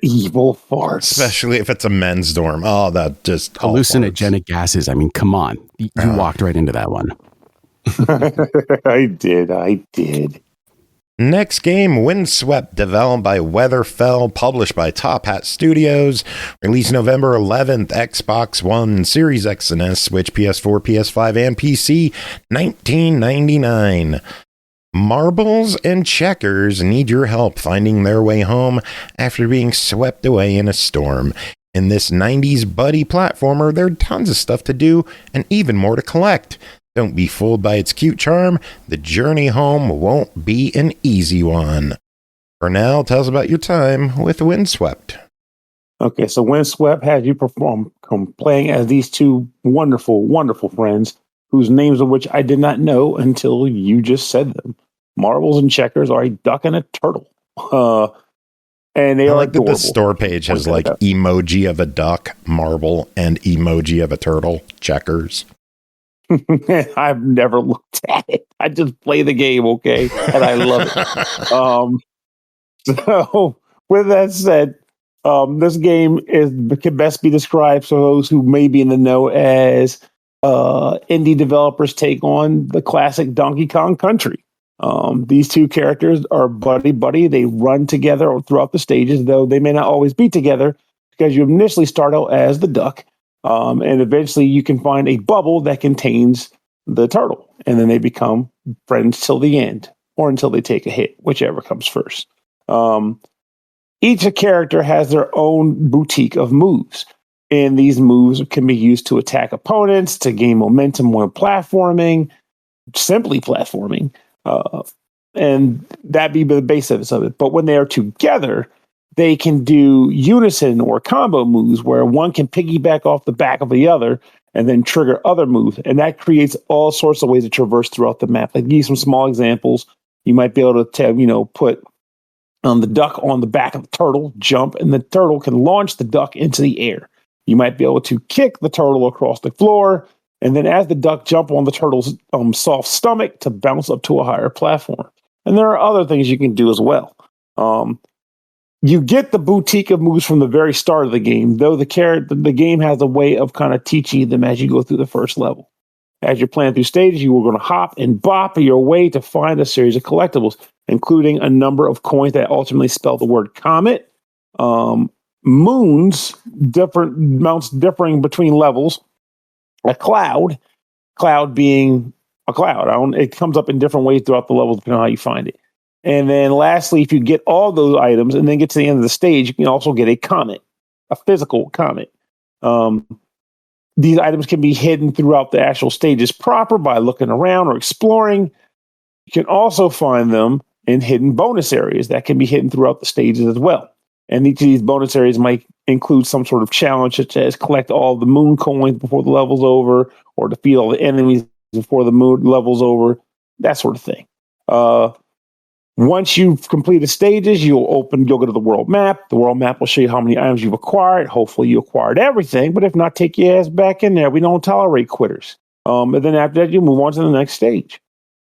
Evil farts. Especially if it's a men's dorm. Oh, that just... Hallucinogenic gases. I mean, come on. You walked right into that one. I did. Next game, Windswept, developed by WeatherFell, published by Top Hat Studios, released November 11th, Xbox One, Series X and S, Switch, PS4, PS5, and PC, $19.99. Marbles and checkers need your help finding their way home after being swept away in a storm. In this 90s buddy platformer, there are tons of stuff to do and even more to collect. Don't be fooled by its cute charm. The journey home won't be an easy one. Pernell, tell us about your time with Windswept. Okay, so Windswept has you playing as these two wonderful, wonderful friends, whose names of which I did not know until you just said them. Marbles and checkers are a duck and a turtle. And they I are like that adorable. the store page has like emoji of a duck, marble, and emoji of a turtle, checkers. I've never looked at it. I just play the game, okay? And I love it. So, with that said, this game can best be described for those who may be in the know as indie developers take on the classic Donkey Kong Country. These two characters are buddy. They run together throughout the stages, though they may not always be together because you initially start out as the duck. And eventually you can find a bubble that contains the turtle. And then they become friends till the end or until they take a hit, whichever comes first. Each character has their own boutique of moves. And these moves can be used to attack opponents, to gain momentum when platforming, simply platforming. And that be the basis of it. But when they are together, they can do unison or combo moves where one can piggyback off the back of the other and then trigger other moves. And that creates all sorts of ways to traverse throughout the map. Like, give you some small examples. You might be able to put the duck on the back of the turtle, jump, and the turtle can launch the duck into the air. You might be able to kick the turtle across the floor, and then as the duck jump on the turtle's soft stomach to bounce up to a higher platform. And there are other things you can do as well. You get the boutique of moves from the very start of the game, though the game has a way of kind of teaching them as you go through the first level. As you're playing through stages, you are going to hop and bop your way to find a series of collectibles, including a number of coins that ultimately spell the word comet, moons, different amounts differing between levels, a cloud being a cloud. It comes up in different ways throughout the levels depending on how you find it. And then lastly, if you get all those items and then get to the end of the stage, you can also get a comet, a physical comet. These items can be hidden throughout the actual stages proper by looking around or exploring. You can also find them in hidden bonus areas that can be hidden throughout the stages as well. And each of these bonus areas might include some sort of challenge, such as collect all the moon coins before the level's over, or defeat all the enemies before the moon level's over, that sort of thing. Once you've completed stages, you'll go to the world map. The world map will show you how many items you've acquired. Hopefully you acquired everything, but if not, take your ass back in there. We don't tolerate quitters. And then after that, you move on to the next stage.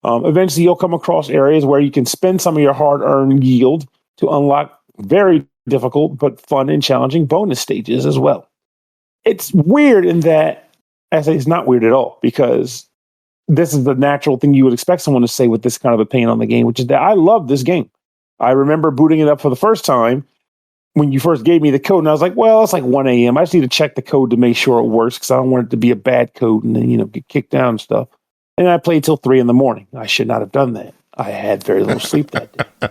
Eventually you'll come across areas where you can spend some of your hard-earned yield to unlock very difficult but fun and challenging bonus stages as well. It's weird in that, I say it's not weird at all, because this is the natural thing you would expect someone to say with this kind of opinion on the game, which is that I love this game. I remember booting it up for the first time when you first gave me the code, and I was like, well, it's like 1 a.m. I just need to check the code to make sure it works because I don't want it to be a bad code and then, get kicked down and stuff. And I played till 3 a.m. I should not have done that. I had very little sleep that day.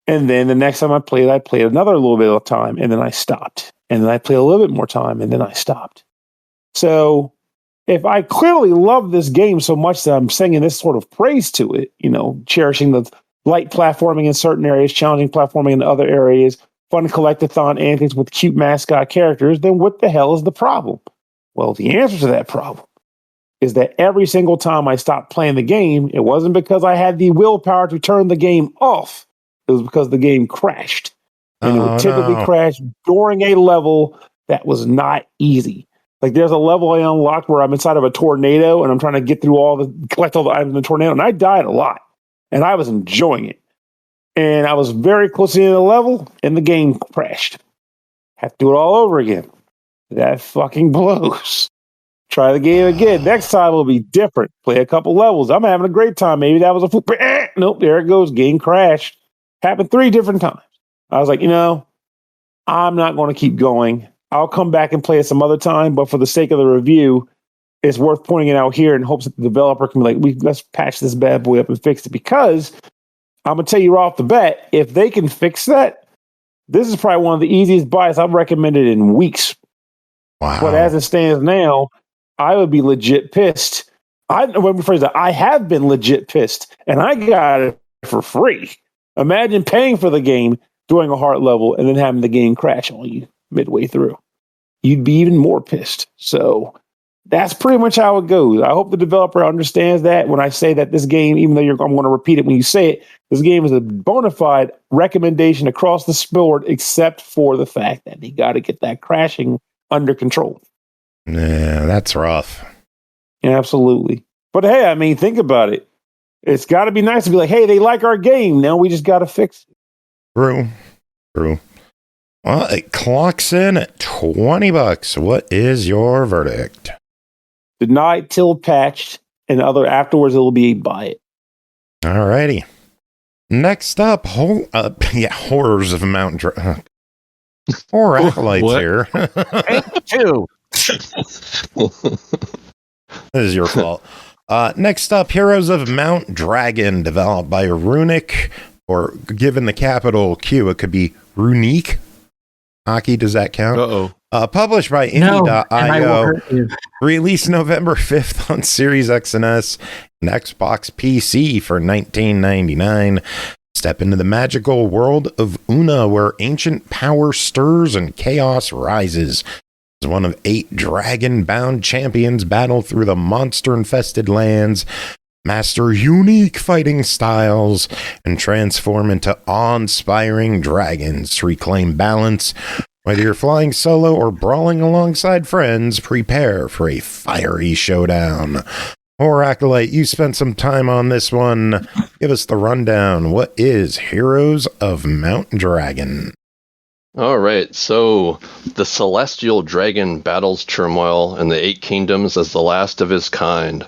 And then the next time I played another little bit of time, and then I stopped. And then I played a little bit more time, and then I stopped. So if I clearly love this game so much that I'm singing this sort of praise to it, cherishing the light platforming in certain areas, challenging platforming in other areas, fun collectathon antics with cute mascot characters, then what the hell is the problem? Well, the answer to that problem is that every single time I stopped playing the game, it wasn't because I had the willpower to turn the game off. It was because the game crashed. And it would typically crash during a level that was not easy. Like, there's a level I unlocked where I'm inside of a tornado and I'm trying to collect all the items in the tornado, and I died a lot. And I was enjoying it. And I was very close to the end of the level, and the game crashed. Have to do it all over again. That fucking blows. Try the game again. Next time will be different. Play a couple levels. I'm having a great time. Maybe that was a fool. Nope, there it goes. Game crashed. Happened 3 different times. I was like, I'm not going to keep going. I'll come back and play it some other time, but for the sake of the review, it's worth pointing it out here in hopes that the developer can be like, let's patch this bad boy up and fix it. Because I'm going to tell you right off the bat, if they can fix that, this is probably one of the easiest buys I've recommended in weeks. Wow. But as it stands now, I would be legit pissed. Let me rephrase that. I have been legit pissed, and I got it for free. Imagine paying for the game, doing a hard level, and then having the game crash on you midway through. You'd be even more pissed. So that's pretty much how it goes. I hope the developer understands that when I say that this game, even though I'm going to repeat it when you say it, this game is a bona fide recommendation across the board, except for the fact that they got to get that crashing under control. Yeah, that's rough. Yeah, absolutely. But hey, I mean, think about it. It's got to be nice to be like, hey, they like our game. Now we just got to fix it. True. Well, it clocks in at $20. What is your verdict? Denied till patched, and afterwards it'll be a buy it. Alrighty. Next up, Horrors of Mount Dragon. Or Acolytes here. Two. This is your fault. Next up, Heroes of Mount Dragon, developed by RuniQ, or given the capital Q, it could be RuniQ. Hockey, does that count? Uh-oh. Published by Indie.io. Released November 5th on Series X and S and Xbox PC for $19.99. Step into the magical world of Una, where ancient power stirs and chaos rises. As one of 8 dragon-bound champions battle through the monster-infested lands, master unique fighting styles, and transform into awe-inspiring dragons to reclaim balance. Whether you're flying solo or brawling alongside friends, prepare for a fiery showdown. Or Acolyte, you spent some time on this one. Give us the rundown. What is Heroes of Mount Dragon? All right, so the celestial dragon battles turmoil in the 8 kingdoms as the last of his kind.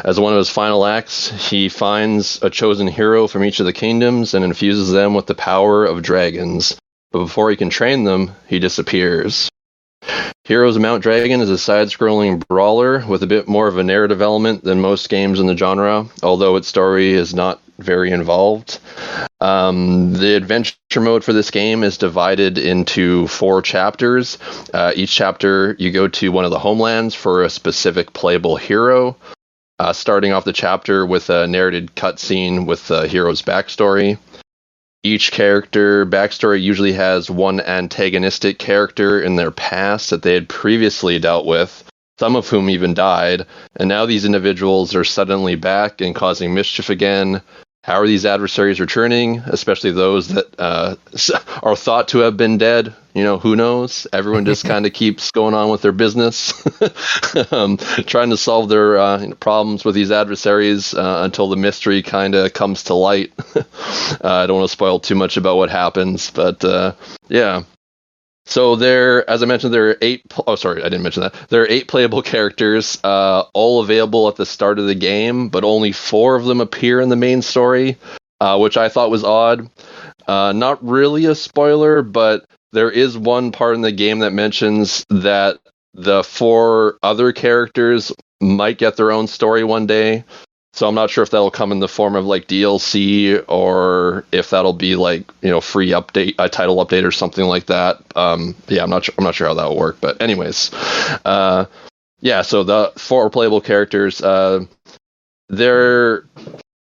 As one of his final acts, he finds a chosen hero from each of the kingdoms and infuses them with the power of dragons. But before he can train them, he disappears. Heroes of Mount Dragon is a side-scrolling brawler with a bit more of a narrative element than most games in the genre, although its story is not very involved. The adventure mode for this game is divided into 4 chapters. Each chapter, you go to one of the homelands for a specific playable hero, starting off the chapter with a narrated cutscene with the hero's backstory. Each character backstory usually has one antagonistic character in their past that they had previously dealt with, some of whom even died, and now these individuals are suddenly back and causing mischief again. How are these adversaries returning, especially those that are thought to have been dead? Who knows? Everyone just kind of keeps going on with their business, trying to solve their problems with these adversaries until the mystery kind of comes to light. I don't want to spoil too much about what happens, but yeah. So as I mentioned, there are 8. Oh, sorry, I didn't mention that. There are 8 playable characters, all available at the start of the game, but only 4 of them appear in the main story, which I thought was odd. Not really a spoiler, but there is one part in the game that mentions that the 4 other characters might get their own story one day. So I'm not sure if that'll come in the form of like DLC or if that'll be like, free update, a title update or something like that. Yeah, I'm not sure how that'll work, but anyways, yeah, so the 4 playable characters, they're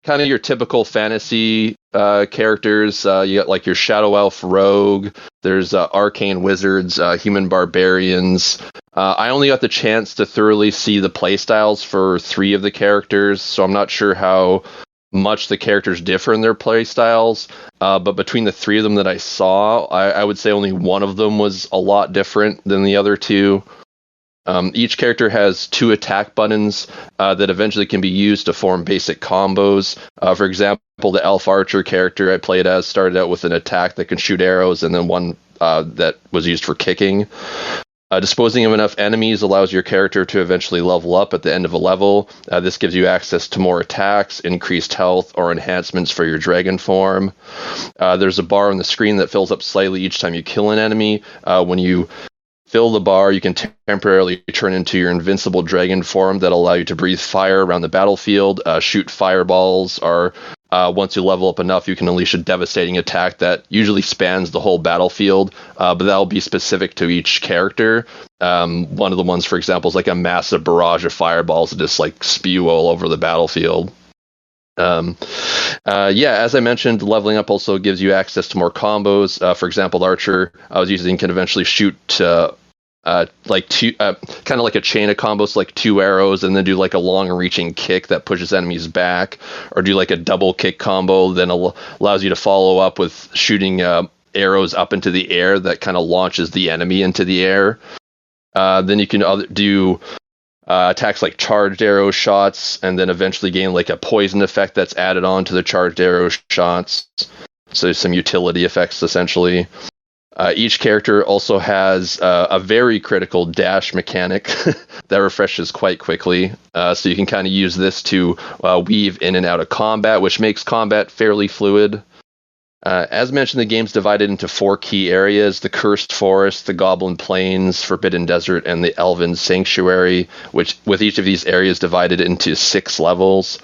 kind of your typical fantasy characters. You got like your Shadow Elf Rogue, there's Arcane Wizards, Human Barbarians. I only got the chance to thoroughly see the playstyles for 3 of the characters, so I'm not sure how much the characters differ in their playstyles. But between the 3 of them that I saw, I would say only one of them was a lot different than the other 2. Each character has 2 attack buttons that eventually can be used to form basic combos. For example, the Elf Archer character I played as started out with an attack that can shoot arrows and then one that was used for kicking. Disposing of enough enemies allows your character to eventually level up at the end of a level. This gives you access to more attacks, increased health, or enhancements for your dragon form. There's a bar on the screen that fills up slightly each time you kill an enemy. When you fill the bar, you can temporarily turn into your invincible dragon form that allow you to breathe fire around the battlefield, shoot fireballs, or once you level up enough, you can unleash a devastating attack that usually spans the whole battlefield, but that'll be specific to each character. One of the ones, for example, is like a massive barrage of fireballs that just like spew all over the battlefield. As I mentioned, leveling up also gives you access to more combos. For example, the archer I was using can eventually shoot like two, kind of like a chain of combos, like 2 arrows, and then do like a long-reaching kick that pushes enemies back, or do like a double kick combo, then allows you to follow up with shooting arrows up into the air that kind of launches the enemy into the air. Then you can do attacks like charged arrow shots, and then eventually gain like a poison effect that's added on to the charged arrow shots. So there's some utility effects essentially. Each character also has a very critical dash mechanic that refreshes quite quickly. So you can kind of use this to weave in and out of combat, which makes combat fairly fluid. As mentioned, the game's divided into 4 key areas: the Cursed Forest, the Goblin Plains, Forbidden Desert, and the Elven Sanctuary, which with each of these areas divided into 6 levels.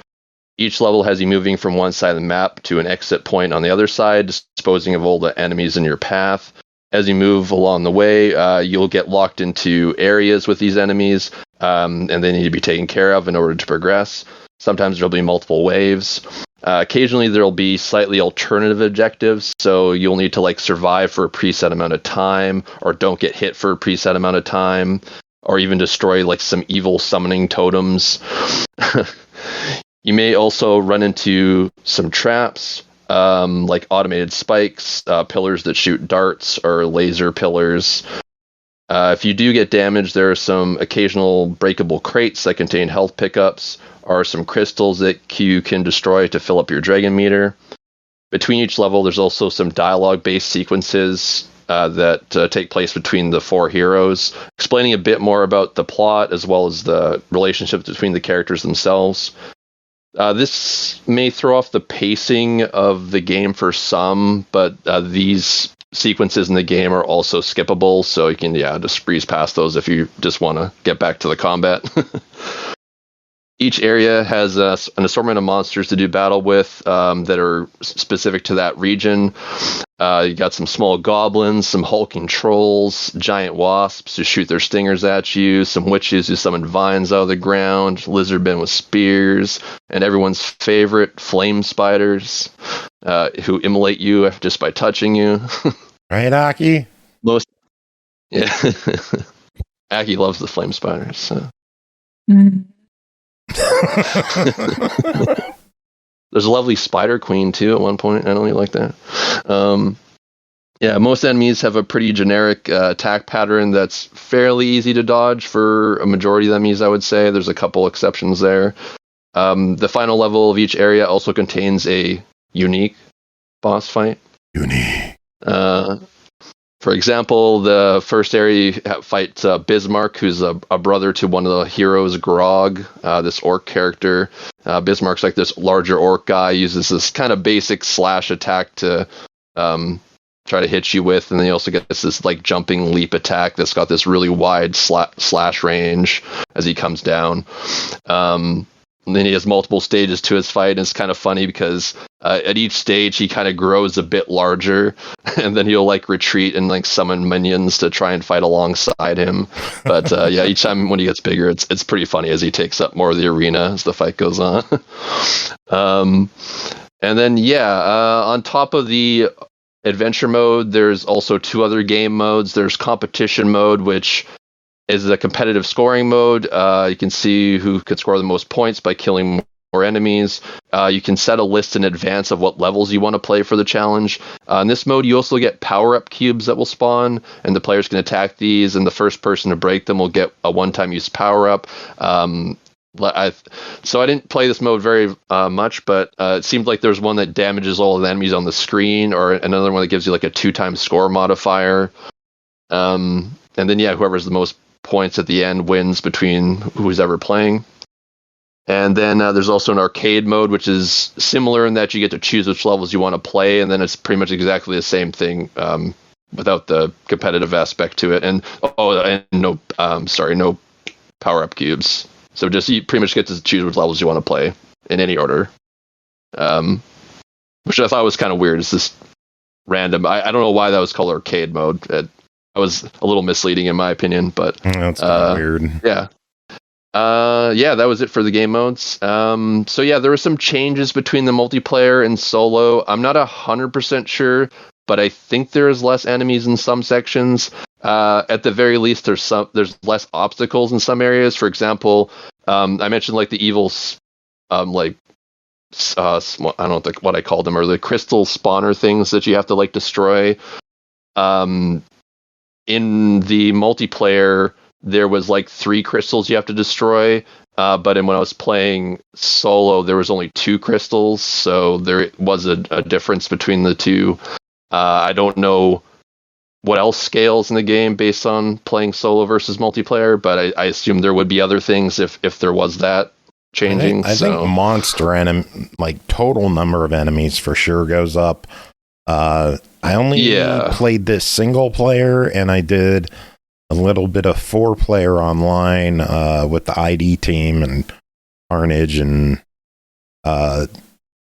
Each level has you moving from one side of the map to an exit point on the other side, disposing of all the enemies in your path. As you move along the way, you'll get locked into areas with these enemies, and they need to be taken care of in order to progress. Sometimes there'll be multiple waves. Occasionally there'll be slightly alternative objectives, so you'll need to like survive for a preset amount of time, or don't get hit for a preset amount of time, or even destroy like some evil summoning totems. You may also run into some traps, like automated spikes, pillars that shoot darts, or laser pillars. If you do get damaged, there are some occasional breakable crates that contain health pickups, or some crystals that you can destroy to fill up your dragon meter. Between each level, there's also some dialogue-based sequences that take place between the 4 heroes, explaining a bit more about the plot as well as the relationships between the characters themselves. This may throw off the pacing of the game for some, but these sequences in the game are also skippable, so you can just breeze past those if you just want to get back to the combat. Each area has an assortment of monsters to do battle with that are specific to that region. You got some small goblins, some hulking trolls, giant wasps who shoot their stingers at you, some witches who summon vines out of the ground, lizardmen with spears, and everyone's favorite, flame spiders, who immolate you just by touching you. Right, Aki? Yeah. Aki loves the flame spiders. So. There's a lovely spider queen too at one point. I don't really like that. Most enemies have a pretty generic attack pattern that's fairly easy to dodge for a majority of the enemies, I would say. There's a couple exceptions there. The final level of each area also contains a unique boss fight. For example, the first area you fight Bismarck, who's a brother to one of the heroes, Grog, this orc character. Bismarck's like this larger orc guy, uses this kind of basic slash attack to try to hit you with, and then he also gets this like jumping leap attack that's got this really wide slash range as he comes down. And then he has multiple stages to his fight, and it's kind of funny because at each stage he kind of grows a bit larger, and then he'll like retreat and like summon minions to try and fight alongside him. But each time when he gets bigger, it's pretty funny as he takes up more of the arena as the fight goes on. And then on top of the adventure mode, there's also 2 other game modes. There's competition mode, which is a competitive scoring mode. You can see who can score the most points by killing more enemies. You can set a list in advance of what levels you want to play for the challenge. In this mode, you also get power-up cubes that will spawn, and the players can attack these, and the first person to break them will get a one-time use power-up. So I didn't play this mode very much, but it seemed like there's one that damages all of the enemies on the screen, or another one that gives you like a 2-time score modifier. then whoever has the most points at the end wins between who's ever playing. And then there's also an arcade mode, which is similar in that you get to choose which levels you want to play, and then it's pretty much exactly the same thing without the competitive aspect to it. And no power-up cubes. So just you pretty much get to choose which levels you want to play in any order, which I thought was kind of weird. It's just random. I don't know why that was called arcade mode. It was a little misleading in my opinion, but that's weird. Yeah. That was it for the game modes. So there were some changes between the multiplayer and solo. I'm not 100% sure, but I think there's less enemies in some sections. At the very least, there's less obstacles in some areas. For example, I mentioned like the evils, I don't know what I called them, or the crystal spawner things that you have to like destroy. In the multiplayer, there was like 3 crystals you have to destroy, but when I was playing solo, there was only 2 crystals, so there was a difference between the two. I don't know what else scales in the game based on playing solo versus multiplayer, but I assume there would be other things if there was that changing. I think monster total number of enemies for sure goes up. I only played this single player, and I did a little bit of 4-player online with the ID team and Carnage, and I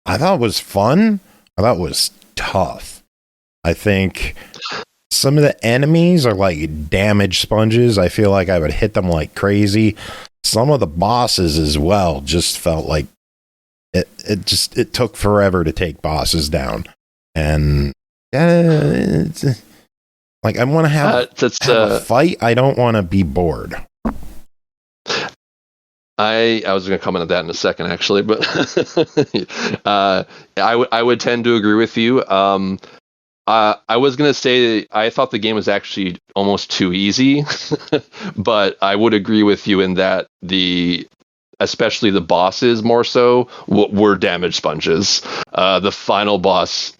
thought it was fun. I thought it was tough. I think some of the enemies are like damage sponges. I feel like I would hit them like crazy. Some of the bosses as well just felt like it took forever to take bosses down. And it's like I want to have a fight. I don't want to be bored. I was going to comment on that in a second, actually, but I would tend to agree with you. I was going to say I thought the game was actually almost too easy, but I would agree with you in that especially the bosses more so were damage sponges. The final boss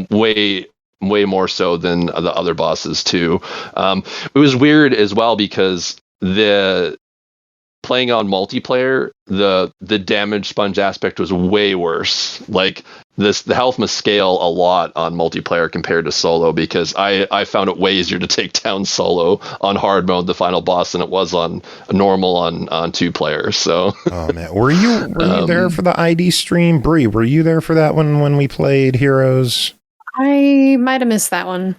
way more so than the other bosses too. It was weird as well because playing on multiplayer, the damage sponge aspect was way worse. Like the health must scale a lot on multiplayer compared to solo, because I found it way easier to take down solo on hard mode, the final boss, than it was on normal on 2-player. So oh man, were you there for the ID stream? Bri, were you there for that one when we played Heroes? I might have missed that one.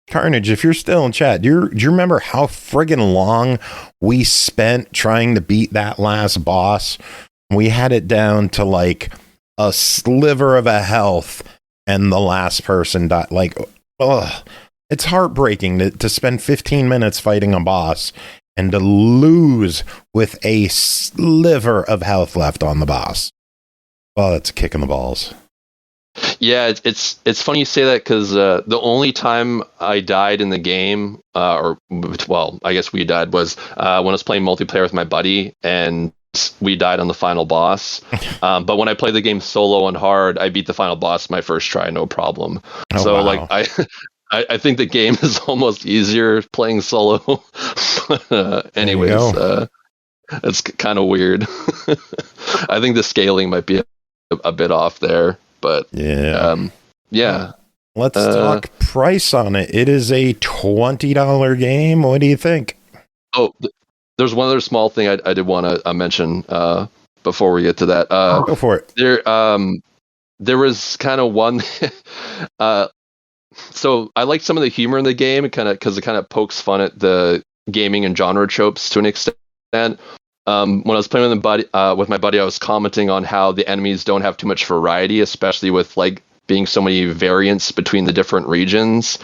Carnage, if you're still in chat, do you remember how friggin' long we spent trying to beat that last boss? We had it down to like a sliver of a health, and the last person died. It's heartbreaking to spend 15 minutes fighting a boss and to lose with a sliver of health left on the boss. Oh, that's a kick in the balls. Yeah, it's funny you say that, because the only time I died in the game, I guess we died, was when I was playing multiplayer with my buddy, and we died on the final boss. But when I played the game solo and hard, I beat the final boss my first try, no problem. Wow. I think the game is almost easier playing solo. Anyways, it's kind of weird. I think the scaling might be a bit off there. But yeah. Let's talk price on it. It is a $20 game. What do you think? Oh, there's one other small thing I did want to mention before we get to that. Go for it. There was kind of one. So I like some of the humor in the game, because it kind of pokes fun at the gaming and genre tropes to an extent. When I was playing with my buddy, I was commenting on how the enemies don't have too much variety, especially with like being so many variants between the different regions.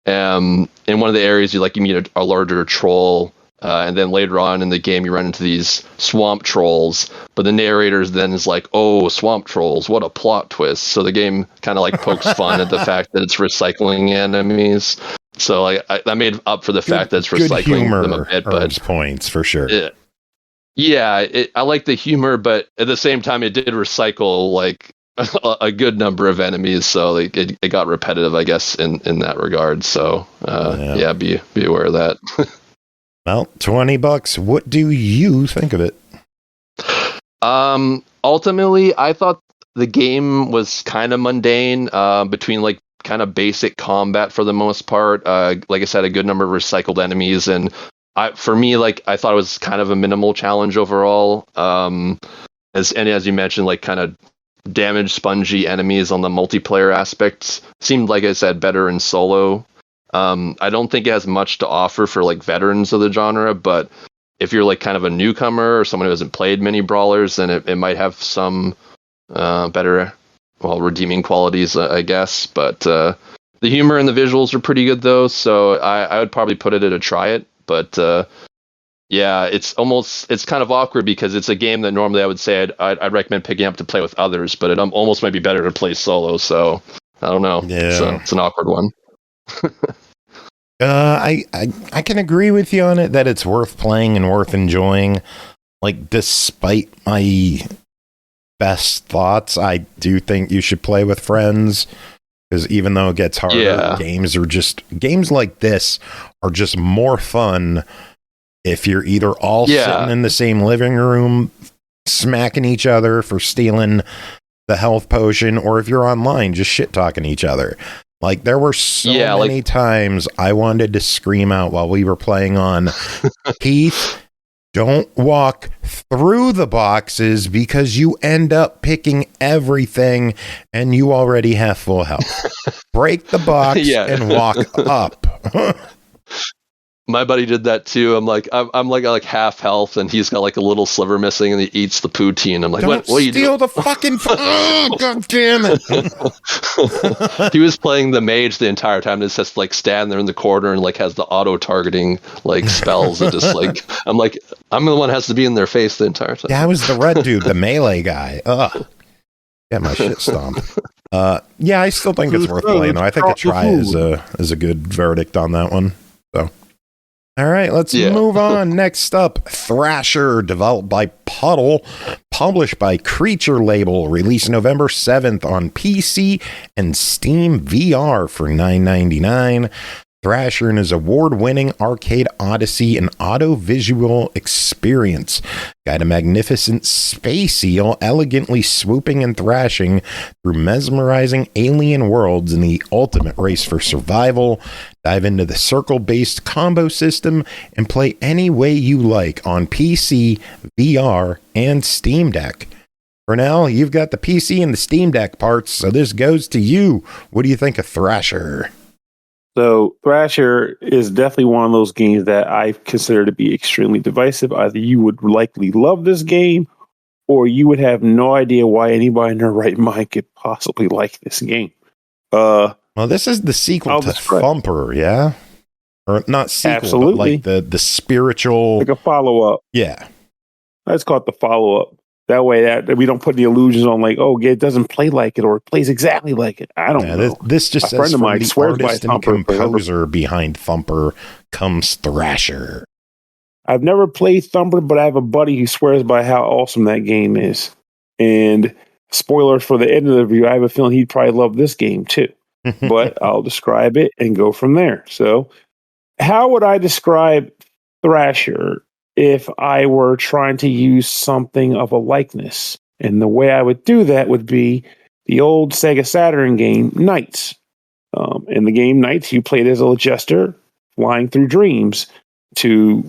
In one of the areas, you meet a larger troll, and then later on in the game, you run into these swamp trolls. But the narrator then is like, "Oh, swamp trolls! What a plot twist!" So the game kind of like pokes fun at the fact that it's recycling enemies. So that made up for the fact that it's recycling them a bit. But points for sure. Yeah, I like the humor, but at the same time, it did recycle like a good number of enemies, so like it got repetitive, I guess, in that regard. So be aware of that. Well, $20. What do you think of it? Ultimately, I thought the game was kind of mundane, between like kind of basic combat for the most part. Like I said, a good number of recycled enemies, and for me, like I thought it was kind of a minimal challenge overall. As you mentioned, like kind of damage spongy enemies on the multiplayer aspects seemed, like I said, better in solo. I don't think it has much to offer for like veterans of the genre, but if you're like kind of a newcomer or someone who hasn't played many brawlers, then it might have some better, redeeming qualities, I guess. But the humor and the visuals are pretty good though, so I would probably put it at a try it. But it's kind of awkward because it's a game that normally I would say I'd recommend picking up to play with others, but it almost might be better to play solo. So I don't know. Yeah, so it's an awkward one. I can agree with you on it that it's worth playing and worth enjoying. Like, despite my best thoughts, I do think you should play with friends, because even though it gets harder, games like this are just more fun if you're either all sitting in the same living room smacking each other for stealing the health potion, or if you're online just shit talking each other. Like, there were so many times I wanted to scream out while we were playing on, Heath, don't walk through the boxes because you end up picking everything and you already have full health. Break the box and walk up. My buddy did that too. I'm like half health, and he's got like a little sliver missing, and he eats the poutine. I'm like, what are you doing? Steal the fucking oh, God damn it. He was playing the mage the entire time, and just like stand there in the corner and like has the auto targeting like spells, and just like I'm the one who has to be in their face the entire time. Yeah, I was the red dude, the melee guy. Ugh. Get my shit stomped. I still think it's worth playing though. I think a try is a good verdict on that one. So all right, let's move on. Next up, Thrasher, developed by Puddle, published by Creature Label, released November 7th on PC and Steam VR for $9.99. Thrasher is award-winning arcade odyssey and audio-visual experience. Guide a magnificent space eel elegantly swooping and thrashing through mesmerizing alien worlds in the ultimate race for survival. Dive into the circle-based combo system and play any way you like on PC, VR, and Steam Deck. Pernell, you've got the PC and the Steam Deck parts, so this goes to you. What do you think of Thrasher? So Thrasher is definitely one of those games that I consider to be extremely divisive. Either you would likely love this game, or you would have no idea why anybody in their right mind could possibly like this game. Well, this is the sequel to Thumper, yeah? Or not sequel, absolutely. But like the spiritual... Like a follow-up. Yeah. Let's call it the follow-up. That way that we don't put the illusions on like, oh, it doesn't play like it or it plays exactly like it. I don't know. This just says from the artist and composer behind Thumper comes Thrasher. I've never played Thumper, but I have a buddy who swears by how awesome that game is. And spoilers for the end of the review, I have a feeling he'd probably love this game too. But I'll describe it and go from there. So how would I describe Thrasher if I were trying to use something of a likeness? And the way I would do that would be the old Sega Saturn game, Knights. In the game Knights, you played as a jester flying through dreams to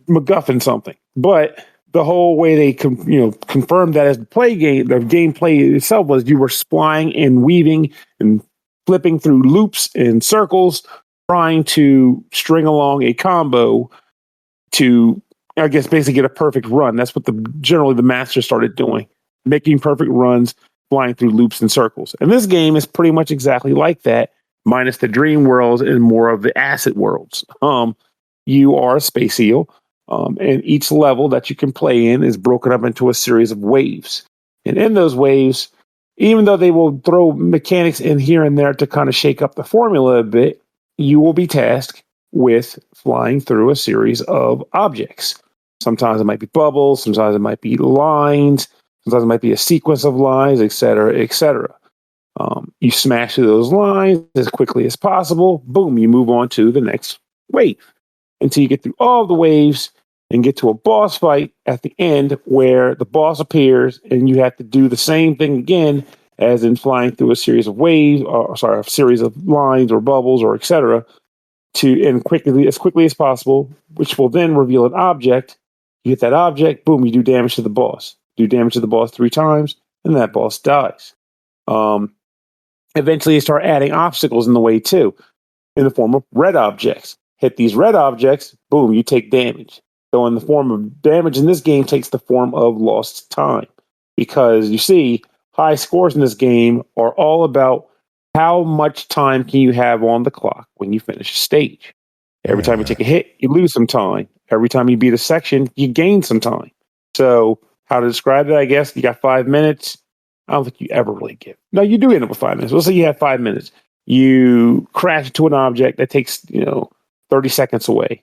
MacGuffin something. But the whole way they confirmed that as the gameplay itself was you were splying and weaving and flipping through loops and circles, trying to string along a combo to, I guess, basically get a perfect run. That's what generally the master started doing, making perfect runs, flying through loops and circles. And this game is pretty much exactly like that, minus the dream worlds and more of the acid worlds. You are a space eel, and each level that you can play in is broken up into a series of waves. And in those waves, even though they will throw mechanics in here and there to kind of shake up the formula a bit, you will be tasked with flying through a series of objects. Sometimes it might be bubbles, sometimes it might be lines, Sometimes it might be a sequence of lines, etc., etc. You smash through those lines as quickly as possible. Boom, you move on to the next wave until you get through all the waves and get to a boss fight at the end where the boss appears and you have to do the same thing again as in flying through a series of waves, a series of lines or bubbles or etc. As quickly as possible, which will then reveal an object. You hit that object, boom, you do damage to the boss. Do damage to the boss 3 times, and that boss dies. Eventually, you start adding obstacles in the way too, in the form of red objects. Hit these red objects, boom, you take damage. So in the form of damage in this game takes the form of lost time. Because you see, high scores in this game are all about how much time can you have on the clock when you finish a stage. Every time you take a hit, you lose some time. Every time you beat a section, you gain some time. So how to describe that, I guess, you got 5 minutes. I don't think you ever really get. No, you do end up with 5 minutes. Let's say you have 5 minutes. You crash into an object that takes, 30 seconds away.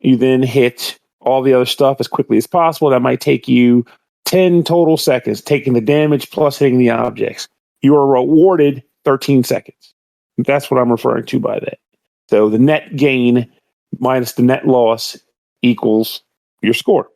You then hit all the other stuff as quickly as possible. That might take you 10 total seconds, taking the damage plus hitting the objects. You are rewarded 13 seconds. That's what I'm referring to by that. So the net gain minus the net loss equals your score.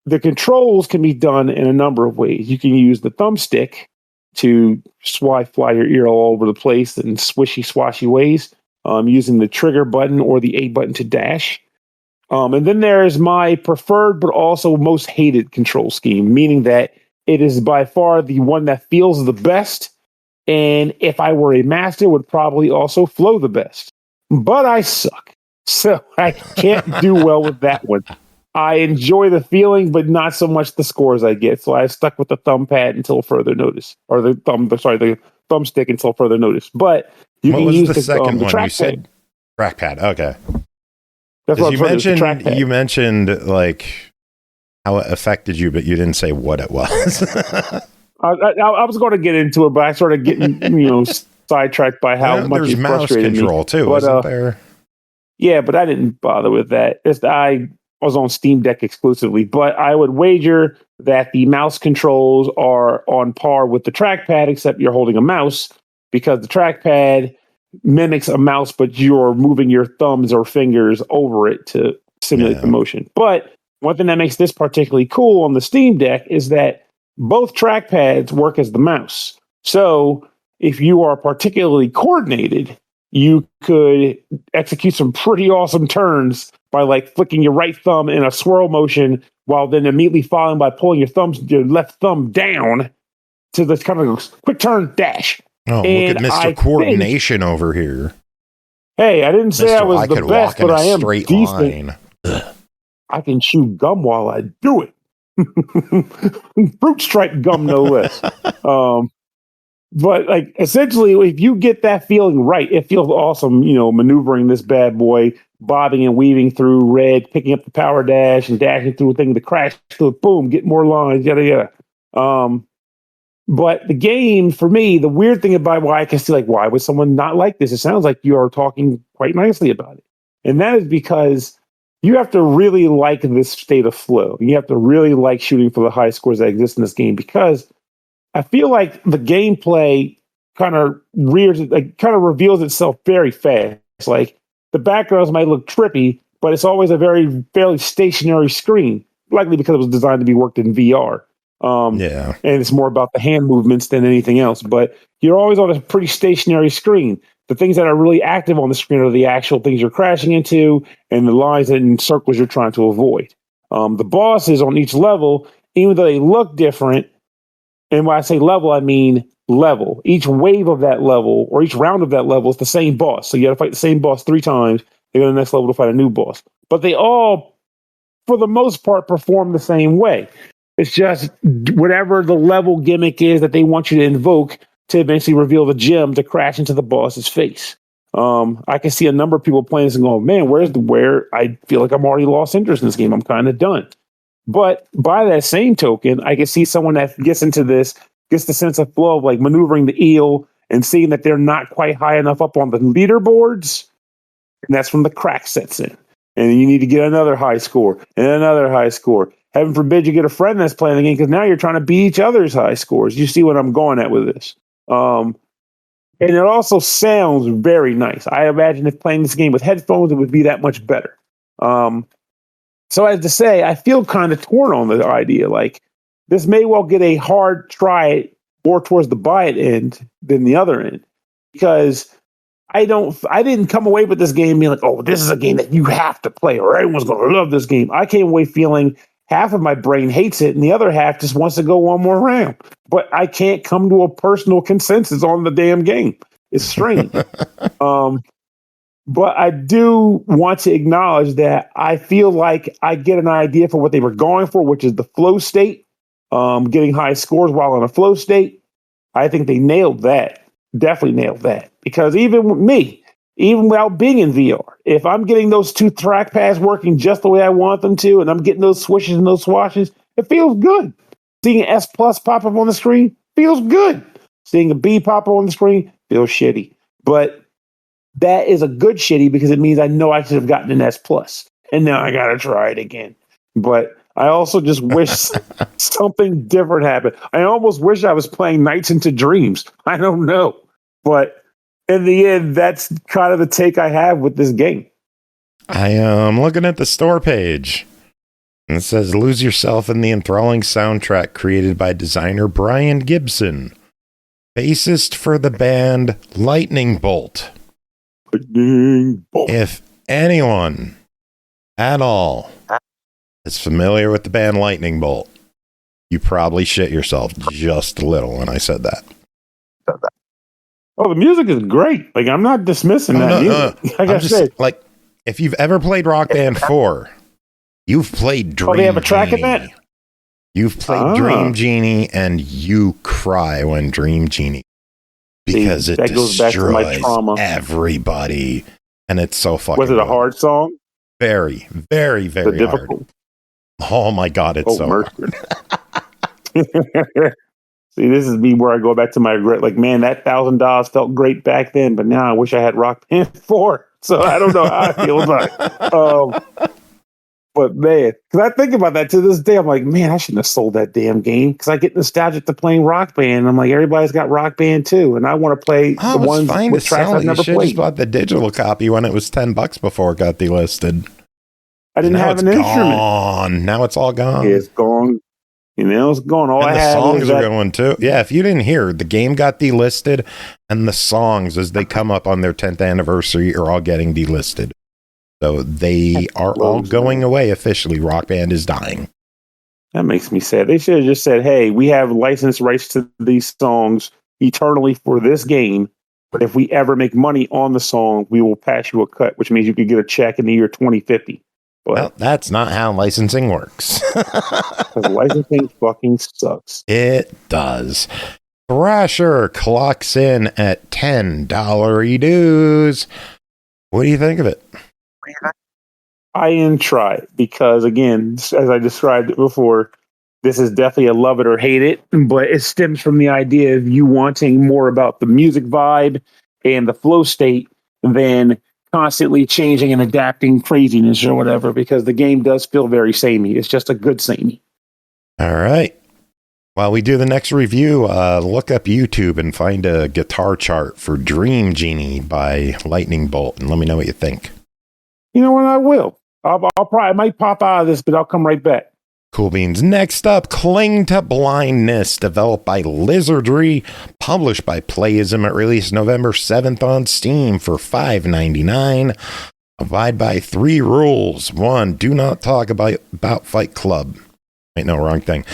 The controls can be done in a number of ways. You can use the thumbstick to fly your ear all over the place in swishy, swashy ways, using the trigger button or the A button to dash. And then there is my preferred but also most hated control scheme, meaning that it is by far the one that feels the best, and if I were a master, would probably also flow the best. But I suck, so I can't do well with that one. I enjoy the feeling, but not so much the scores I get. So I stuck with the thumb pad until further notice, or the thumbstick until further notice. But you can use the second one. You said trackpad. Okay. That's what you mentioned like how it affected you, but you didn't say what it was. I was going to get into it, but I started getting sidetracked by how much there's it mouse frustrated control me. too, but, isn't there? Yeah, but I didn't bother with that. I was on Steam Deck exclusively, but I would wager that the mouse controls are on par with the trackpad, except you're holding a mouse, because the trackpad mimics a mouse, but you're moving your thumbs or fingers over it to simulate the motion. But one thing that makes this particularly cool on the Steam Deck is that both trackpads work as the mouse. So if you are particularly coordinated, you could execute some pretty awesome turns by like flicking your right thumb in a swirl motion while then immediately following by pulling your left thumb down to this kind of quick turn dash. Oh, and look at Mr. Coordination over here. Hey, I didn't say I was the best, but I am straight decent. I can chew gum while I do it. Fruit stripe gum, no less. But like essentially, if you get that feeling right, it feels awesome. Maneuvering this bad boy, bobbing and weaving through red, picking up the power dash and dashing through a thing to crash through it, boom, get more lines, yada yada. But the game, for me, the weird thing about why I can see like, why would someone not like this? It sounds like you are talking quite nicely about it. And that is because you have to really like this state of flow. You have to really like shooting for the high scores that exist in this game, because I feel like the gameplay kind of reveals itself very fast. Like the backgrounds might look trippy, but it's always a fairly stationary screen, likely because it was designed to be worked in VR. And it's more about the hand movements than anything else. But you're always on a pretty stationary screen. The things that are really active on the screen are the actual things you're crashing into and the lines and circles you're trying to avoid. The bosses on each level, even though they look different, and when I say level, I mean level. Each wave of that level, or each round of that level, is the same boss. So you got to fight the same boss 3 times. You go to the next level to fight a new boss. But they all, for the most part, perform the same way. It's just whatever the level gimmick is that they want you to invoke to eventually reveal the gem to crash into the boss's face. I can see a number of people playing this and going, man, where I feel like I'm already lost interest in this game. I'm kind of done. But by that same token, I can see someone that gets into this, gets the sense of flow of like maneuvering the eel and seeing that they're not quite high enough up on the leaderboards. And that's when the crack sets in. And you need to get another high score and another high score. heaven forbid you get a friend that's playing the game, because now you're trying to beat each other's high scores. You see what I'm going at with this. And it also sounds very nice. I imagine if playing this game with headphones, it would be that much better. So as to say, I feel kind of torn on the idea. Like, this may well get a hard try more towards the buy it end than the other end, because I didn't come away with this game being like, oh, this is a game that you have to play or everyone's going to love this game. I came away feeling half of my brain hates it and the other half just wants to go one more round. But I can't come to a personal consensus on the damn game. It's strange. But I do want to acknowledge that I feel like I get an idea for what they were going for, which is the flow state, getting high scores while in a flow state. I think they nailed that. Definitely nailed that. Because even with me, even without being in VR, if I'm getting those two trackpads working just the way I want them to, and I'm getting those swishes and those swashes, it feels good. Seeing an S plus pop up on the screen feels good. Seeing a B pop up on the screen feels shitty. But that is a good shitty, because it means I know I should have gotten an S plus, and now I got to try it again. But I also just wish something different happened. I almost wish I was playing Nights into Dreams. I don't know. But in the end, that's kind of the take I have with this game. I am looking at the store page, and it says, lose yourself in the enthralling soundtrack created by designer Brian Gibson, bassist for the band Lightning Bolt. If anyone at all is familiar with the band Lightning Bolt, you probably shit yourself just a little when I said that. Oh, the music is great. Like, I'm not dismissing that music. Like I said, like, if you've ever played Rock Band 4, you've played Dream Genie. they have a track in that? You've played Dream Genie, and you cry when Dream Genie, because it goes back to my destroys trauma. Everybody, and it's so fucking. Was it a hard song? Very, very, very difficult. Hard. Oh my god, it's so hard. See, this is me where I go back to my regret. Like, man, that $1,000 felt great back then, but now I wish I had Rock Band 4. So I don't know how I feel about it. But man, because I think about that to this day, I'm like, man, I shouldn't have sold that damn game, because I get nostalgic to playing Rock Band. And I'm like, everybody's got Rock Band too, and I want to play the ones with tracks I've never played. You should have bought the digital copy when it was $10 before it got delisted. I didn't have an instrument. Now it's all gone. It's gone. You know, it's gone. All and I the had songs are going too. Yeah, if you didn't hear, the game got delisted, and the songs, as they come up on their 10th anniversary, are all getting delisted. So they are all going away officially. Rock Band is dying. That makes me sad. They should have just said, hey, we have license rights to these songs eternally for this game, but if we ever make money on the song, we will pass you a cut, which means you could get a check in the year 2050. But well, that's not how licensing works. Licensing fucking sucks. It does. Thrasher clocks in at $10 dues. What do you think of it? I am try, because again, as I described it before, this is definitely a love it or hate it, but it stems from the idea of you wanting more about the music vibe and the flow state than constantly changing and adapting craziness or whatever, because the game does feel very samey. It's just a good samey. All right. While we do the next review, look up YouTube and find a guitar chart for Dream Genie by Lightning Bolt, and let me know what you think. You know what? I will. I might pop out of this, but I'll come right back. Cool beans. Next up, Cling to Blindness, developed by Lizardry, published by PLAYISM. It released November 7th on Steam for $5.99. Abide by 3 rules. 1, do not talk about Fight Club. Wait, no, wrong thing.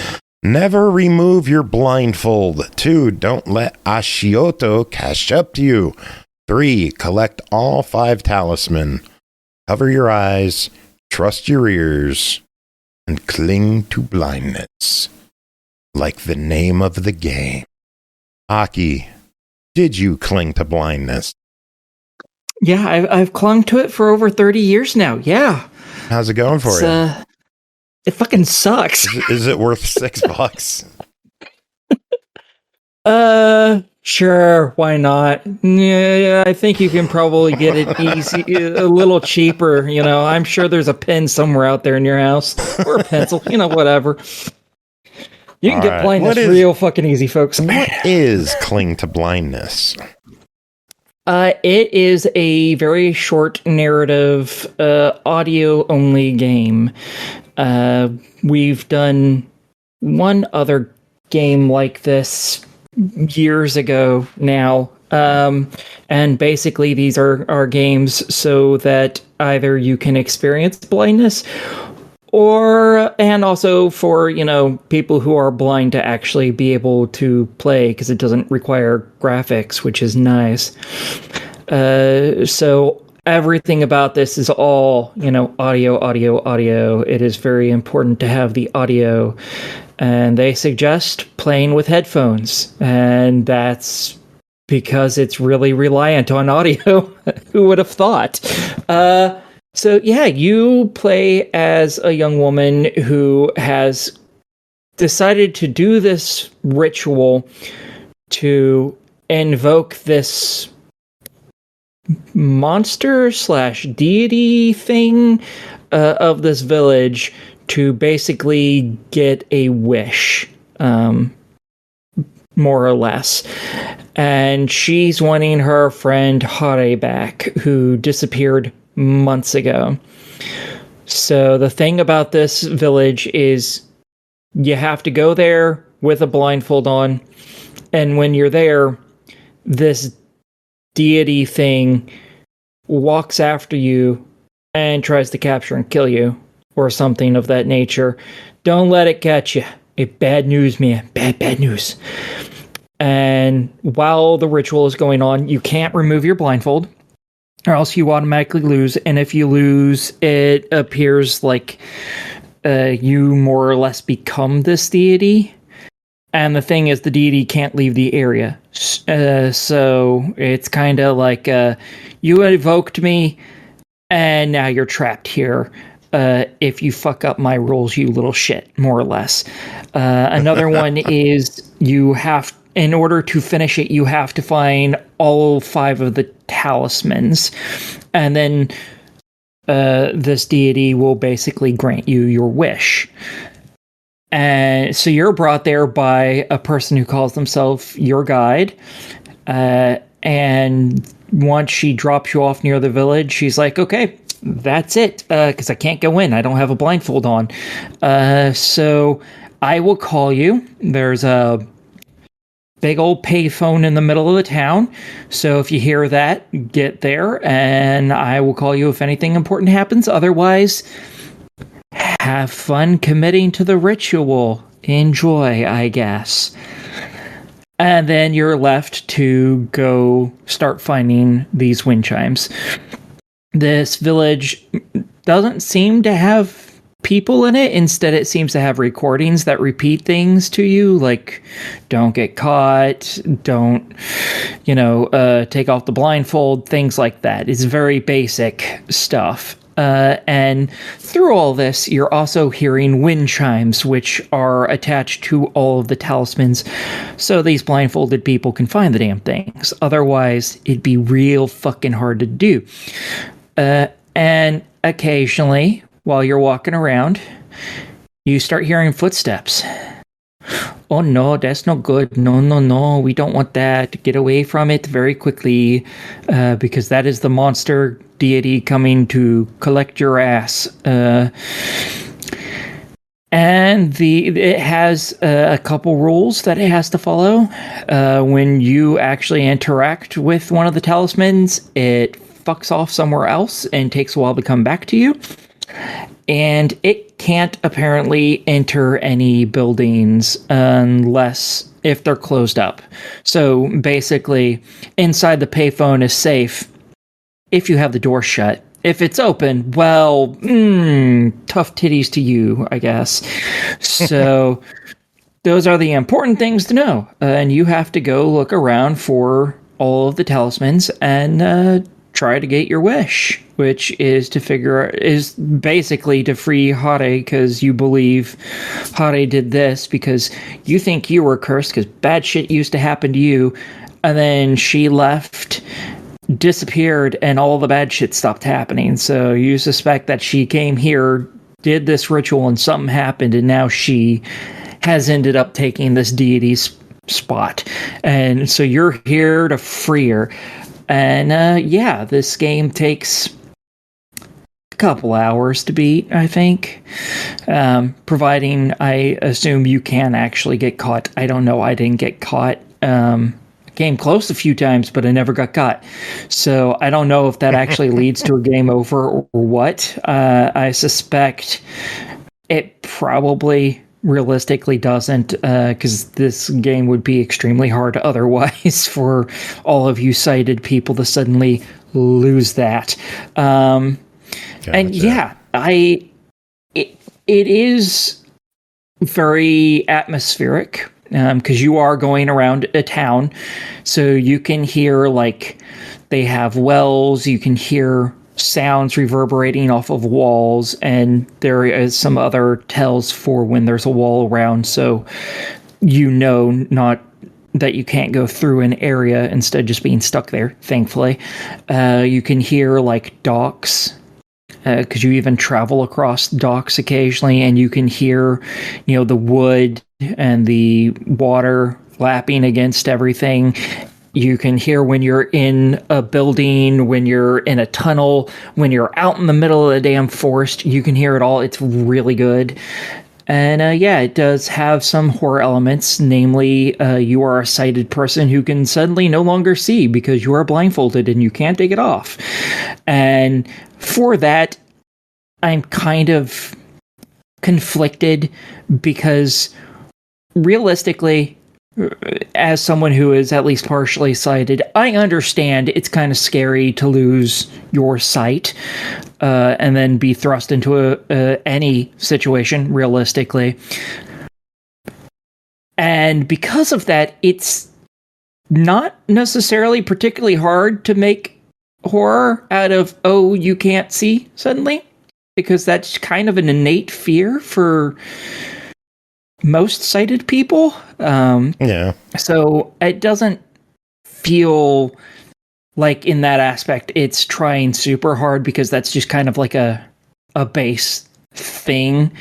Never remove your blindfold. 2, don't let Ashioto catch up to you. 3, collect all 5 talisman. Cover your eyes, trust your ears, and cling to blindness, like the name of the game. Aki, did you cling to blindness? Yeah, I've clung to it for over 30 years now. Yeah. How's it going for you? It fucking sucks. Is it worth $6? Sure, why not? Yeah, I think you can probably get it easy, a little cheaper. I'm sure there's a pen somewhere out there in your house or a pencil. Whatever. You can get blindness real fucking easy, folks. What is Cling to Blindness? It is a very short narrative, audio-only game. We've done one other game like this years ago now. And basically these are games so that either you can experience blindness and also for, people who are blind to actually be able to play because it doesn't require graphics, which is nice. So everything about this is all, audio. It is very important to have the audio, and they suggest playing with headphones, and that's because it's really reliant on audio. Who would have thought? So yeah, you play as a young woman who has decided to do this ritual to invoke this monster/deity thing of this village to basically get a wish, more or less. And she's wanting her friend Hare back, who disappeared months ago. So the thing about this village is you have to go there with a blindfold on, and when you're there, this deity thing walks after you and tries to capture and kill you, or something of that nature. Don't let it catch you. Bad news, man. Bad news. And while the ritual is going on, you can't remove your blindfold, or else you automatically lose. And if you lose, it appears like you more or less become this deity. And the thing is, the deity can't leave the area. So it's kind of like, you invoked me, and now you're trapped here. If you fuck up my rules, you little shit, more or less. Another one is in order to finish it, you have to find all 5 of the talismans. And then this deity will basically grant you your wish. And so you're brought there by a person who calls themselves your guide. And once she drops you off near the village, she's like, okay, that's it, because I can't go in. I don't have a blindfold on. So I will call you. There's a big old payphone in the middle of the town. So if you hear that, get there, and I will call you if anything important happens. Otherwise, have fun committing to the ritual. Enjoy, I guess. And then you're left to go start finding these wind chimes. This village doesn't seem to have people in it. Instead, it seems to have recordings that repeat things to you, like don't get caught, don't, take off the blindfold, things like that. It's very basic stuff. And through all this, you're also hearing wind chimes, which are attached to all of the talismans, so these blindfolded people can find the damn things. Otherwise, it'd be real fucking hard to do. And occasionally, while you're walking around, you start hearing footsteps. Oh no, that's not good. No, we don't want that. Get away from it very quickly, because that is the monster deity coming to collect your ass. And it has a couple rules that it has to follow. When you actually interact with one of the talismans, it fucks off somewhere else and takes a while to come back to you. And it can't apparently enter any buildings unless if they're closed up. So basically, inside the payphone is safe if you have the door shut. If it's open, well, tough titties to you, I guess. So those are the important things to know. And you have to go look around for all of the talismans and try to get your wish, which is is basically to free Hare, because you believe Hare did this because you think you were cursed because bad shit used to happen to you. and then she left, disappeared, and all the bad shit stopped happening. So you suspect that she came here, did this ritual, and something happened, and now she has ended up taking this deity's spot. And so you're here to free her. And this game takes a couple hours to beat, I think. Providing, I assume you can actually get caught. I don't know. I didn't get caught. Came close a few times, but I never got caught. So I don't know if that actually leads to a game over or what. I suspect it probably realistically doesn't, because this game would be extremely hard otherwise for all of you sighted people to suddenly lose that. And yeah, it is very atmospheric, because you are going around a town, so you can hear, like, they have wells, you can hear sounds reverberating off of walls, and there is some other tells for when there's a wall around, so you know not that you can't go through an area instead just being stuck there, thankfully. You can hear, like, docks, because you even travel across docks occasionally, and you can hear, the wood and the water lapping against everything. You can hear when you're in a building, when you're in a tunnel, when you're out in the middle of the damn forest. You can hear it all. It's really good. And it does have some horror elements, namely you are a sighted person who can suddenly no longer see because you are blindfolded and you can't take it off. And for that, I'm kind of conflicted because realistically, as someone who is at least partially sighted, I understand it's kind of scary to lose your sight and then be thrust into any situation, realistically. And because of that, it's not necessarily particularly hard to make horror out of, oh, you can't see suddenly, because that's kind of an innate fear for most sighted people. So it doesn't feel like in that aspect it's trying super hard, because that's just kind of like a base thing,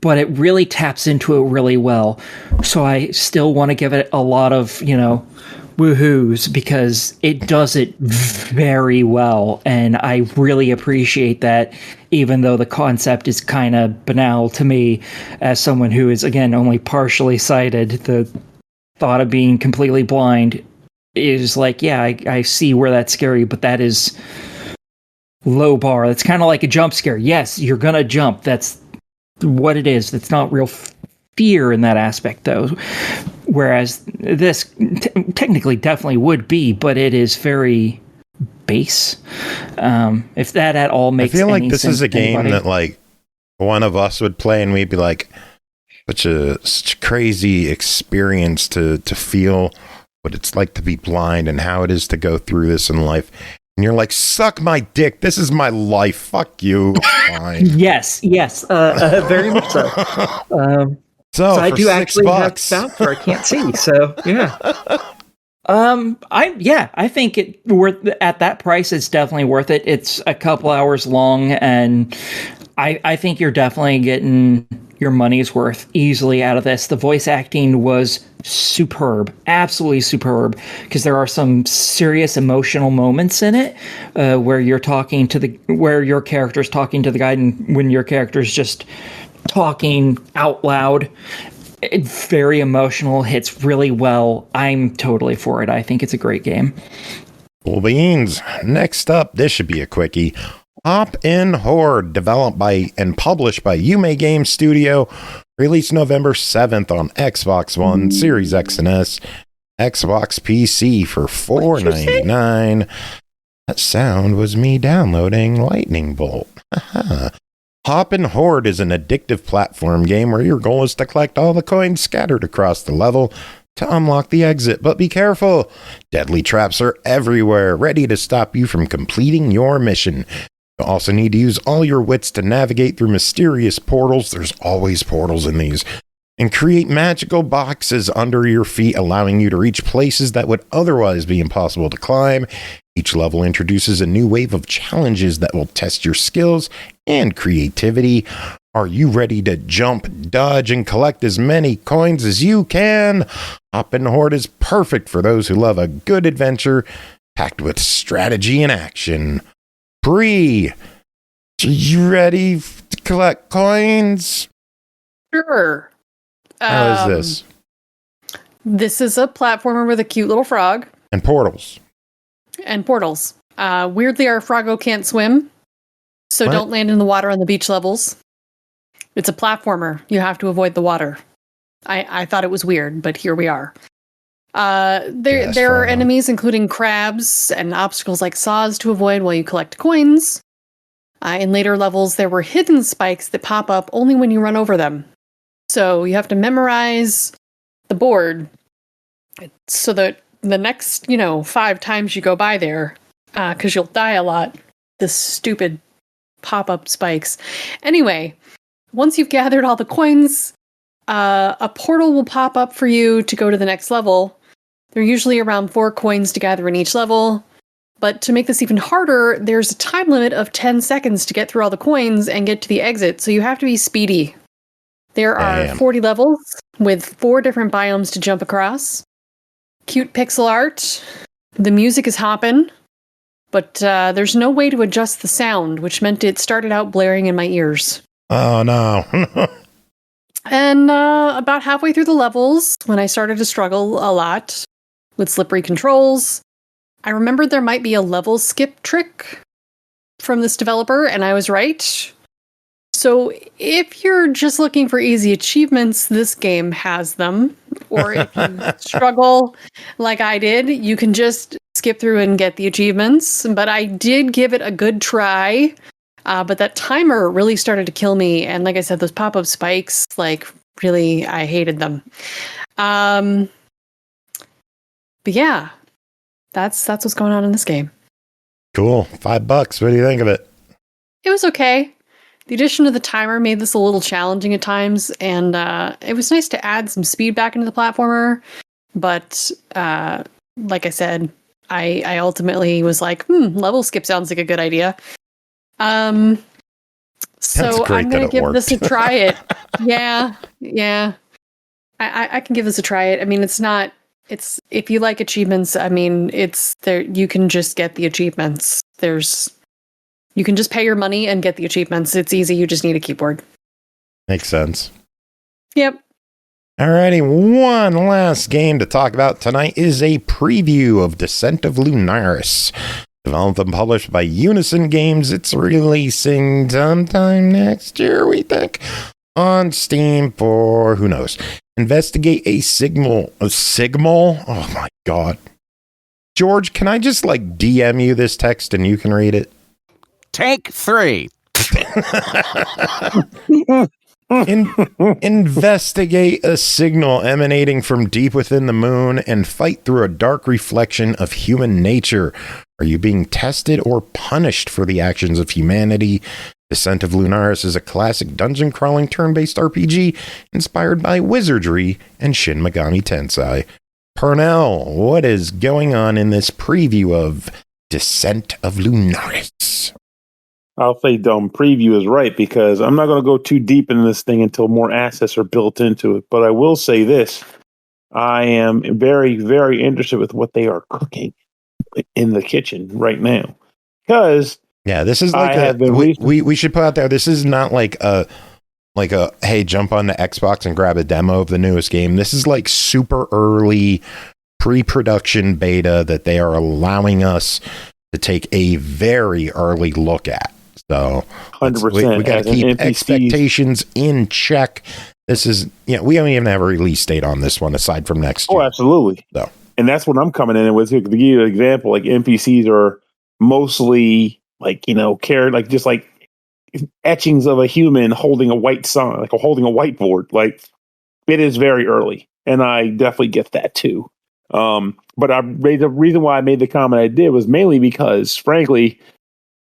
but it really taps into it really well. So I still want to give it a lot of, woohoos, because it does it very well, and I really appreciate that, even though the concept is kind of banal to me as someone who is, again, only partially sighted. The thought of being completely blind is like, yeah, I see where that's scary, but that is low bar. It's kind of like a jump scare. Yes, you're gonna jump. That's what it is. It's not real fear in that aspect, though. Whereas this technically definitely would be, but it is very base. If that at all makes any sense. I feel like this is a game that, like, one of us would play and we'd be like, such a crazy experience to feel what it's like to be blind and how it is to go through this in life. And you're like, suck my dick. This is my life. Fuck you. Fine. Yes. Very much so. So I do actually have stuff where I can't see. So yeah. I think it worth at that price. It's definitely worth it. It's a couple hours long, and I think you're definitely getting your money's worth easily out of this. The voice acting was superb, absolutely superb, because there are some serious emotional moments in it where you're talking to where your character's talking to the guide, and when your character's just talking out loud. It's very emotional, hits really well. I'm totally for it. I think it's a great game. Cool beans. Next up, this should be a quickie. Hop in Horde, developed by and published by YUME Game Studio, released November 7th on Xbox One, Series X and S, Xbox PC for $4.99. That sound was me downloading Lightning Bolt. Hop in Horde is an addictive platform game where your goal is to collect all the coins scattered across the level to unlock the exit. But be careful, deadly traps are everywhere, ready to stop you from completing your mission. You also need to use all your wits to navigate through mysterious portals. There's always portals in these. and create magical boxes under your feet, allowing you to reach places that would otherwise be impossible to climb. Each level introduces a new wave of challenges that will test your skills and creativity. Are you ready to jump, dodge, and collect as many coins as you can? Hop in Horde is perfect for those who love a good adventure packed with strategy and action. Bri, are you ready to collect coins? Sure. How is this? This is a platformer with a cute little frog. And portals. And portals. Weirdly, our froggo can't swim, so What? don't land in the water on the beach levels. It's a platformer. You have to avoid the water. I thought it was weird, but here we are. There are enemies, including crabs and obstacles like saws to avoid while you collect coins. In later levels, there were hidden spikes that pop up only when you run over them. So you have to memorize the board so that the next, 5 times you go by there, because you'll die a lot, the stupid pop-up spikes. Anyway, once you've gathered all the coins, a portal will pop up for you to go to the next level. There are usually around 4 coins to gather in each level. But to make this even harder, there's a time limit of 10 seconds to get through all the coins and get to the exit, so you have to be speedy. There are 40 levels with 4 different biomes to jump across. Cute pixel art. The music is hopping, but there's no way to adjust the sound, which meant it started out blaring in my ears. Oh, no. And about halfway through the levels, when I started to struggle a lot with slippery controls, I remembered there might be a level skip trick from this developer, and I was right. So if you're just looking for easy achievements, this game has them. Or if you struggle like I did, you can just skip through and get the achievements. But I did give it a good try. But that timer really started to kill me. And like I said, those pop-up spikes, really, I hated them. But yeah, that's what's going on in this game. Cool. $5. What do you think of it? It was okay. The addition of the timer made this a little challenging at times, and it was nice to add some speed back into the platformer. But like I said, I ultimately was like, level skip sounds like a good idea. So I'm going to give this a try it. Yeah. I can give this a try it. I mean, it's if you like achievements, I mean, it's there. You can just get the achievements. You can just pay your money and get the achievements. It's easy. You just need a keyboard. Makes sense. Yep. Alrighty, one last game to talk about tonight is a preview of Descent of Lunaris. Developed and published by Unison Games. It's releasing sometime next year, we think, on Steam for, who knows. Investigate a signal. A signal? Oh my god. George, can I just DM you this text and you can read it? Take 3. Investigate a signal emanating from deep within the moon and fight through a dark reflection of human nature. Are you being tested or punished for the actions of humanity? Descent of Lunaris is a classic dungeon-crawling turn-based RPG inspired by Wizardry and Shin Megami Tensei. Pernell, what is going on in this preview of Descent of Lunaris? I'll say preview is right, because I'm not going to go too deep into this thing until more assets are built into it. But I will say this. I am very, very interested with what they are cooking in the kitchen right now. Because this is we should put out there, this is not like a hey, jump on the Xbox and grab a demo of the newest game. This is super early pre-production beta that they are allowing us to take a very early look at. So 100%. We got to keep expectations in check. This is, we don't even have a release date on this one aside from next year. Oh, absolutely. So, and that's what I'm coming in with. To give you an example, NPCs are mostly just etchings of a human holding a white sign, holding a whiteboard. It is very early, and I definitely get that too. But the reason why I made the comment I did was mainly because, frankly,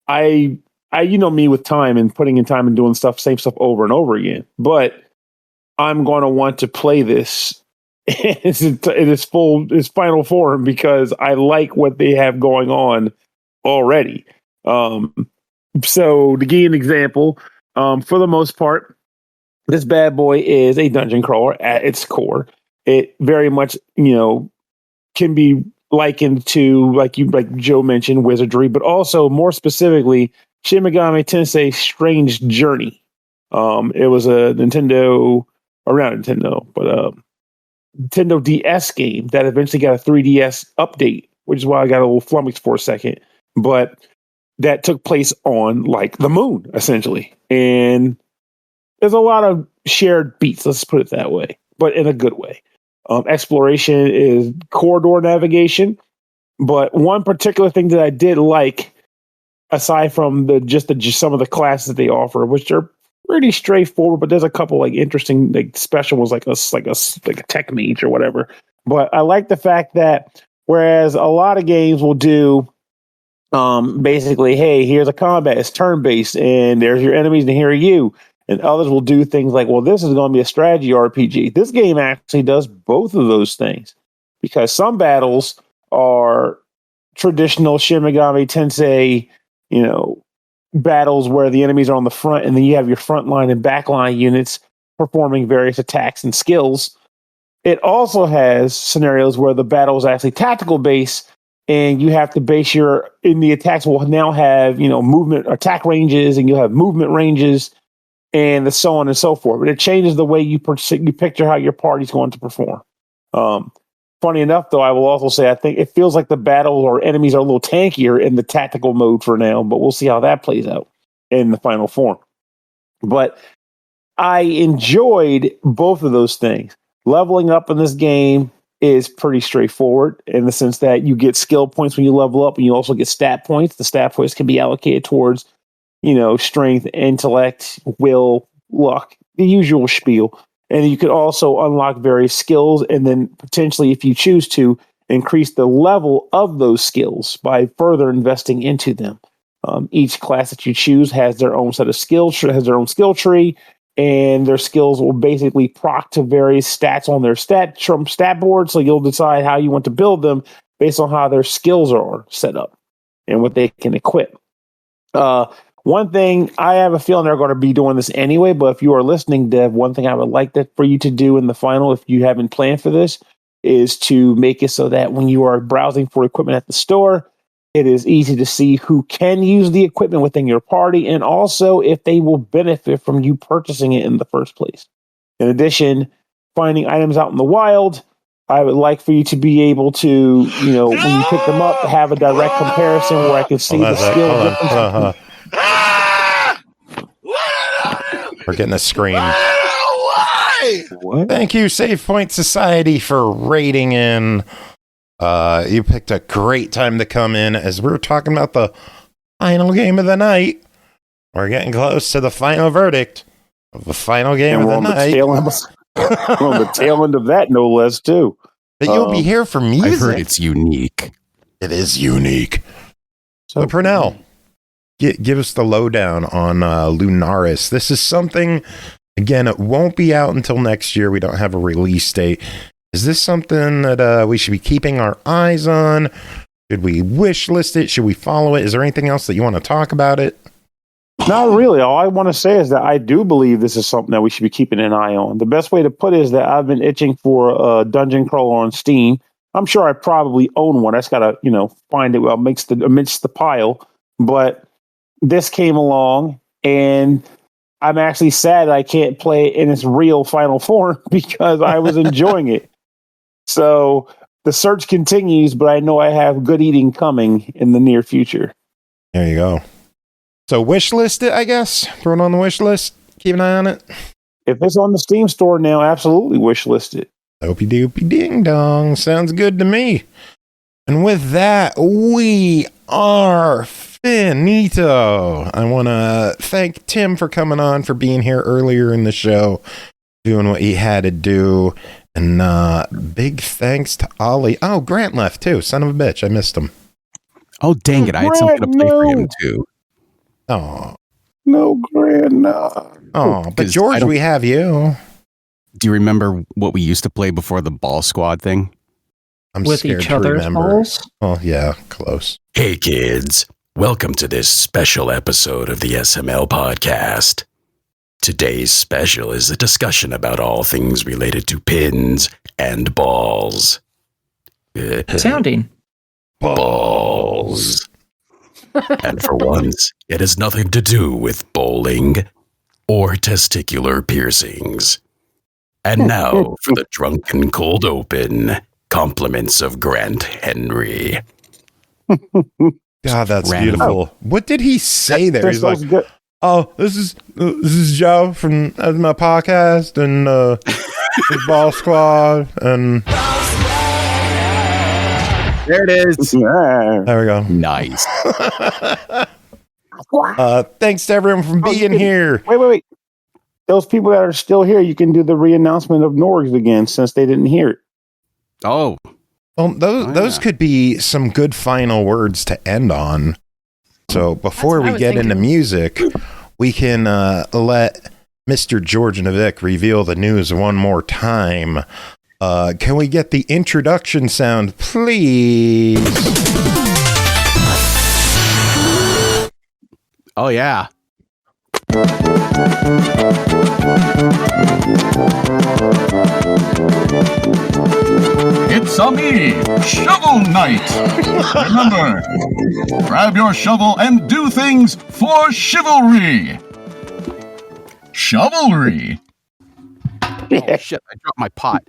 I me with time and putting in time and doing same stuff over and over again. But I'm going to want to play this in its final form because I like what they have going on already. So to give you an example, for the most part, this bad boy is a dungeon crawler at its core. It very much, can be likened to, like Joe mentioned, Wizardry, but also more specifically, Shin Megami Tensei Strange Journey. It was a Nintendo DS game that eventually got a 3DS update, which is why I got a little flummoxed for a second. But that took place on like the moon, essentially. And there's a lot of shared beats, let's put it that way, but in a good way. Exploration is corridor navigation. But one particular thing that I did like, aside from just some of the classes that they offer, which are pretty straightforward, but there's a couple like interesting like special ones, like a tech mage or whatever. But I like the fact that whereas a lot of games will do basically, hey, here's a combat, it's turn-based, and there's your enemies, and here are you. And others will do things like, well, this is going to be a strategy RPG. This game actually does both of those things because some battles are traditional Shin Megami Tensei, battles where the enemies are on the front, and then you have your front line and back line units performing various attacks and skills. It also has scenarios where the battle is actually tactical based, and you have to base the attacks will now have, movement attack ranges, and you'll have movement ranges, and so on and so forth. But it changes the way you picture how your party's going to perform. Funny enough, though, I will also say I think it feels like the battles or enemies are a little tankier in the tactical mode for now, but we'll see how that plays out in the final form. But I enjoyed both of those things. Leveling up in this game is pretty straightforward in the sense that you get skill points when you level up, and you also get stat points. The stat points can be allocated towards strength, intellect, will, luck, the usual spiel. And you could also unlock various skills and then potentially, if you choose to, increase the level of those skills by further investing into them. Each class that you choose has their own set of skills, has their own skill tree, and their skills will basically proc to various stats on their stat board. So you'll decide how you want to build them based on how their skills are set up and what they can equip. One thing, I have a feeling they're going to be doing this anyway, but if you are listening, Dev, one thing I would like for you to do in the final, if you haven't planned for this, is to make it so that when you are browsing for equipment at the store, it is easy to see who can use the equipment within your party, and also if they will benefit from you purchasing it in the first place. In addition, finding items out in the wild, I would like for you to be able to, when you pick them up, have a direct comparison where I can see the skill difference. We're getting a scream. What? Thank you, Save Point Society, for raiding in. You picked a great time to come in as we were talking about the final game of the night. We're getting close to the final verdict of the final game of the night. We're on the tail end of that, no less, too. But you'll be here for music. I've heard it's unique. It is unique. So, Pernell, give us the lowdown on Lunaris. This is something, again, it won't be out until next year. We don't have a release date. Is this something that we should be keeping our eyes on? Should we wish list it? Should we follow it? Is there anything else that you want to talk about it? Not really. All I want to say is that I do believe this is something that we should be keeping an eye on. The best way to put it is that I've been itching for a dungeon crawler on Steam. I'm sure I probably own one. I just got to, find it amidst the pile. But this came along, and I'm actually sad I can't play it in its real final form because I was enjoying it. So the search continues, but I know I have good eating coming in the near future. There you go. So wish list it, I guess. Throw it on the wish list. Keep an eye on it. If it's on the Steam store now, absolutely wish list it. Dopey doopy ding dong. Sounds good to me. And with that, we are finito. I want to thank Tim for coming on, for being here earlier in the show, doing what he had to do. And big thanks to Ollie. Oh, Grant left too. Son of a bitch. I missed him. Oh, dang it. I had something to play for him too. Oh. No, Grant, no. Oh, but George, we have you. Do you remember what we used to play before the ball squad thing? I'm With scared each to other's remember. balls? Oh, yeah, close. Hey kids, welcome to this special episode of the SML podcast. Today's special is a discussion about all things related to pins and balls. Sounding. Balls. And for once, it has nothing to do with bowling or testicular piercings. And now for the drunken cold open, compliments of Grant Henry. God, that's beautiful. What did he say there? He's like, good. "Oh, this is Joe from my podcast and the Ball Squad and." There it is. There we go. Nice. Thanks to everyone for being here. Wait. Those people that are still here, you can do the re-announcement of Norgs again since they didn't hear it. Oh. Well, those could be some good final words to end on. So before we get into music, we can let Mr. George Nowik reveal the news one more time. Can we get the introduction sound, please? Oh, yeah. It's a me, Shovel Knight. Remember, grab your shovel and do things for chivalry. Shovelry. Oh, shit, I dropped my pot.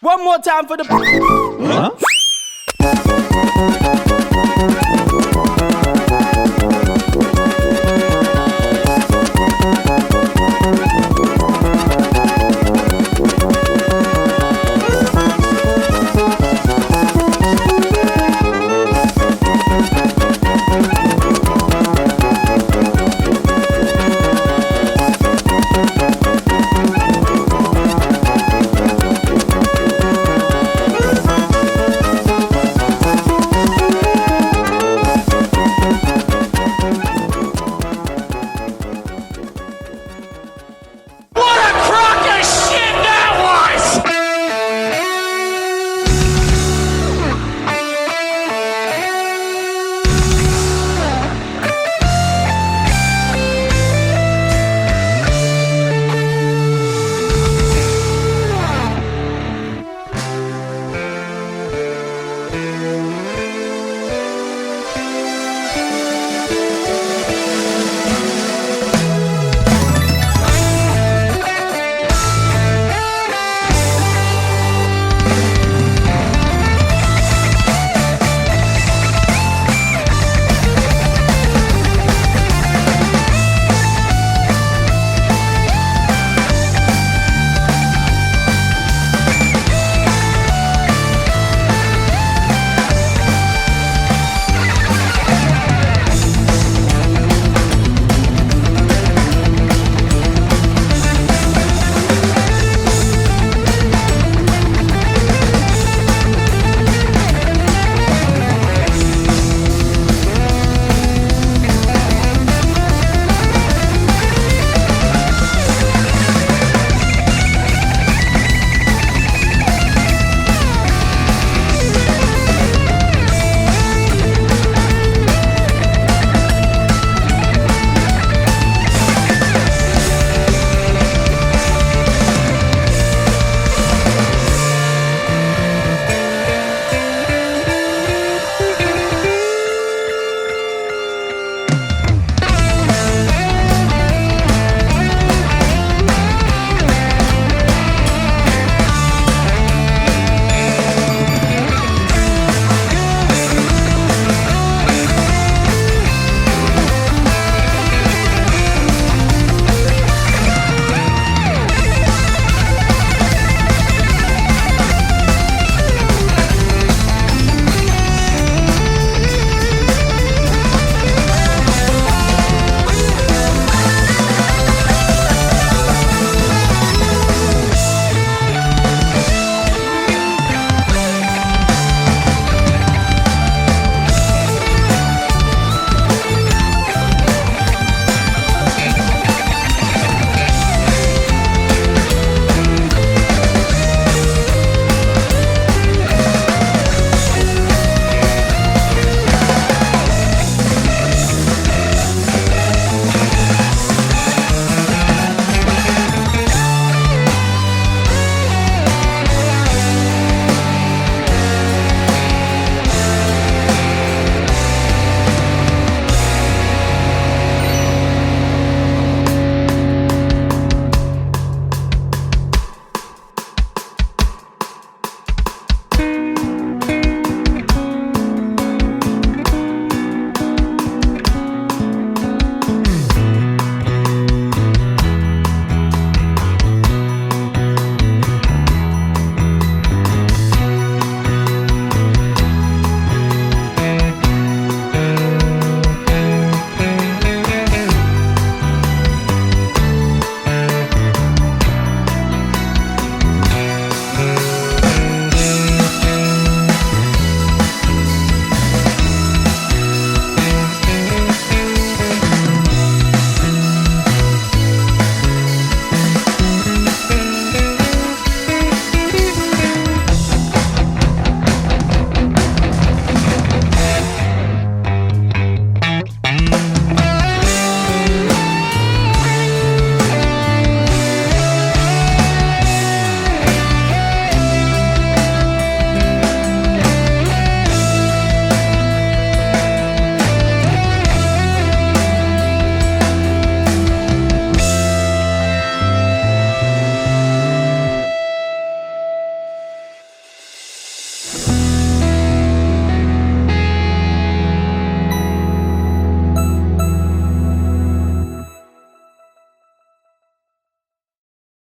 One more time for the. Huh?